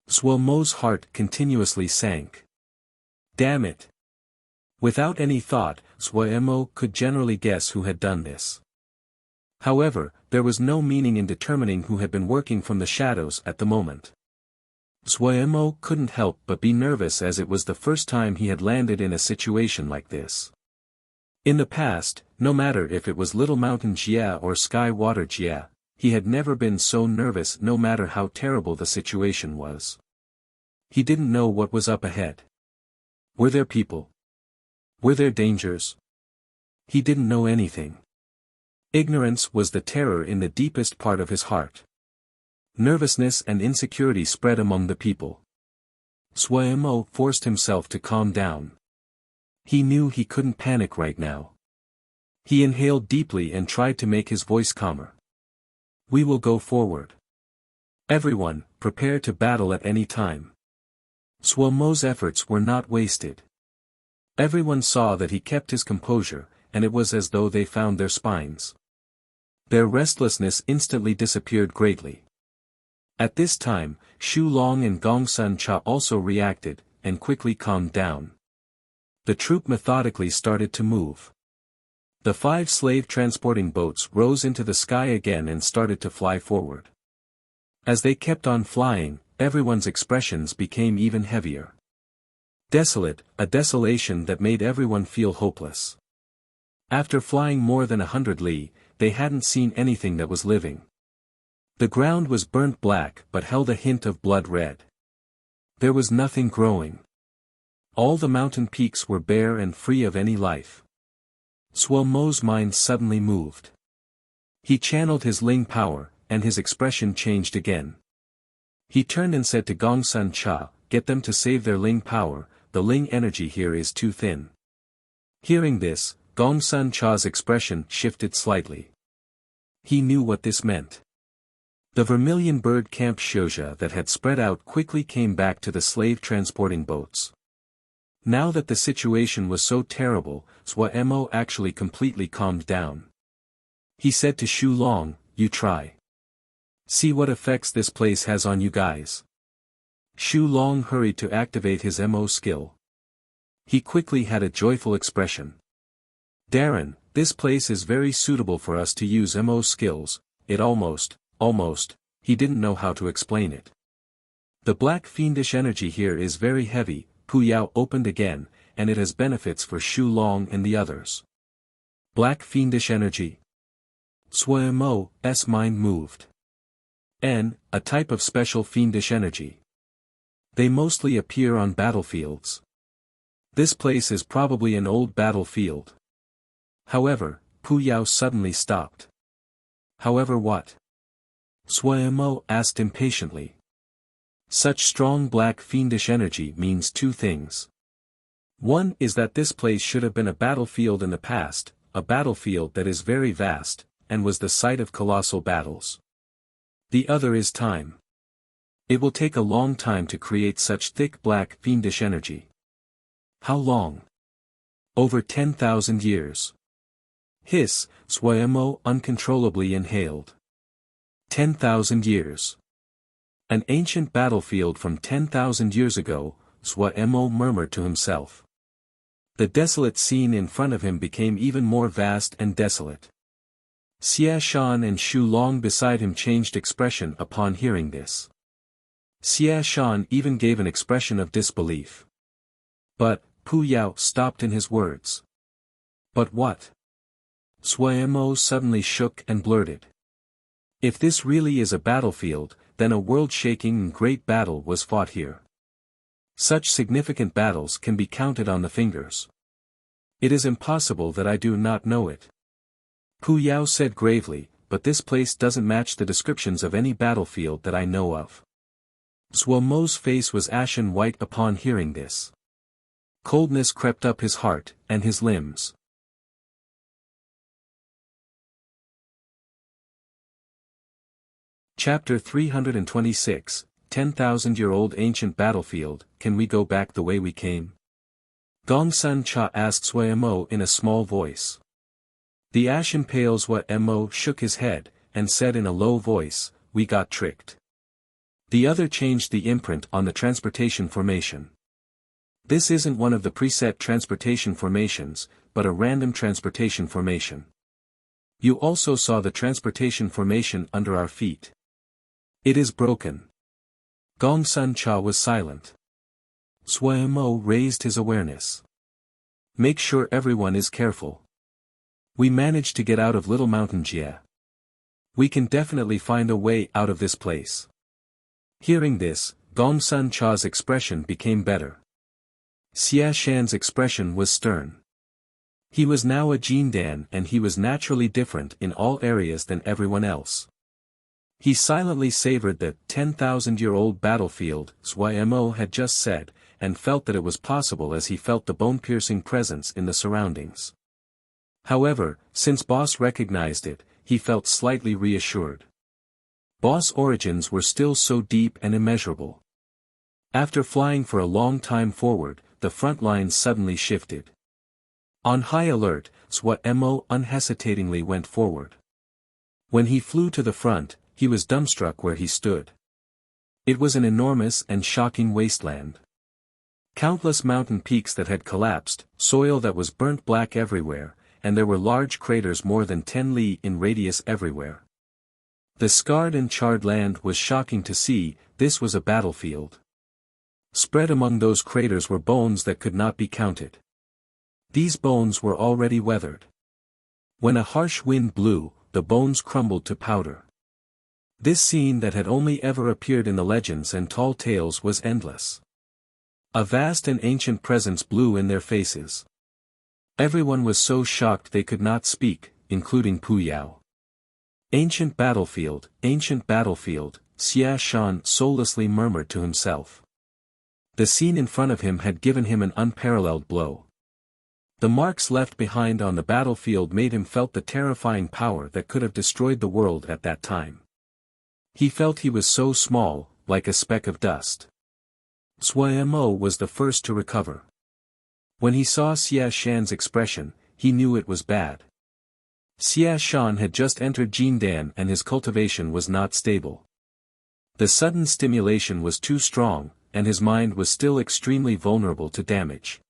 Sui Mo's heart continuously sank. Damn it. Without any thought, Suemo could generally guess who had done this. However, there was no meaning in determining who had been working from the shadows at the moment. Suemo couldn't help but be nervous as it was the first time he had landed in a situation like this. In the past, no matter if it was Little Mountain Jia or Sky Water Jia, he had never been so nervous no matter how terrible the situation was. He didn't know what was up ahead. Were there people? Were there dangers? He didn't know anything. Ignorance was the terror in the deepest part of his heart. Nervousness and insecurity spread among the people. Suemo forced himself to calm down. He knew he couldn't panic right now. He inhaled deeply and tried to make his voice calmer. We will go forward. Everyone, prepare to battle at any time. Suemo's efforts were not wasted. Everyone saw that he kept his composure, and it was as though they found their spines. Their restlessness instantly disappeared greatly. At this time, Xu Long and Gongsun Cha also reacted, and quickly calmed down. The troop methodically started to move. The 5 slave-transporting boats rose into the sky again and started to fly forward. As they kept on flying, everyone's expressions became even heavier. Desolate, a desolation that made everyone feel hopeless. After flying more than 100 li, they hadn't seen anything that was living. The ground was burnt black but held a hint of blood red. There was nothing growing. All the mountain peaks were bare and free of any life. Suemo's mind suddenly moved. He channeled his Ling power, and his expression changed again. He turned and said to Gongsun Cha, "Get them to save their Ling power, the Ling energy here is too thin." Hearing this, Gongsun Cha's expression shifted slightly. He knew what this meant. The vermilion bird camp Shouja that had spread out quickly came back to the slave-transporting boats. Now that the situation was so terrible, Suemo actually completely calmed down. He said to Xu Long, "You try. See what effects this place has on you guys." Xu Long hurried to activate his Mo skill. He quickly had a joyful expression. "Darren, this place is very suitable for us to use Mo skills, it almost, he didn't know how to explain it. The black fiendish energy here is very heavy." Pu Yao opened again, and it has benefits for Xu Long and the others. Black fiendish energy. Suemo's mind moved. A type of special fiendish energy. They mostly appear on battlefields. This place is probably an old battlefield. However, Pu Yao suddenly stopped. However what? Suemo asked impatiently. Such strong black fiendish energy means 2 things. One is that this place should have been a battlefield in the past, a battlefield that is very vast, and was the site of colossal battles. The other is time. It will take a long time to create such thick black fiendish energy. How long? Over 10,000 years. Suemo uncontrollably inhaled. 10,000 years. An ancient battlefield from 10,000 years ago, Suemo murmured to himself. The desolate scene in front of him became even more vast and desolate. Xia Shan and Xu Long beside him changed expression upon hearing this. Xia Shan even gave an expression of disbelief. But, Pu Yao stopped in his words. But what? Suemo suddenly shook and blurted. If this really is a battlefield, then a world-shaking and great battle was fought here. Such significant battles can be counted on the fingers. It is impossible that I do not know it. Pu Yao said gravely, but this place doesn't match the descriptions of any battlefield that I know of. Suemo's face was ashen white upon hearing this. Coldness crept up his heart, and his limbs. Chapter 326, 10,000-year-old ancient battlefield, can we go back the way we came? Gongsun Cha asked Suemo in a small voice. The ashen-pale Suemo shook his head, and said in a low voice, we got tricked. The other changed the imprint on the transportation formation. This isn't one of the preset transportation formations, but a random transportation formation. You also saw the transportation formation under our feet. It is broken. Gongsun Cha was silent. Suemo raised his awareness. Make sure everyone is careful. We managed to get out of Little Mountain Jie. We can definitely find a way out of this place. Hearing this, Gongsun Cha's expression became better. Xia Shan's expression was stern. He was now a Jindan and he was naturally different in all areas than everyone else. He silently savored the 10,000-year-old battlefield Suemo had just said, and felt that it was possible as he felt the bone-piercing presence in the surroundings. However, since Boss recognized it, he felt slightly reassured. Boss' origins were still so deep and immeasurable. After flying for a long time forward, the front lines suddenly shifted. On high alert, Suemo unhesitatingly went forward. When he flew to the front, he was dumbstruck where he stood. It was an enormous and shocking wasteland. Countless mountain peaks that had collapsed, soil that was burnt black everywhere, and there were large craters more than 10 li in radius everywhere. The scarred and charred land was shocking to see. This was a battlefield. Spread among those craters were bones that could not be counted. These bones were already weathered. When a harsh wind blew, the bones crumbled to powder. This scene that had only ever appeared in the legends and tall tales was endless. A vast and ancient presence blew in their faces. Everyone was so shocked they could not speak, including Pu Yao. Ancient battlefield, Xia Shan soullessly murmured to himself. The scene in front of him had given him an unparalleled blow. The marks left behind on the battlefield made him felt the terrifying power that could have destroyed the world at that time. He felt he was so small, like a speck of dust. Suemo was the first to recover. When he saw Xia Shan's expression, he knew it was bad. Xia Shan had just entered Jindan and his cultivation was not stable. The sudden stimulation was too strong, and his mind was still extremely vulnerable to damage.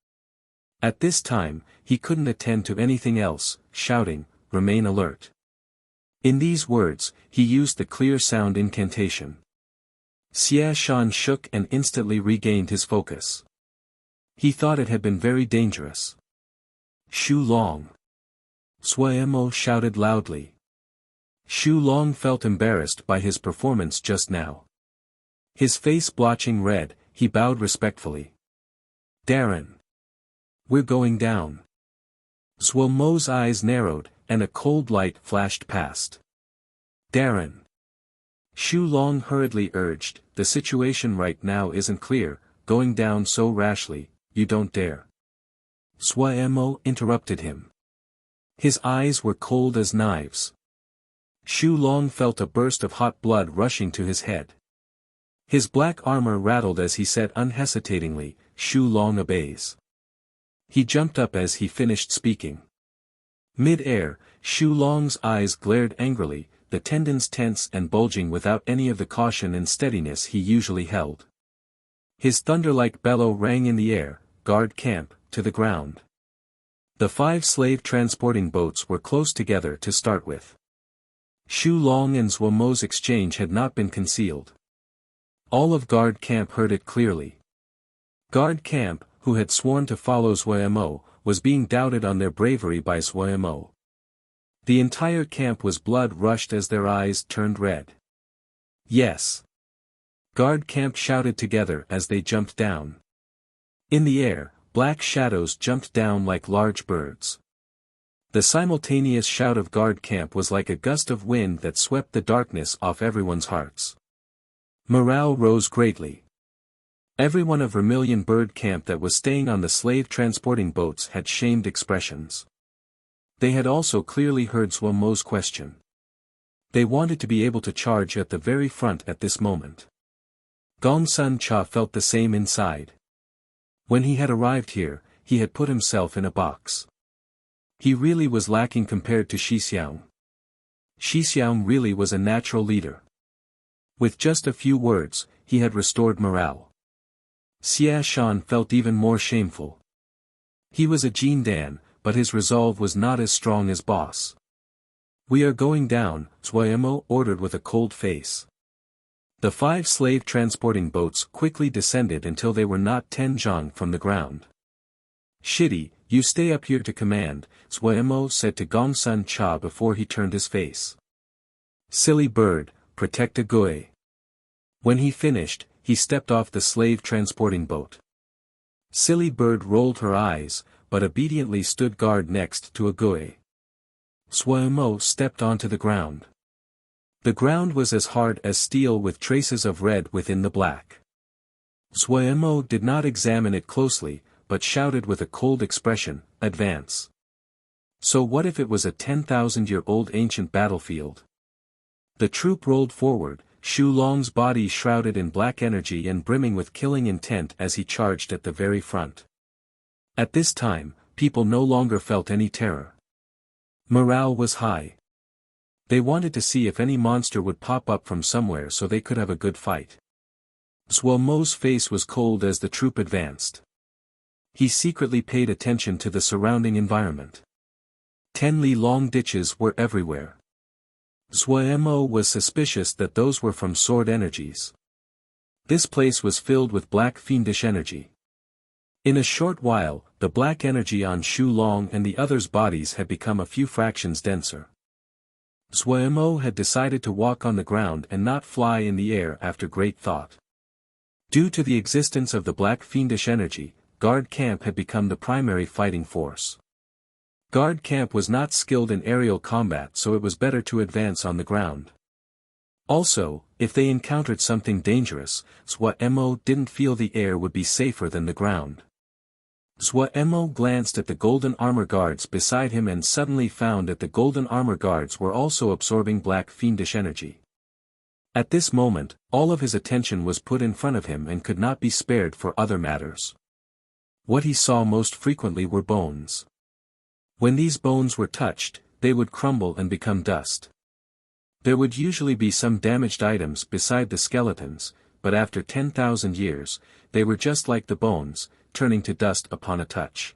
At this time, he couldn't attend to anything else, shouting, "Remain alert." In these words, he used the clear sound incantation. Xia Shan shook and instantly regained his focus. He thought it had been very dangerous. Shu Long! Suemo shouted loudly. Shu Long felt embarrassed by his performance just now. His face blotching red, he bowed respectfully. Darren! We're going down. Suemo's eyes narrowed, and a cold light flashed past. Darren! Shu Long hurriedly urged, the situation right now isn't clear, going down so rashly, you don't dare. Suemo interrupted him. His eyes were cold as knives. Shu Long felt a burst of hot blood rushing to his head. His black armor rattled as he said unhesitatingly, Shu Long obeys. He jumped up as he finished speaking. Mid-air, Shu Long's eyes glared angrily, the tendons tense and bulging without any of the caution and steadiness he usually held. His thunder-like bellow rang in the air, guard camp, to the ground. The 5 slave transporting boats were close together to start with. Shu Long and Suemo's exchange had not been concealed. All of guard camp heard it clearly. Guard camp, who had sworn to follow Suemo, was being doubted on their bravery by Suemo. The entire camp was blood-rushed as their eyes turned red. Yes! Guard camp shouted together as they jumped down. In the air, black shadows jumped down like large birds. The simultaneous shout of guard camp was like a gust of wind that swept the darkness off everyone's hearts. Morale rose greatly. Everyone of Vermilion Bird Camp that was staying on the slave transporting boats had shamed expressions. They had also clearly heard Suemo's question. They wanted to be able to charge at the very front at this moment. Gongsun Cha felt the same inside. When he had arrived here, he had put himself in a box. He really was lacking compared to Shixiang. Shixiang really was a natural leader. With just a few words, he had restored morale. Xia Shan felt even more shameful. He was a Jin Dan, but his resolve was not as strong as boss. "We are going down," Zhuemo ordered with a cold face. The 5 slave transporting boats quickly descended until they were not 10 zhang from the ground. "Shitty, you stay up here to command," Zhuemo said to Gongsun Cha before he turned his face. "Silly bird, protect a Gui." When he finished, he stepped off the slave transporting boat. Silly bird rolled her eyes, but obediently stood guard next to a Gui. Zhuemo stepped onto the ground. The ground was as hard as steel with traces of red within the black. Zhuemo did not examine it closely, but shouted with a cold expression, "Advance." So what if it was a 10,000-year-old ancient battlefield? The troop rolled forward, Shu Long's body shrouded in black energy and brimming with killing intent as he charged at the very front. At this time, people no longer felt any terror. Morale was high. They wanted to see if any monster would pop up from somewhere so they could have a good fight. Zhuomo's face was cold as the troop advanced. He secretly paid attention to the surrounding environment. 10 li long ditches were everywhere. Zhuemo was suspicious that those were from sword energies. This place was filled with black fiendish energy. In a short while, the black energy on Shu Long and the others' bodies had become a few fractions denser. Zhuemo had decided to walk on the ground and not fly in the air after great thought. Due to the existence of the black fiendish energy, guard camp had become the primary fighting force. Guard camp was not skilled in aerial combat, so it was better to advance on the ground. Also, if they encountered something dangerous, Zhuemo didn't feel the air would be safer than the ground. Zhuemo glanced at the golden armor guards beside him and suddenly found that the golden armor guards were also absorbing black fiendish energy. At this moment, all of his attention was put in front of him and could not be spared for other matters. What he saw most frequently were bones. When these bones were touched, they would crumble and become dust. There would usually be some damaged items beside the skeletons, but after 10,000 years, they were just like the bones, turning to dust upon a touch.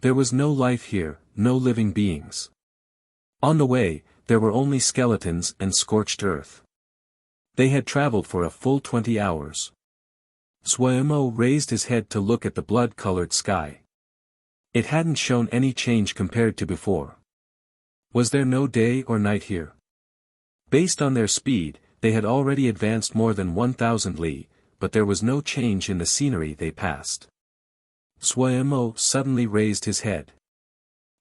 There was no life here, no living beings. On the way, there were only skeletons and scorched earth. They had traveled for a full 20 hours. Zhuemo raised his head to look at the blood-colored sky. It hadn't shown any change compared to before. Was there no day or night here? Based on their speed, they had already advanced more than 1,000 li, but there was no change in the scenery they passed. Zhuemo suddenly raised his head.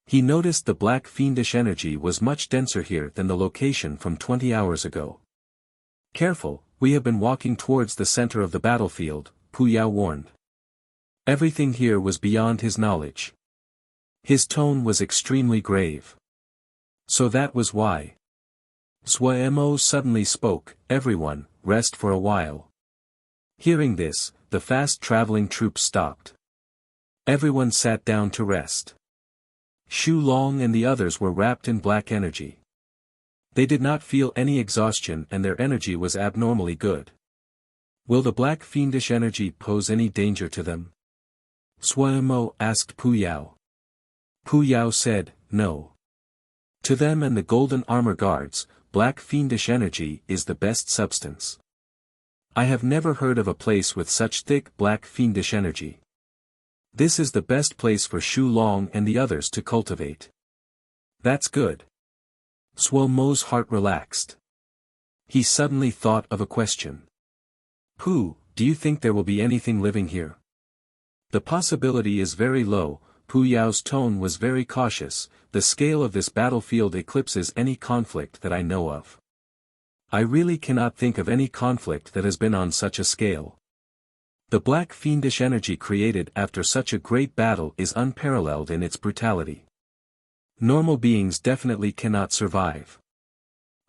He noticed the black fiendish energy was much denser here than the location from 20 hours ago. "Careful, we have been walking towards the center of the battlefield," Pu Yao warned. Everything here was beyond his knowledge. His tone was extremely grave. So that was why. Zhuemo suddenly spoke, "Everyone, rest for a while." Hearing this, the fast-traveling troops stopped. Everyone sat down to rest. Shu Long and the others were wrapped in black energy. They did not feel any exhaustion and their energy was abnormally good. Will the black fiendish energy pose any danger to them? Zhuemo asked Pu Yao. Pu Yao said, "No. To them and the golden armor guards, black fiendish energy is the best substance. I have never heard of a place with such thick black fiendish energy. This is the best place for Shu Long and the others to cultivate." "That's good." Zhuomo's heart relaxed. He suddenly thought of a question. "Pu, do you think there will be anything living here?" "The possibility is very low." Pu Yao's tone was very cautious. "The scale of this battlefield eclipses any conflict that I know of. I really cannot think of any conflict that has been on such a scale. The black fiendish energy created after such a great battle is unparalleled in its brutality. Normal beings definitely cannot survive.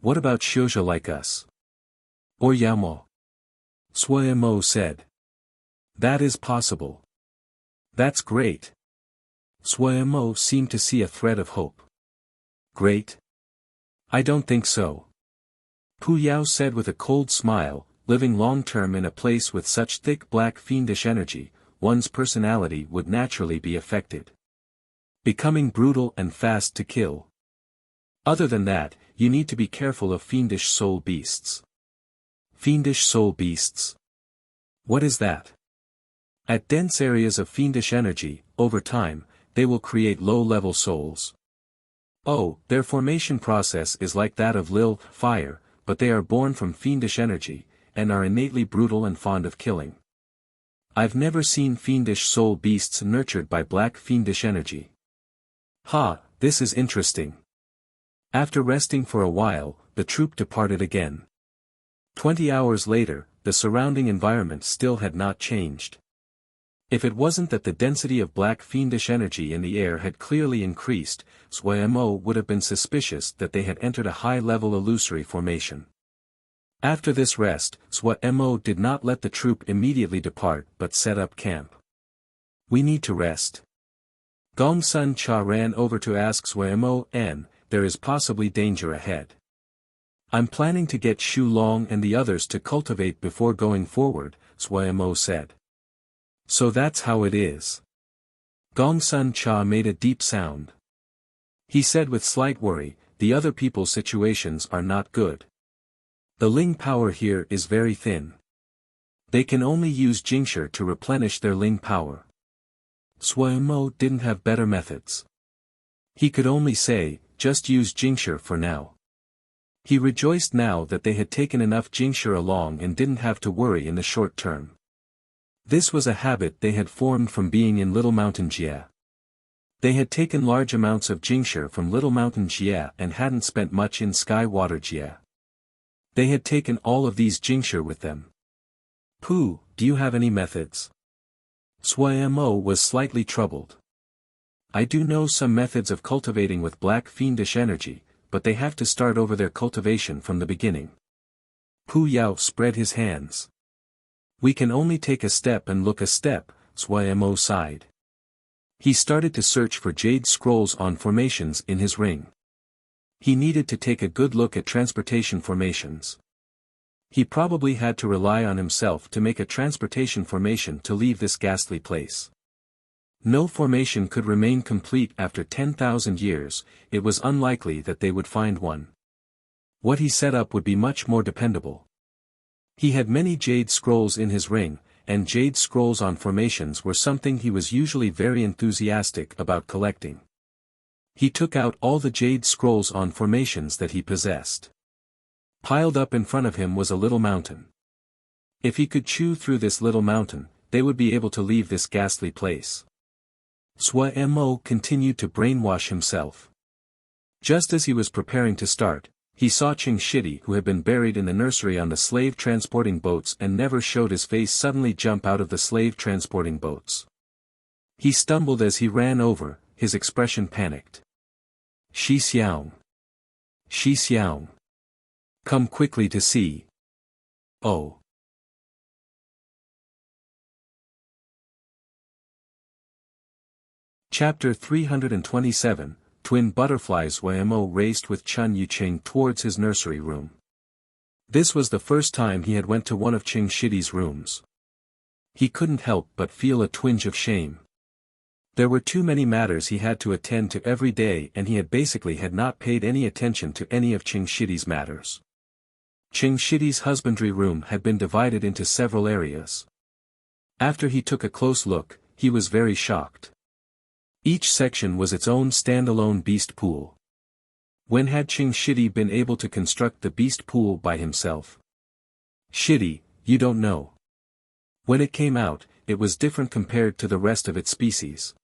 What about Xiuzha like us? Or Yamo?" Zhuemo said. "That is possible." "That's great." Zhuemo seemed to see a thread of hope. "Great? I don't think so." Pu Yao said with a cold smile, living long-term in a place with such thick black fiendish energy, one's personality would naturally be affected. Becoming brutal and fast to kill. Other than that, you need to be careful of fiendish soul beasts. Fiendish soul beasts. What is that? At dense areas of fiendish energy, over time, they will create low-level souls. Oh, their formation process is like that of Lil, fire, but they are born from fiendish energy, and are innately brutal and fond of killing. I've never seen fiendish soul beasts nurtured by black fiendish energy. Ha, this is interesting. After resting for a while, the troop departed again. 20 hours later, the surrounding environment still had not changed. If it wasn't that the density of black fiendish energy in the air had clearly increased, Swayamo would have been suspicious that they had entered a high-level illusory formation. After this rest, Swayamo did not let the troop immediately depart but set up camp. We need to rest. Gong Sun Cha ran over to ask Swayamo, and there is possibly danger ahead. I'm planning to get Shu Long and the others to cultivate before going forward, Swayamo said. So that's how it is. Gong Sun Cha made a deep sound. He said with slight worry, the other people's situations are not good. The Ling power here is very thin. They can only use Jingshi to replenish their Ling power. Swayamo didn't have better methods. He could only say, just use Jingshi for now. He rejoiced now that they had taken enough Jingshi along and didn't have to worry in the short term. This was a habit they had formed from being in Little Mountain Jia. They had taken large amounts of Jingshi from Little Mountain Jia and hadn't spent much in Sky Water Jia. They had taken all of these Jingshi with them. Pooh, do you have any methods? Swayamo was slightly troubled. I do know some methods of cultivating with black fiendish energy, but they have to start over their cultivation from the beginning. Pu Yao spread his hands. We can only take a step and look a step, Swayamo sighed. He started to search for jade scrolls on formations in his ring. He needed to take a good look at transportation formations. He probably had to rely on himself to make a transportation formation to leave this ghastly place. No formation could remain complete after 10,000 years, it was unlikely that they would find one. What he set up would be much more dependable. He had many jade scrolls in his ring, and jade scrolls on formations were something he was usually very enthusiastic about collecting. He took out all the jade scrolls on formations that he possessed. Piled up in front of him was a little mountain. If he could chew through this little mountain, they would be able to leave this ghastly place. Swayamo continued to brainwash himself. Just as he was preparing to start, he saw Ching Shidi, who had been buried in the nursery on the slave transporting boats and never showed his face, suddenly jump out of the slave transporting boats. He stumbled as he ran over, his expression panicked. Shi Xiang. Shi Xiang. Come quickly to see. Oh. Chapter 327, Twin Butterflies. Wayamo raced with Chun Yuqing towards his nursery room. This was the first time he had went to one of Ching Shidi's rooms. He couldn't help but feel a twinge of shame. There were too many matters he had to attend to every day, and he had not paid any attention to any of Ching Shidi's matters. Ching Shidi's husbandry room had been divided into several areas. After he took a close look, he was very shocked. Each section was its own standalone beast pool. When had Ching Shidi been able to construct the beast pool by himself? Shidi, you don't know. When it came out, it was different compared to the rest of its species.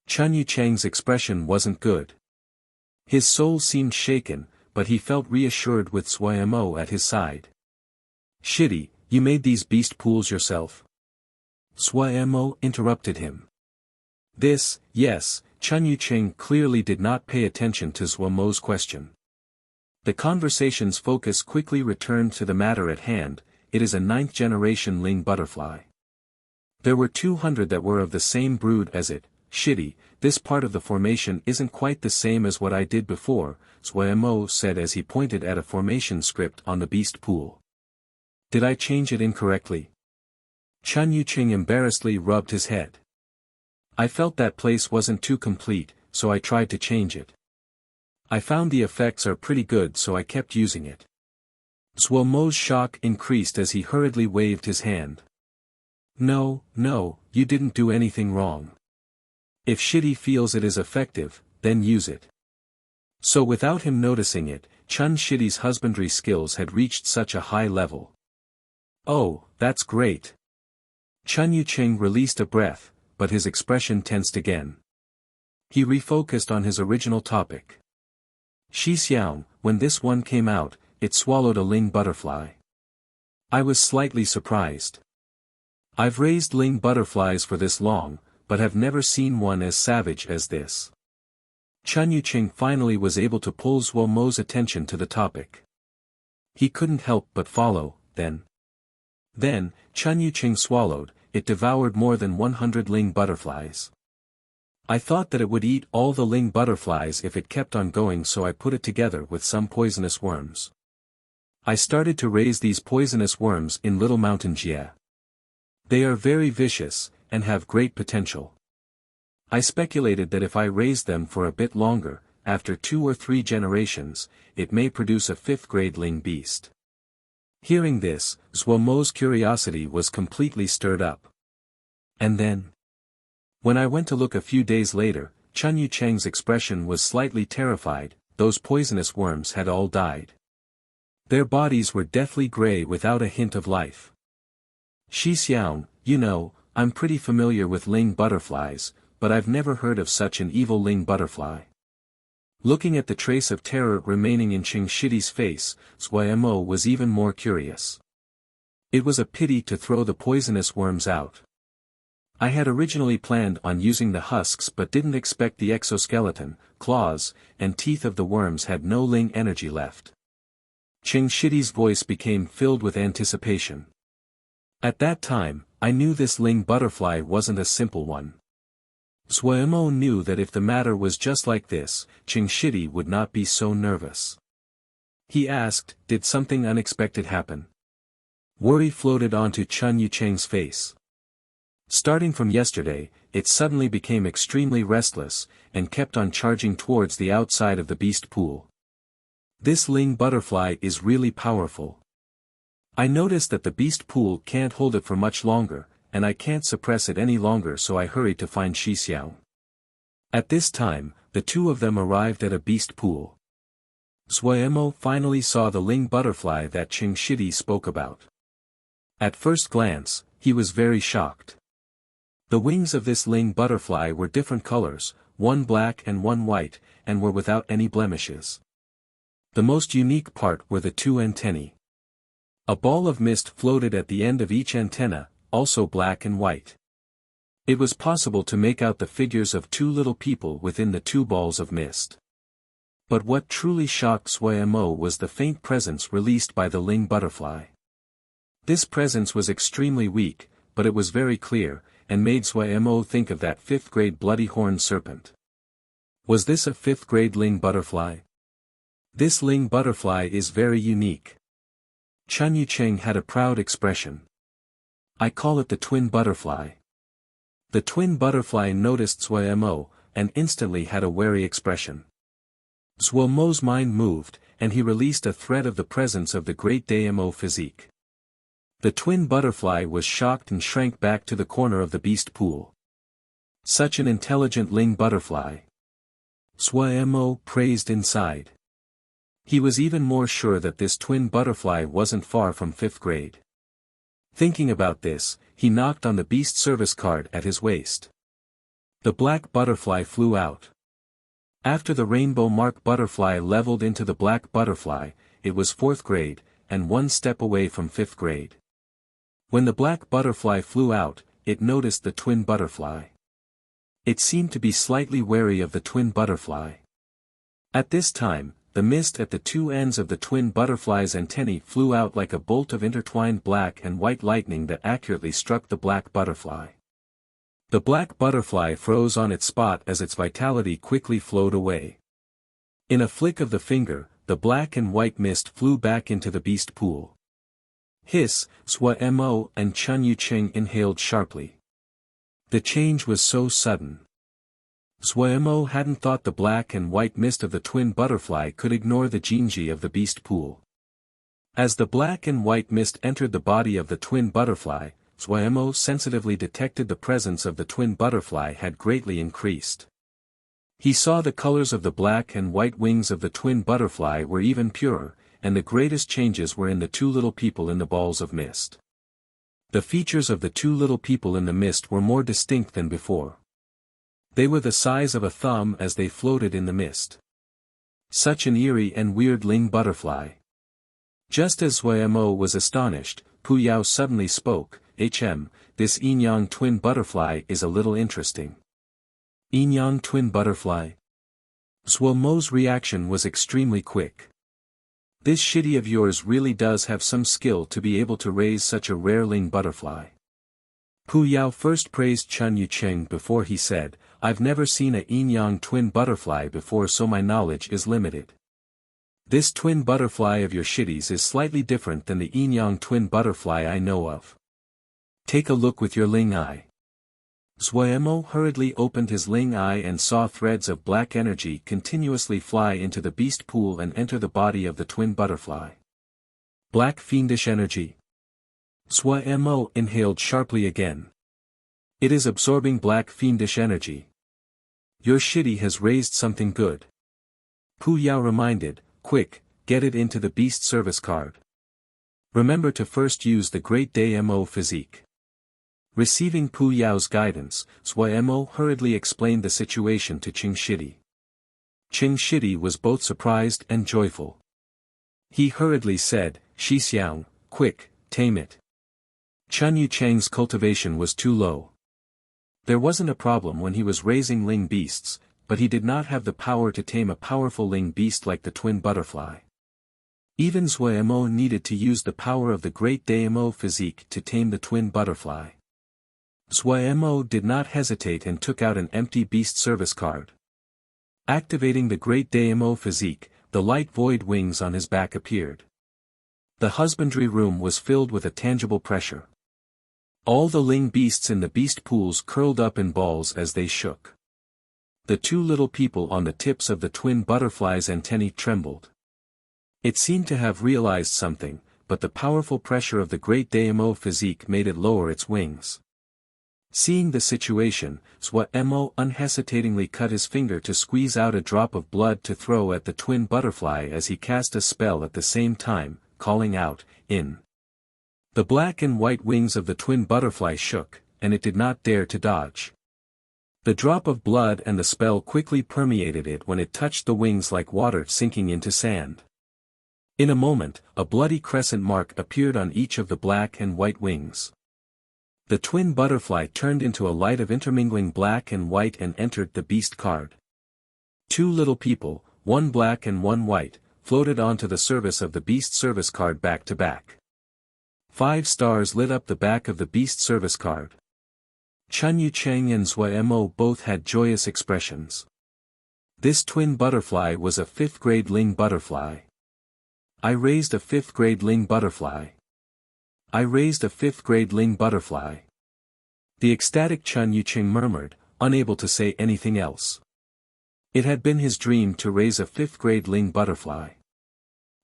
Chun Yucheng's expression wasn't good. His soul seemed shaken, but he felt reassured with Swayamo at his side. Shidi, you made these beast pools yourself? Swayamo interrupted him. Yes, Chun Yucheng clearly did not pay attention to Swayamo's question. The conversation's focus quickly returned to the matter at hand. It is a 9th-generation Ling butterfly. There were 200 that were of the same brood as it. Shidi, this part of the formation isn't quite the same as what I did before, Swayamo said as he pointed at a formation script on the beast pool. Did I change it incorrectly? Chun Yuqing embarrassedly rubbed his head. I felt that place wasn't too complete, so I tried to change it. I found the effects are pretty good, so I kept using it. Zhuo Mo's shock increased as he hurriedly waved his hand. No, you didn't do anything wrong. If Shidi feels it is effective, then use it. So without him noticing it, Chun Shidi's husbandry skills had reached such a high level. Oh, that's great. Chun Yuqing released a breath, but his expression tensed again. He refocused on his original topic. Shi Xiang, when this one came out, it swallowed a ling butterfly. I was slightly surprised. I've raised ling butterflies for this long, but have never seen one as savage as this. Chun Yuqing finally was able to pull Zhuo Mo's attention to the topic. He couldn't help but follow, then. Chun Yuqing swallowed, it devoured more than 100 ling butterflies. I thought that it would eat all the ling butterflies if it kept on going, so I put it together with some poisonous worms. I started to raise these poisonous worms in Little Mountain Jie. They are very vicious, and have great potential. I speculated that if I raised them for a bit longer, after 2 or 3 generations, it may produce a 5th-grade ling beast. Hearing this, Zhuo Mo's curiosity was completely stirred up. And then, when I went to look a few days later, Chun Yuqing's expression was slightly terrified. Those poisonous worms had all died. Their bodies were deathly gray without a hint of life. Shi Xiang, you know, I'm pretty familiar with ling butterflies, but I've never heard of such an evil ling butterfly. Looking at the trace of terror remaining in Ching Shidi's face, Zhuo Mo was even more curious. It was a pity to throw the poisonous worms out. I had originally planned on using the husks but didn't expect the exoskeleton, claws, and teeth of the worms had no ling energy left. Ching Shidi's voice became filled with anticipation. At that time, I knew this ling butterfly wasn't a simple one. Zhuo Mo knew that if the matter was just like this, Ching Shidi would not be so nervous. He asked, did something unexpected happen? Worry floated onto Chun Yuqing's face. Starting from yesterday, it suddenly became extremely restless, and kept on charging towards the outside of the beast pool. This ling butterfly is really powerful. I noticed that the beast pool can't hold it for much longer, and I can't suppress it any longer, so I hurried to find Shi Xiang. At this time, the two of them arrived at a beast pool. Zhuo Mo finally saw the ling butterfly that Ching Shidi spoke about. At first glance, he was very shocked. The wings of this ling butterfly were different colors, one black and one white, and were without any blemishes. The most unique part were the 2 antennae. A ball of mist floated at the end of each antenna, also black and white. It was possible to make out the figures of 2 little people within the 2 balls of mist. But what truly shocked Zhuo Mo was the faint presence released by the ling butterfly. This presence was extremely weak, but it was very clear, and made Zhuo Mo think of that 5th-grade bloody horned serpent. Was this a 5th-grade ling butterfly? This ling butterfly is very unique. Chun Yuqing had a proud expression. I call it the twin butterfly. The twin butterfly noticed Zhuo Mo, and instantly had a wary expression. Zhuo Mo's mind moved, and he released a threat of the presence of the great Damo physique. The twin butterfly was shocked and shrank back to the corner of the beast pool. Such an intelligent ling butterfly. Zhuo Mo praised inside. He was even more sure that this twin butterfly wasn't far from 5th grade. Thinking about this, he knocked on the beast service card at his waist. The black butterfly flew out. After the rainbow mark butterfly leveled into the black butterfly, it was 4th grade, and 1 step away from 5th grade. When the black butterfly flew out, it noticed the twin butterfly. It seemed to be slightly wary of the twin butterfly. At this time, the mist at the 2 ends of the twin butterfly's antennae flew out like a bolt of intertwined black and white lightning that accurately struck the black butterfly. The black butterfly froze on its spot as its vitality quickly flowed away. In a flick of the finger, the black and white mist flew back into the beast pool. Hiss, Swa-mo, and Chun Yucheng inhaled sharply. The change was so sudden. Swa-mo hadn't thought the black and white mist of the twin butterfly could ignore the Jinji of the beast pool. As the black and white mist entered the body of the twin butterfly, Swa-mo sensitively detected the presence of the twin butterfly had greatly increased. He saw the colors of the black and white wings of the twin butterfly were even purer, and the greatest changes were in the two little people in the balls of mist. The features of the two little people in the mist were more distinct than before. They were the size of a thumb as they floated in the mist. Such an eerie and weird Ling butterfly. Just as Swa-mo was astonished, Pu Yao suddenly spoke, this yin-yang twin butterfly is a little interesting. Yin-yang twin butterfly? Swa-mo's reaction was extremely quick. This shitty of yours really does have some skill to be able to raise such a rare Ling butterfly. Pu Yao first praised Chun Yucheng before he said, I've never seen a yin-yang twin butterfly before, so my knowledge is limited. This twin butterfly of your shitties is slightly different than the yin-yang twin butterfly I know of. Take a look with your Ling eye. Swa-mo hurriedly opened his Ling eye and saw threads of black energy continuously fly into the beast pool and enter the body of the twin butterfly. Black fiendish energy. Swa-mo inhaled sharply again. It is absorbing black fiendish energy. Your shitty has raised something good. Pu Yao reminded, quick, get it into the beast service card. Remember to first use the Great Day-mo physique. Receiving Pu Yao's guidance, Swa-mo hurriedly explained the situation to Ching Shidi. Ching Shidi was both surprised and joyful. He hurriedly said, Shixiang, quick, tame it. Chun Yucheng's cultivation was too low. There wasn't a problem when he was raising Ling beasts, but he did not have the power to tame a powerful Ling beast like the twin butterfly. Even Swa-mo needed to use the power of the Great Day-mo physique to tame the twin butterfly. Swa-mo did not hesitate and took out an empty beast service card. Activating the Great Day-mo physique, the light void wings on his back appeared. The husbandry room was filled with a tangible pressure. All the Ling beasts in the beast pools curled up in balls as they shook. The two little people on the tips of the twin butterfly's antennae trembled. It seemed to have realized something, but the powerful pressure of the Great Day-mo physique made it lower its wings. Seeing the situation, Swa-mo unhesitatingly cut his finger to squeeze out a drop of blood to throw at the twin butterfly as he cast a spell at the same time, calling out, in. The black and white wings of the twin butterfly shook, and it did not dare to dodge. The drop of blood and the spell quickly permeated it when it touched the wings like water sinking into sand. In a moment, a bloody crescent mark appeared on each of the black and white wings. The twin butterfly turned into a light of intermingling black and white and entered the beast card. Two little people, one black and one white, floated onto the surface of the beast service card back to back. 5 stars lit up the back of the beast service card. Chun Yucheng and Swa-mo both had joyous expressions. This twin butterfly was a 5th grade Ling butterfly. I raised a 5th grade Ling butterfly. I raised a 5th grade Ling butterfly. The ecstatic Chun Yucheng murmured, unable to say anything else. It had been his dream to raise a 5th grade Ling butterfly.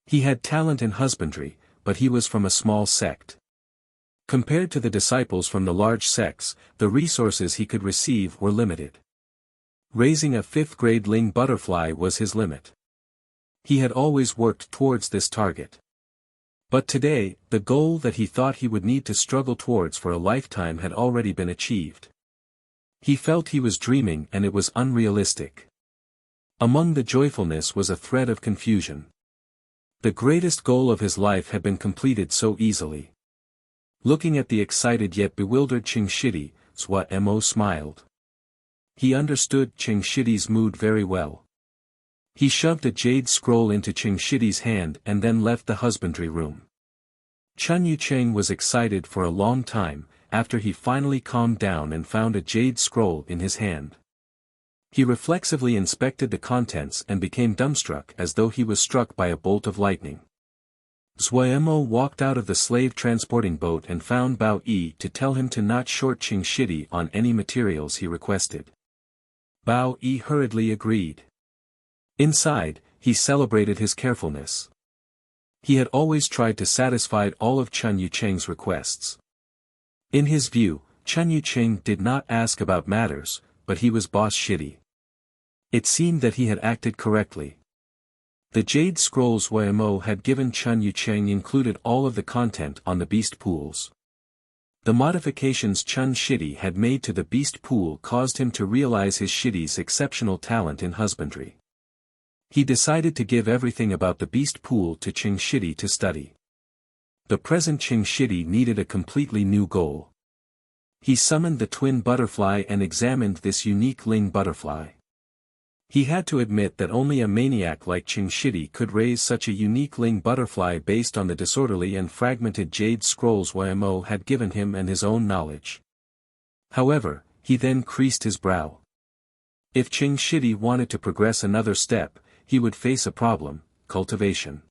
He had talent in husbandry, but he was from a small sect. Compared to the disciples from the large sects, the resources he could receive were limited. Raising a 5th grade Ling butterfly was his limit. He had always worked towards this target. But today, the goal that he thought he would need to struggle towards for a lifetime had already been achieved. He felt he was dreaming and it was unrealistic. Among the joyfulness was a thread of confusion. The greatest goal of his life had been completed so easily. Looking at the excited yet bewildered Ching Shidi, Swa-mo smiled. He understood Ching Shidi's mood very well. He shoved a jade scroll into Ching Shidi's hand and then left the husbandry room. Chun Yucheng was excited for a long time, after he finally calmed down and found a jade scroll in his hand. He reflexively inspected the contents and became dumbstruck as though he was struck by a bolt of lightning. Zuomo walked out of the slave transporting boat and found Bao Yi to tell him to not short Qing Shidi on any materials he requested. Bao Yi hurriedly agreed. Inside, he celebrated his carefulness. He had always tried to satisfy all of Chen Yucheng's requests. In his view, Chen Yucheng did not ask about matters, but he was boss Shidi. It seemed that he had acted correctly. The Jade Scrolls Zuomo had given Chen Yucheng included all of the content on the beast pools. The modifications Chen Shidi had made to the beast pool caused him to realize his Shidi's exceptional talent in husbandry. He decided to give everything about the beast pool to Qing Shidi to study. The present Qing Shidi needed a completely new goal. He summoned the twin butterfly and examined this unique Ling butterfly. He had to admit that only a maniac like Qing Shidi could raise such a unique Ling butterfly based on the disorderly and fragmented Jade Scrolls Zuomo had given him and his own knowledge. However, he then creased his brow. If Qing Shidi wanted to progress another step, he would face a problem: cultivation.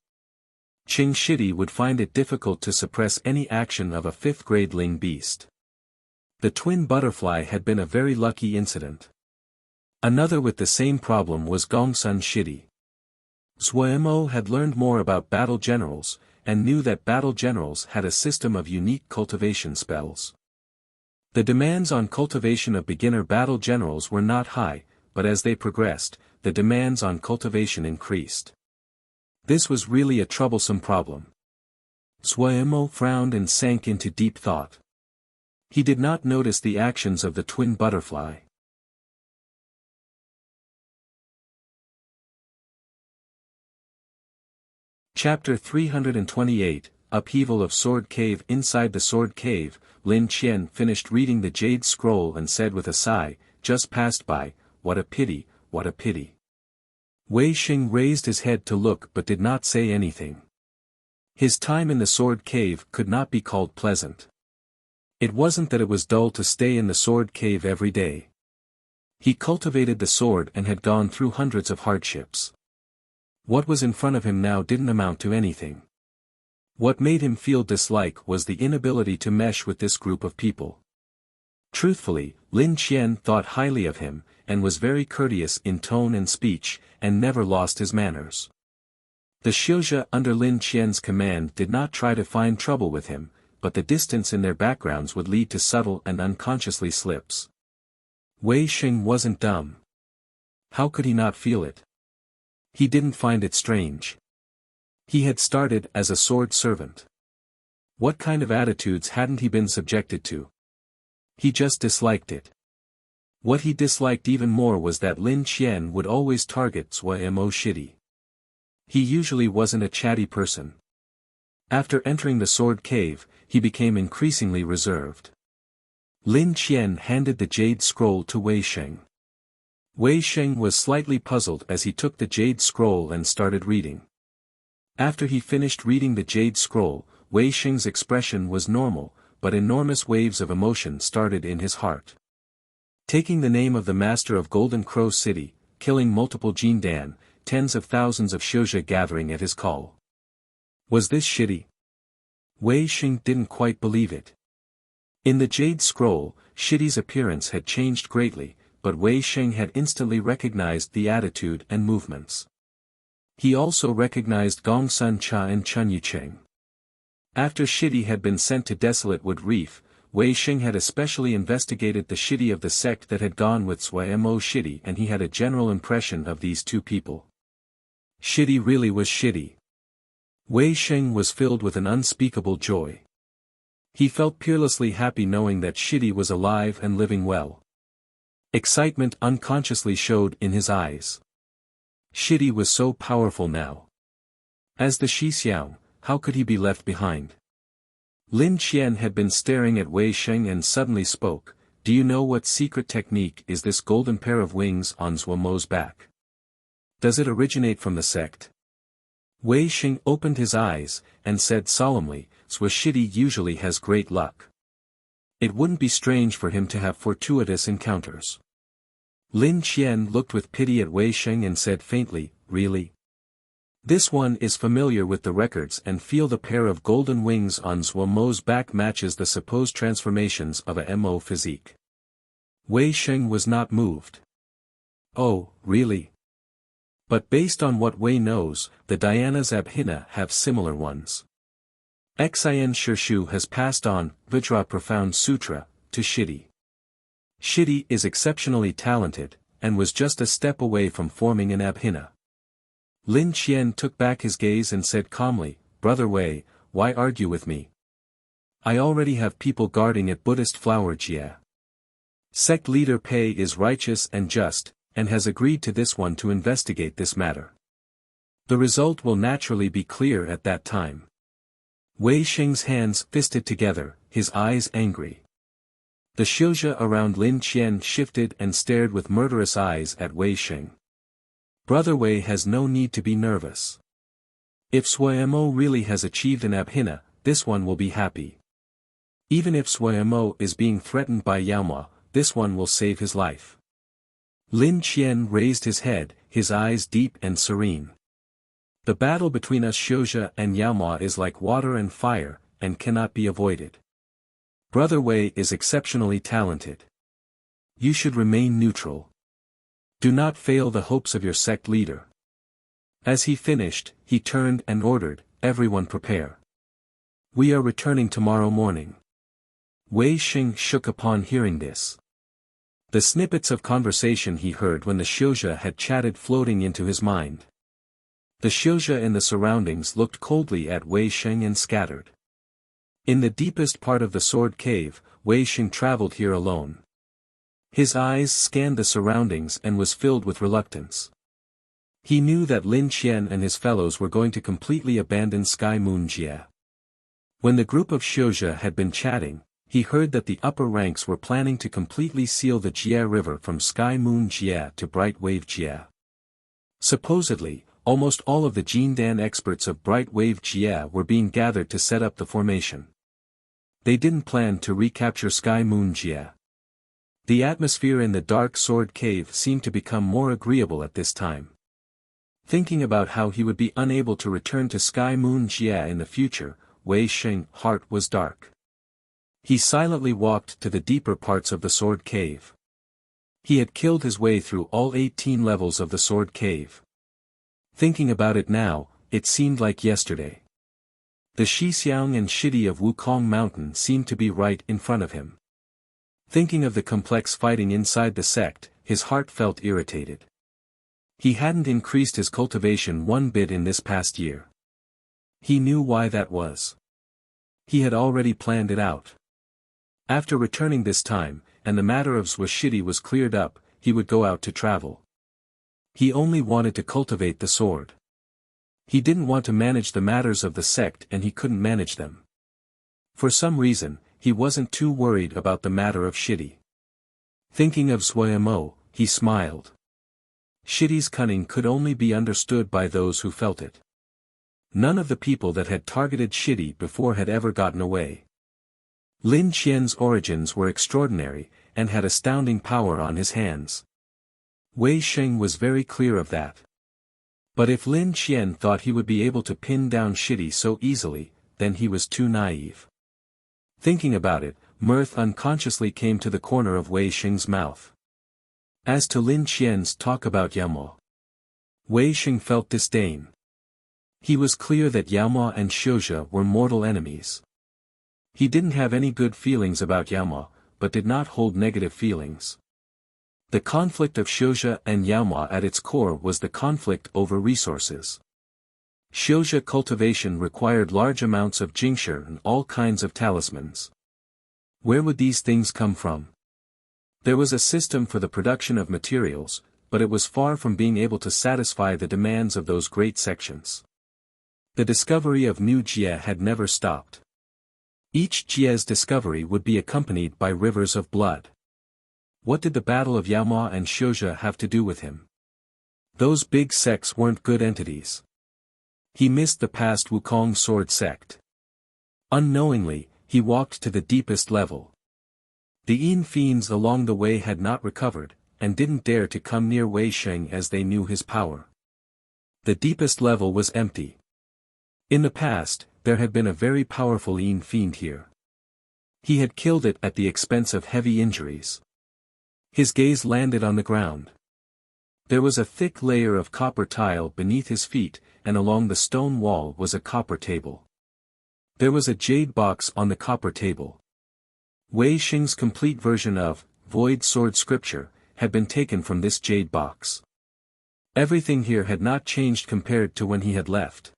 Qing Shidi would find it difficult to suppress any action of a fifth-grade Ling beast. The twin butterfly had been a very lucky incident. Another with the same problem was Gongsun Shidi. Zuomo had learned more about battle generals, and knew that battle generals had a system of unique cultivation spells. The demands on cultivation of beginner battle generals were not high, but as they progressed, the demands on cultivation increased. This was really a troublesome problem. Zuomo frowned and sank into deep thought. He did not notice the actions of the twin butterfly. Chapter 328, Upheaval of Sword Cave. Inside the Sword Cave, Lin Qian finished reading the Jade Scroll and said with a sigh, "Just passed by, what a pity, what a pity." Wei Xing raised his head to look but did not say anything. His time in the Sword Cave could not be called pleasant. It wasn't that it was dull to stay in the Sword Cave every day. He cultivated the sword and had gone through hundreds of hardships. What was in front of him now didn't amount to anything. What made him feel dislike was the inability to mesh with this group of people. Truthfully, Lin Qian thought highly of him, and was very courteous in tone and speech, and never lost his manners. The Xiuzhe under Lin Qian's command did not try to find trouble with him, but the distance in their backgrounds would lead to subtle and unconsciously slips. Wei Xing wasn't dumb. How could he not feel it? He didn't find it strange. He had started as a sword servant. What kind of attitudes hadn't he been subjected to? He just disliked it. What he disliked even more was that Lin Qian would always target Zuomo Shidi. He usually wasn't a chatty person. After entering the Sword Cave, he became increasingly reserved. Lin Qian handed the Jade Scroll to Wei Xing. Wei Xing was slightly puzzled as he took the Jade Scroll and started reading. After he finished reading the Jade Scroll, Wei Xing's expression was normal, but enormous waves of emotion started in his heart. Taking the name of the master of Golden Crow City, killing multiple Jindan, tens of thousands of Xiuzhe gathering at his call. Was this Shidi? Wei Xing didn't quite believe it. In the Jade Scroll, Shidi's appearance had changed greatly, but Wei Xing had instantly recognized the attitude and movements. He also recognized Gongsun Cha and Chen Yucheng. After Shidi had been sent to Desolate Wood Reef, Wei Xing had especially investigated the Shidi of the sect that had gone with Zuomo Shidi, and he had a general impression of these two people. Shidi really was Shidi. Wei Xing was filled with an unspeakable joy. He felt peerlessly happy knowing that Shidi was alive and living well. Excitement unconsciously showed in his eyes. Shidi was so powerful now. As the Shixiao, how could he be left behind? Lin Qian had been staring at Wei Xing and suddenly spoke, "Do you know what secret technique is this golden pair of wings on Zuomo's back? Does it originate from the sect?" Wei Xing opened his eyes, and said solemnly, "Zuo Shidi usually has great luck. It wouldn't be strange for him to have fortuitous encounters." Lin Qian looked with pity at Wei Xing and said faintly, "Really? This one is familiar with the records and feel the pair of golden wings on Zhuo Mo's back matches the supposed transformations of a Mo physique. Wei Sheng was not moved. Oh, really? But based on what Wei knows, the Dhyanas Abhina have similar ones. Xin Shirshu has passed on Vajra Profound Sutra to Shidi. Shidi is exceptionally talented, and was just a step away from forming an Abhina. Lin Qian took back his gaze and said calmly, Brother Wei, why argue with me? I already have people guarding at Buddhist Flower Jia. Sect leader Pei is righteous and just, and has agreed to this one to investigate this matter. The result will naturally be clear at that time. Wei Sheng's hands fisted together, his eyes angry. The Xiuzha around Lin Qian shifted and stared with murderous eyes at Wei Sheng. Brother Wei has no need to be nervous. If Suemo really has achieved an Abhina, this one will be happy. Even if Suemo is being threatened by Yaoma, this one will save his life. Lin Qian raised his head, his eyes deep and serene. The battle between us Xiuzha and Yaoma is like water and fire, and cannot be avoided. Brother Wei is exceptionally talented. You should remain neutral. Do not fail the hopes of your sect leader. As he finished, he turned and ordered, everyone prepare. We are returning tomorrow morning. Wei Sheng shook upon hearing this. The snippets of conversation he heard when the Xiuzha had chatted floating into his mind. The Xiuzha in the surroundings looked coldly at Wei Sheng and scattered. In the deepest part of the sword cave, Wei Sheng traveled here alone. His eyes scanned the surroundings and was filled with reluctance. He knew that Lin Qian and his fellows were going to completely abandon Sky Moon Jia. When the group of Xiuzha had been chatting, he heard that the upper ranks were planning to completely seal the Jia River from Sky Moon Jia to Bright Wave Jia. Supposedly, almost all of the Jindan experts of Bright Wave Jia were being gathered to set up the formation. They didn't plan to recapture Sky Moon Jia. The atmosphere in the dark sword cave seemed to become more agreeable at this time. Thinking about how he would be unable to return to Sky Moon Jia in the future, Wei Sheng's heart was dark. He silently walked to the deeper parts of the sword cave. He had killed his way through all 18 levels of the sword cave. Thinking about it now, it seemed like yesterday. The Shixiang and Shidi of Wukong Mountain seemed to be right in front of him. Thinking of the complex fighting inside the sect, his heart felt irritated. He hadn't increased his cultivation one bit in this past year. He knew why that was. He had already planned it out. After returning this time, and the matter of Shidi was cleared up, he would go out to travel. He only wanted to cultivate the sword. He didn't want to manage the matters of the sect and he couldn't manage them. For some reason, he wasn't too worried about the matter of Shidi. Thinking of Suemo, he smiled. Shidi's cunning could only be understood by those who felt it. None of the people that had targeted Shidi before had ever gotten away. Lin Qian's origins were extraordinary, and had astounding power on his hands. Wei Sheng was very clear of that. But if Lin Qian thought he would be able to pin down Shidi so easily, then he was too naive. Thinking about it, mirth unconsciously came to the corner of Wei Sheng's mouth. As to Lin Qian's talk about Yaoma, Wei Sheng felt disdain. He was clear that Yaoma and Xiuzha were mortal enemies. He didn't have any good feelings about Yaoma, but did not hold negative feelings. The conflict of Xiuzha and Yaoma at its core was the conflict over resources. Xiuzha cultivation required large amounts of jingshe and all kinds of talismans. Where would these things come from? There was a system for the production of materials, but it was far from being able to satisfy the demands of those great sections. The discovery of new Jia had never stopped. Each Jia's discovery would be accompanied by rivers of blood. What did the battle of Yaoma and Xiuzha have to do with him? Those big sects weren't good entities. He missed the past Wukong sword sect. Unknowingly, he walked to the deepest level. The Yin fiends along the way had not recovered, and didn't dare to come near Wei Sheng as they knew his power. The deepest level was empty. In the past, there had been a very powerful Yin fiend here. He had killed it at the expense of heavy injuries. His gaze landed on the ground. There was a thick layer of copper tile beneath his feet, and along the stone wall was a copper table. There was a jade box on the copper table. Wei Xing's complete version of Void Sword Scripture had been taken from this jade box. Everything here had not changed compared to when he had left.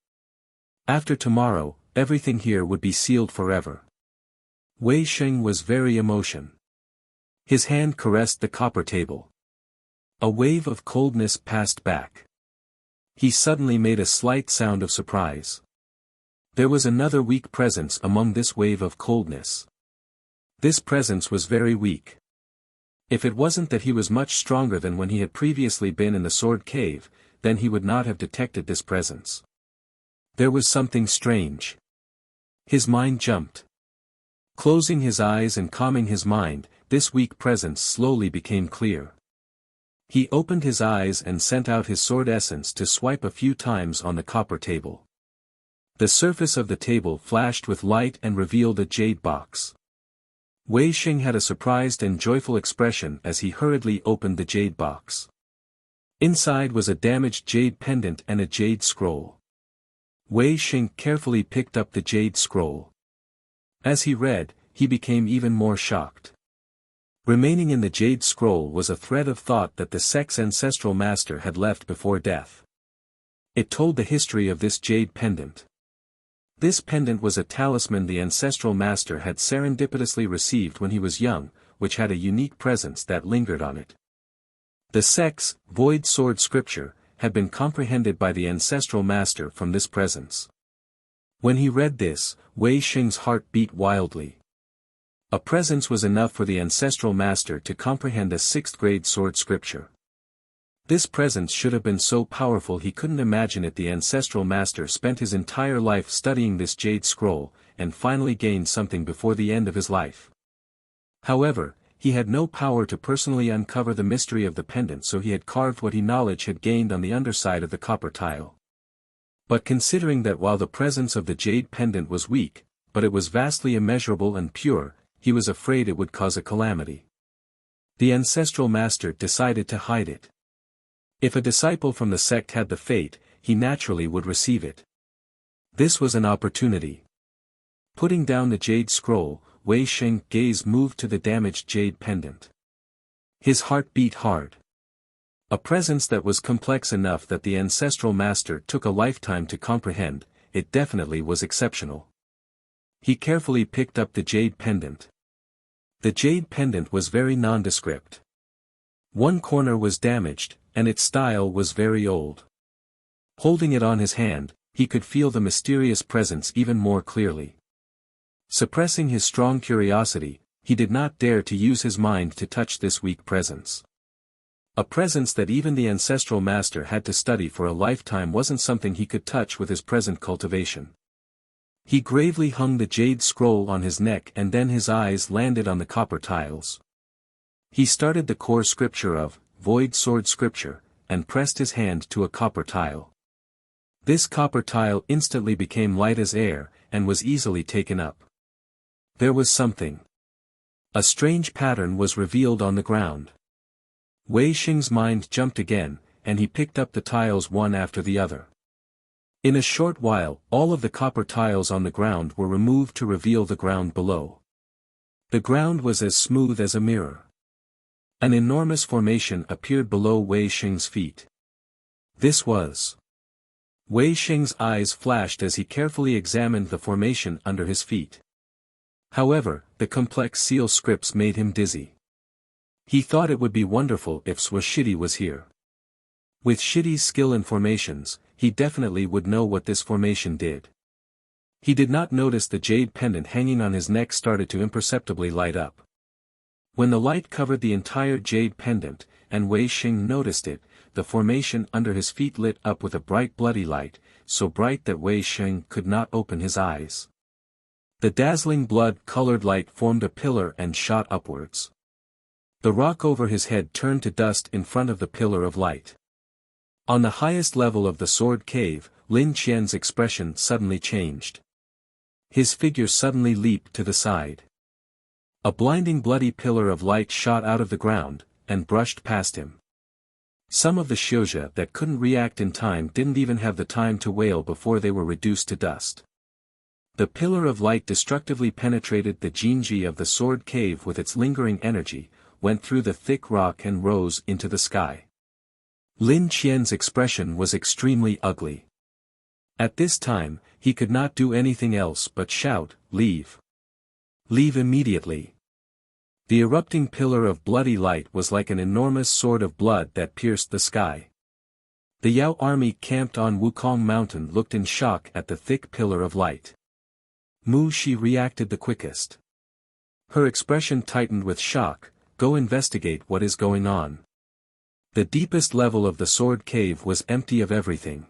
After tomorrow, everything here would be sealed forever. Wei Xing was very emotional. His hand caressed the copper table. A wave of coldness passed back. He suddenly made a slight sound of surprise. There was another weak presence among this wave of coldness. This presence was very weak. If it wasn't that he was much stronger than when he had previously been in the sword cave, then he would not have detected this presence. There was something strange. His mind jumped. Closing his eyes and calming his mind, this weak presence slowly became clear. He opened his eyes and sent out his sword essence to swipe a few times on the copper table. The surface of the table flashed with light and revealed a jade box. Wei Xing had a surprised and joyful expression as he hurriedly opened the jade box. Inside was a damaged jade pendant and a jade scroll. Wei Xing carefully picked up the jade scroll. As he read, he became even more shocked. Remaining in the jade scroll was a thread of thought that the sect's ancestral master had left before death. It told the history of this jade pendant. This pendant was a talisman the ancestral master had serendipitously received when he was young, which had a unique presence that lingered on it. The sect's Void Sword Scripture had been comprehended by the ancestral master from this presence. When he read this, Wei Xing's heart beat wildly. A presence was enough for the ancestral master to comprehend a 6th grade sword scripture. This presence should have been so powerful he couldn't imagine it. The ancestral master spent his entire life studying this jade scroll, and finally gained something before the end of his life. However, he had no power to personally uncover the mystery of the pendant, so he had carved what he knowledge had gained on the underside of the copper tile. But considering that while the presence of the jade pendant was weak, but it was vastly immeasurable and pure, he was afraid it would cause a calamity. The ancestral master decided to hide it. If a disciple from the sect had the fate, he naturally would receive it. This was an opportunity. Putting down the jade scroll, Wei Xing's gaze moved to the damaged jade pendant. His heart beat hard. A presence that was complex enough that the ancestral master took a lifetime to comprehend, it definitely was exceptional. He carefully picked up the jade pendant. The jade pendant was very nondescript. One corner was damaged, and its style was very old. Holding it on his hand, he could feel the mysterious presence even more clearly. Suppressing his strong curiosity, he did not dare to use his mind to touch this weak presence. A presence that even the ancestral master had to study for a lifetime wasn't something he could touch with his present cultivation. He gravely hung the jade scroll on his neck, and then his eyes landed on the copper tiles. He started the core scripture of Void Sword Scripture, and pressed his hand to a copper tile. This copper tile instantly became light as air, and was easily taken up. There was something. A strange pattern was revealed on the ground. Wei Xing's mind jumped again, and he picked up the tiles one after the other. In a short while, all of the copper tiles on the ground were removed to reveal the ground below. The ground was as smooth as a mirror. An enormous formation appeared below Wei Xing's feet. This was. Wei Xing's eyes flashed as he carefully examined the formation under his feet. However, the complex seal scripts made him dizzy. He thought it would be wonderful if Swashidi was here. With Shidi's skill in formations, he definitely would know what this formation did. He did not notice the jade pendant hanging on his neck started to imperceptibly light up. When the light covered the entire jade pendant, and Wei Xing noticed it, the formation under his feet lit up with a bright bloody light, so bright that Wei Xing could not open his eyes. The dazzling blood-colored light formed a pillar and shot upwards. The rock over his head turned to dust in front of the pillar of light. On the highest level of the sword cave, Lin Qian's expression suddenly changed. His figure suddenly leaped to the side. A blinding bloody pillar of light shot out of the ground, and brushed past him. Some of the Xiuzhe that couldn't react in time didn't even have the time to wail before they were reduced to dust. The pillar of light destructively penetrated the Jinji of the sword cave with its lingering energy, went through the thick rock and rose into the sky. Lin Qian's expression was extremely ugly. At this time, he could not do anything else but shout, "Leave! Leave immediately!" The erupting pillar of bloody light was like an enormous sword of blood that pierced the sky. The Yao army camped on Wukong Mountain looked in shock at the thick pillar of light. Mu Shi reacted the quickest. Her expression tightened with shock. "Go investigate what is going on." The deepest level of the sword cave was empty of everything.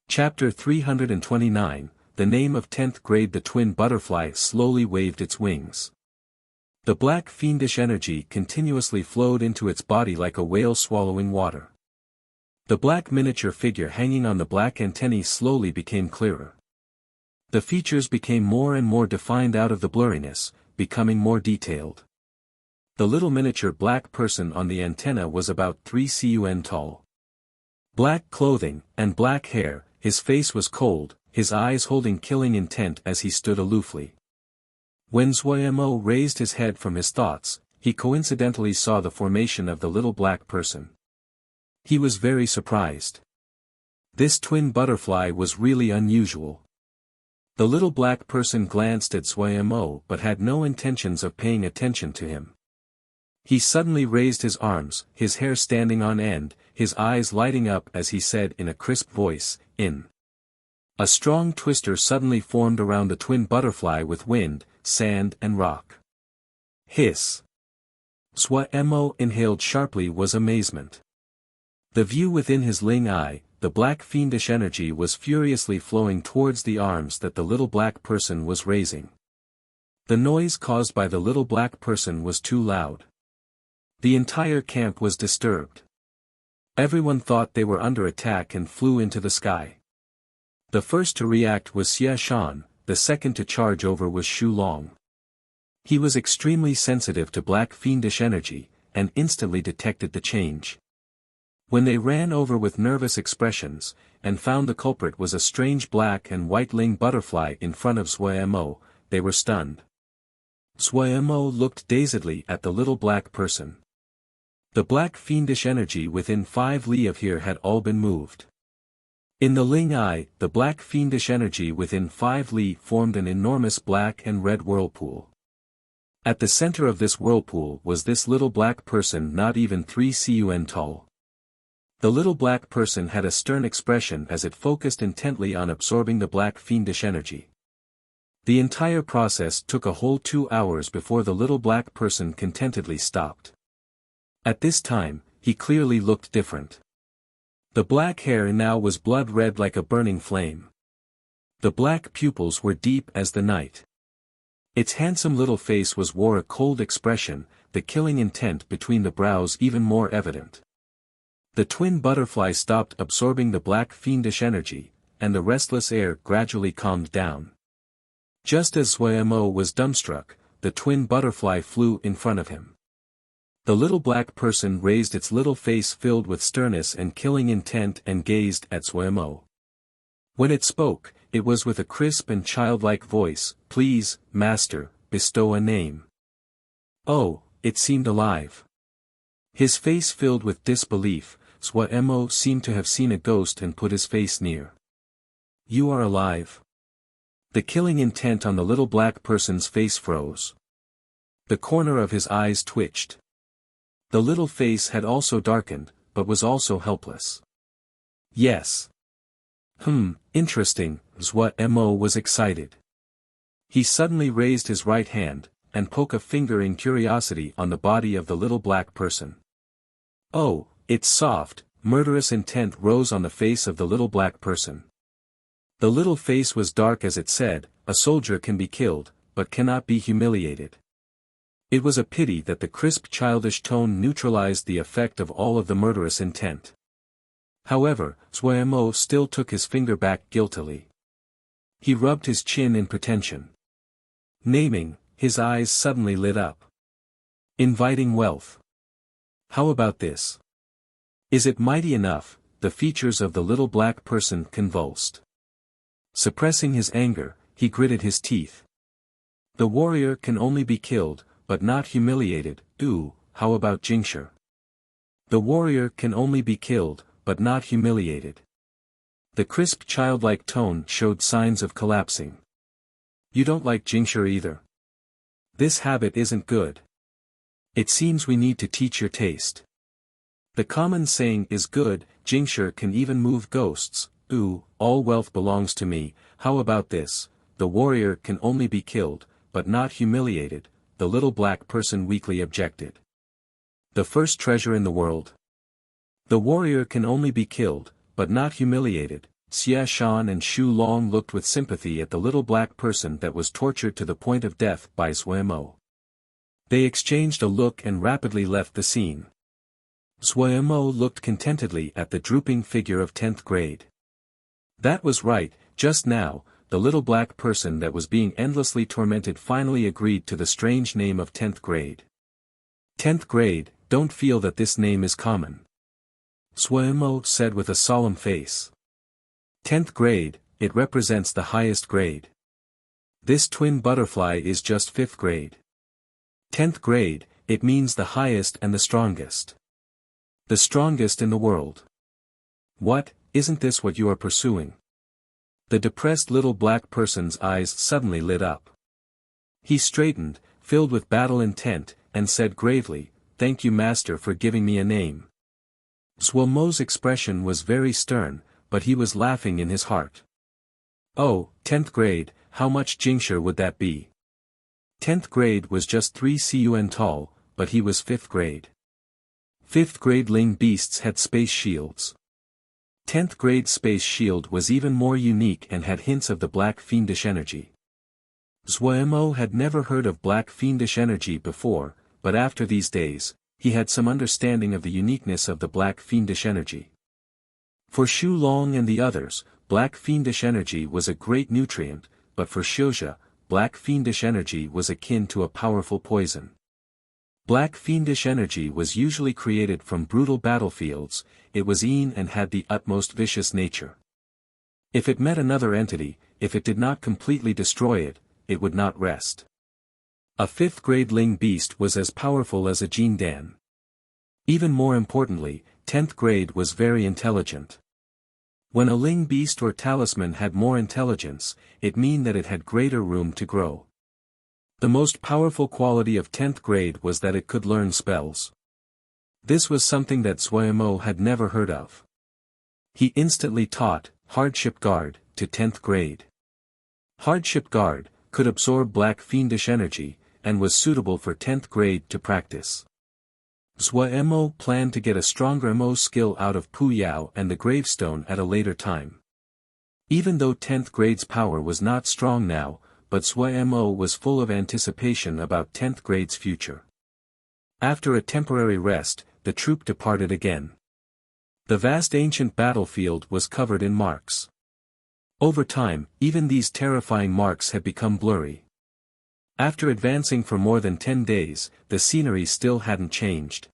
Chapter 329, The Name of 10th Grade. The twin butterfly slowly waved its wings. The black fiendish energy continuously flowed into its body like a whale swallowing water. The black miniature figure hanging on the black antennae slowly became clearer. The features became more and more defined out of the blurriness, becoming more detailed. The little miniature black person on the antenna was about 3 cun tall. Black clothing, and black hair, his face was cold, his eyes holding killing intent as he stood aloofly. When Zuomo raised his head from his thoughts, he coincidentally saw the formation of the little black person. He was very surprised. This twin butterfly was really unusual. The little black person glanced at Zuomo but had no intentions of paying attention to him. He suddenly raised his arms, his hair standing on end, his eyes lighting up as he said in a crisp voice, "In." A strong twister suddenly formed around the twin butterfly with wind, sand and rock. Hiss. Zuomo inhaled sharply was amazement. The view within his Ling eye, the black fiendish energy was furiously flowing towards the arms that the little black person was raising. The noise caused by the little black person was too loud. The entire camp was disturbed. Everyone thought they were under attack and flew into the sky. The first to react was Xie Shan, the second to charge over was Xu Long. He was extremely sensitive to black fiendish energy, and instantly detected the change. When they ran over with nervous expressions, and found the culprit was a strange black and white Ling butterfly in front of Zuomo, they were stunned. Zuomo looked dazedly at the little black person. The black fiendish energy within 5 li of here had all been moved. In the Ling eye, the black fiendish energy within 5 li formed an enormous black and red whirlpool. At the center of this whirlpool was this little black person not even 3 cun tall. The little black person had a stern expression as it focused intently on absorbing the black fiendish energy. The entire process took a whole 2 hours before the little black person contentedly stopped. At this time, he clearly looked different. The black hair now was blood red like a burning flame. The black pupils were deep as the night. Its handsome little face wore a cold expression, the killing intent between the brows even more evident. The twin butterfly stopped absorbing the black fiendish energy, and the restless air gradually calmed down. Just as Zuomo was dumbstruck, the twin butterfly flew in front of him. The little black person raised its little face filled with sternness and killing intent and gazed at Zuomo. When it spoke, it was with a crisp and childlike voice, "Please, master, bestow a name." Oh, it seemed alive. His face filled with disbelief, Zuomo seemed to have seen a ghost and put his face near. "You are alive." The killing intent on the little black person's face froze. The corner of his eyes twitched. The little face had also darkened, but was also helpless. "Yes." Interesting," Zuomo was excited. He suddenly raised his right hand, and poked a finger in curiosity on the body of the little black person. "Oh, it's soft," murderous intent rose on the face of the little black person. The little face was dark as it said, "A soldier can be killed, but cannot be humiliated." It was a pity that the crisp childish tone neutralized the effect of all of the murderous intent. However, Zuemo still took his finger back guiltily. He rubbed his chin in pretension. Naming, his eyes suddenly lit up. Inviting wealth. How about this? Is it mighty enough? The features of the little black person convulsed. Suppressing his anger, he gritted his teeth. The warrior can only be killed, but not humiliated. Ooh, how about Jingshi? The warrior can only be killed, but not humiliated. The crisp childlike tone showed signs of collapsing. You don't like Jingshi either. This habit isn't good. It seems we need to teach your taste. The common saying is good, Jingshi can even move ghosts. Ooh, all wealth belongs to me. How about this? The warrior can only be killed, but not humiliated, the little black person weakly objected. The first treasure in the world. The warrior can only be killed, but not humiliated. Xia Shan and Shu Long looked with sympathy at the little black person that was tortured to the point of death by Zuemo. They exchanged a look and rapidly left the scene. Zuemo looked contentedly at the drooping figure of 10th grade. That was right, just now, the little black person that was being endlessly tormented finally agreed to the strange name of 10th grade. 10th grade, don't feel that this name is common. Zuemo said with a solemn face. 10th grade, it represents the highest grade. This twin butterfly is just 5th grade. 10th grade, it means the highest and the strongest. The strongest in the world. What, isn't this what you are pursuing? The depressed little black person's eyes suddenly lit up. He straightened, filled with battle intent, and said gravely, "Thank you, master, for giving me a name." Zuemo's expression was very stern, but he was laughing in his heart. Oh, 10th grade, how much Jingshi would that be? 10th grade was just 3 cun tall, but he was 5th grade. 5th grade Ling beasts had space shields. 10th grade space shield was even more unique and had hints of the black fiendish energy. Zuemo had never heard of black fiendish energy before, but after these days, he had some understanding of the uniqueness of the black fiendish energy. For Shu Long and the others, black fiendish energy was a great nutrient, but for Xiuzhe, black fiendish energy was akin to a powerful poison. Black fiendish energy was usually created from brutal battlefields, it was mean and had the utmost vicious nature. If it met another entity, if it did not completely destroy it, it would not rest. A 5th grade Ling beast was as powerful as a Jin Dan. Even more importantly, 10th grade was very intelligent. When a Ling beast or talisman had more intelligence, it meant that it had greater room to grow. The most powerful quality of 10th grade was that it could learn spells. This was something that Zuemo had never heard of. He instantly taught, Hardship Guard, to 10th grade. Hardship Guard could absorb black fiendish energy, and was suitable for 10th grade to practice. Zuemo planned to get a stronger MO skill out of Pu Yao and the gravestone at a later time. Even though 10th grade's power was not strong now, but Zuemo was full of anticipation about 10th grade's future. After a temporary rest, the troop departed again. The vast ancient battlefield was covered in marks. Over time, even these terrifying marks had become blurry. After advancing for more than 10 days, the scenery still hadn't changed.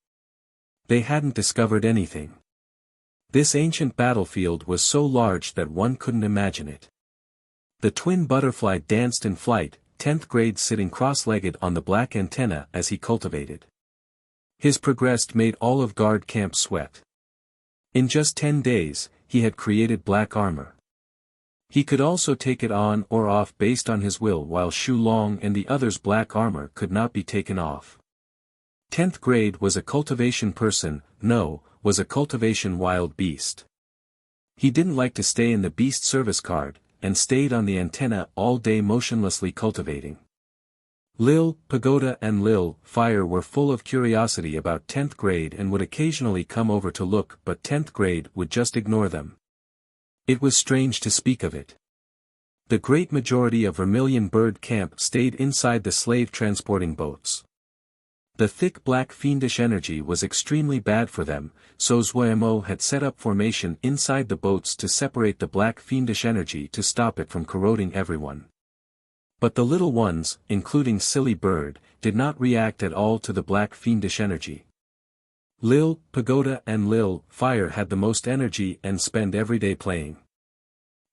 They hadn't discovered anything. This ancient battlefield was so large that one couldn't imagine it. The twin butterfly danced in flight, 10th grade sitting cross-legged on the black antenna as he cultivated. His progress made all of guard camp sweat. In just 10 days, he had created black armor. He could also take it on or off based on his will, while Shu Long and the others' black armor could not be taken off. 10th grade was a cultivation person, was a cultivation wild beast. He didn't like to stay in the beast service card, and stayed on the antenna all day motionlessly cultivating. Lil, Pagoda and Lil, Fire were full of curiosity about 10th grade and would occasionally come over to look, but 10th grade would just ignore them. It was strange to speak of it. The great majority of Vermilion Bird Camp stayed inside the slave transporting boats. The thick black fiendish energy was extremely bad for them, so Zhuemo had set up formation inside the boats to separate the black fiendish energy to stop it from corroding everyone. But the little ones, including Silly Bird, did not react at all to the black fiendish energy. Lil, Pagoda and Lil, Fire had the most energy and spent every day playing.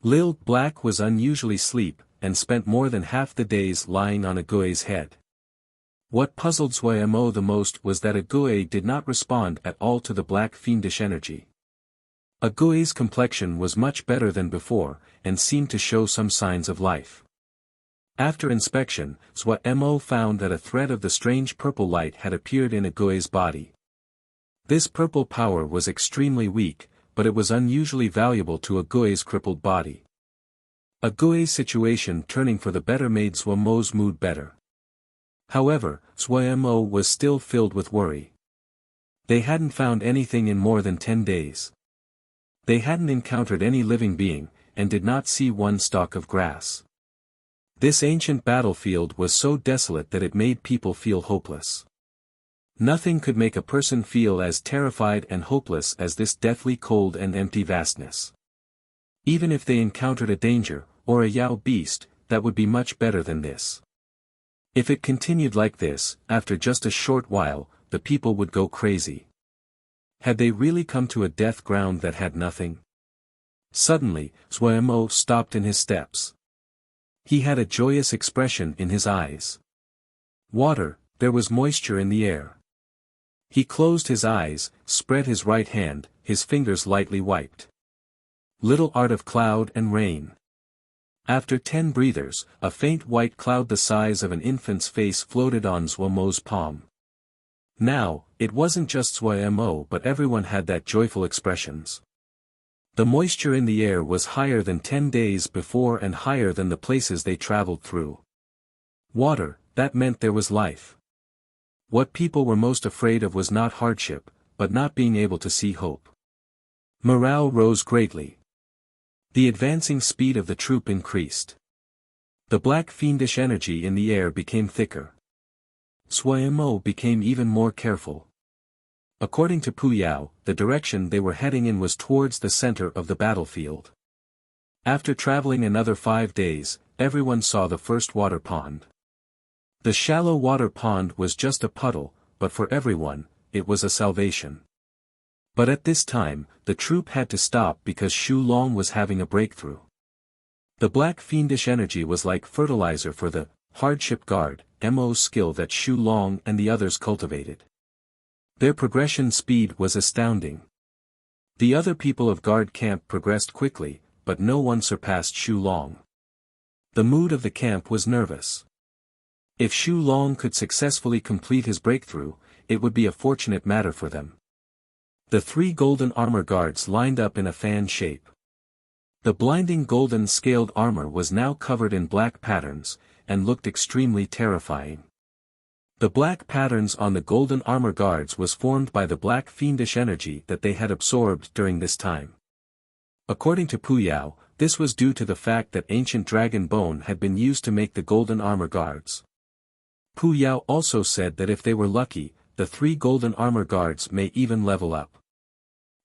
Lil Black was unusually sleep, and spent more than half the days lying on Ague's head. What puzzled Zhuemo the most was that Ague did not respond at all to the black fiendish energy. Ague's complexion was much better than before, and seemed to show some signs of life. After inspection, Zhuemo found that a thread of the strange purple light had appeared in Ague's body. This purple power was extremely weak, but it was unusually valuable to Ague's crippled body. Ague's situation turning for the better made Zhuemo's mood better. However, Zhuemo was still filled with worry. They hadn't found anything in more than 10 days. They hadn't encountered any living being, and did not see one stalk of grass. This ancient battlefield was so desolate that it made people feel hopeless. Nothing could make a person feel as terrified and hopeless as this deathly cold and empty vastness. Even if they encountered a danger, or a Yao beast, that would be much better than this. If it continued like this, after just a short while, the people would go crazy. Had they really come to a death ground that had nothing? Suddenly, Zhuemo stopped in his steps. He had a joyous expression in his eyes. Water, there was moisture in the air. He closed his eyes, spread his right hand, his fingers lightly wiped. Little art of cloud and rain. After 10 breathers, a faint white cloud the size of an infant's face floated on Zhuemo's palm. Now, it wasn't just Zhuemo but everyone had that joyful expressions. The moisture in the air was higher than 10 days before and higher than the places they traveled through. Water, that meant there was life. What people were most afraid of was not hardship, but not being able to see hope. Morale rose greatly. The advancing speed of the troop increased. The black fiendish energy in the air became thicker. Zhuemo became even more careful. According to Pu Yao, the direction they were heading in was towards the center of the battlefield. After traveling another 5 days, everyone saw the first water pond. The shallow water pond was just a puddle, but for everyone, it was a salvation. But at this time, the troop had to stop because Shu Long was having a breakthrough. The black fiendish energy was like fertilizer for the hardship guard, MO's skill that Shu Long and the others cultivated. Their progression speed was astounding. The other people of guard camp progressed quickly, but no one surpassed Shu Long. The mood of the camp was nervous. If Shu Long could successfully complete his breakthrough, it would be a fortunate matter for them. The 3 golden armor guards lined up in a fan shape. The blinding golden scaled armor was now covered in black patterns, and looked extremely terrifying. The black patterns on the golden armor guards was formed by the black fiendish energy that they had absorbed during this time. According to Pu Yao, this was due to the fact that ancient dragon bone had been used to make the golden armor guards. Pu Yao also said that if they were lucky, the 3 golden armor guards may even level up.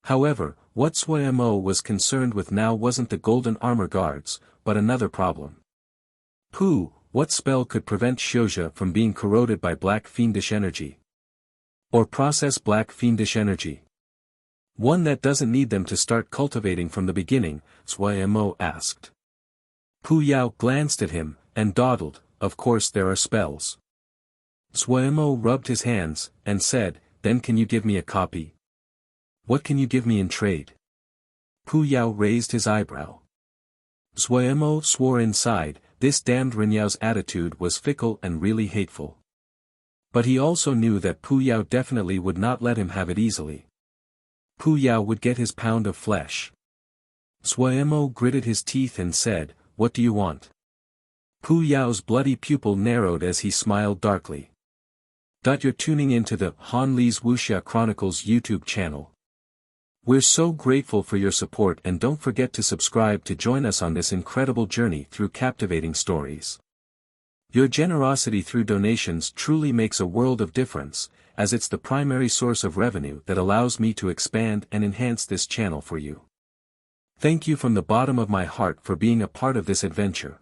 However, what Zhuemo was concerned with now wasn't the golden armor guards, but another problem. Pu, what spell could prevent Xiuzha from being corroded by black fiendish energy? Or process black fiendish energy? One that doesn't need them to start cultivating from the beginning, Zhuemo asked. Pu Yao glanced at him, and dawdled, of course there are spells. Zhuemo rubbed his hands, and said, then can you give me a copy? What can you give me in trade? Pu Yao raised his eyebrow. Zhuemo swore inside, this damned Renyao's attitude was fickle and really hateful. But he also knew that Pu Yao definitely would not let him have it easily. Pu Yao would get his pound of flesh. Zhuemo gritted his teeth and said, what do you want? Pu Yao's bloody pupil narrowed as he smiled darkly. You're tuning into the Han Li's Wuxia Chronicles YouTube channel. We're so grateful for your support and don't forget to subscribe to join us on this incredible journey through captivating stories. Your generosity through donations truly makes a world of difference, as it's the primary source of revenue that allows me to expand and enhance this channel for you. Thank you from the bottom of my heart for being a part of this adventure.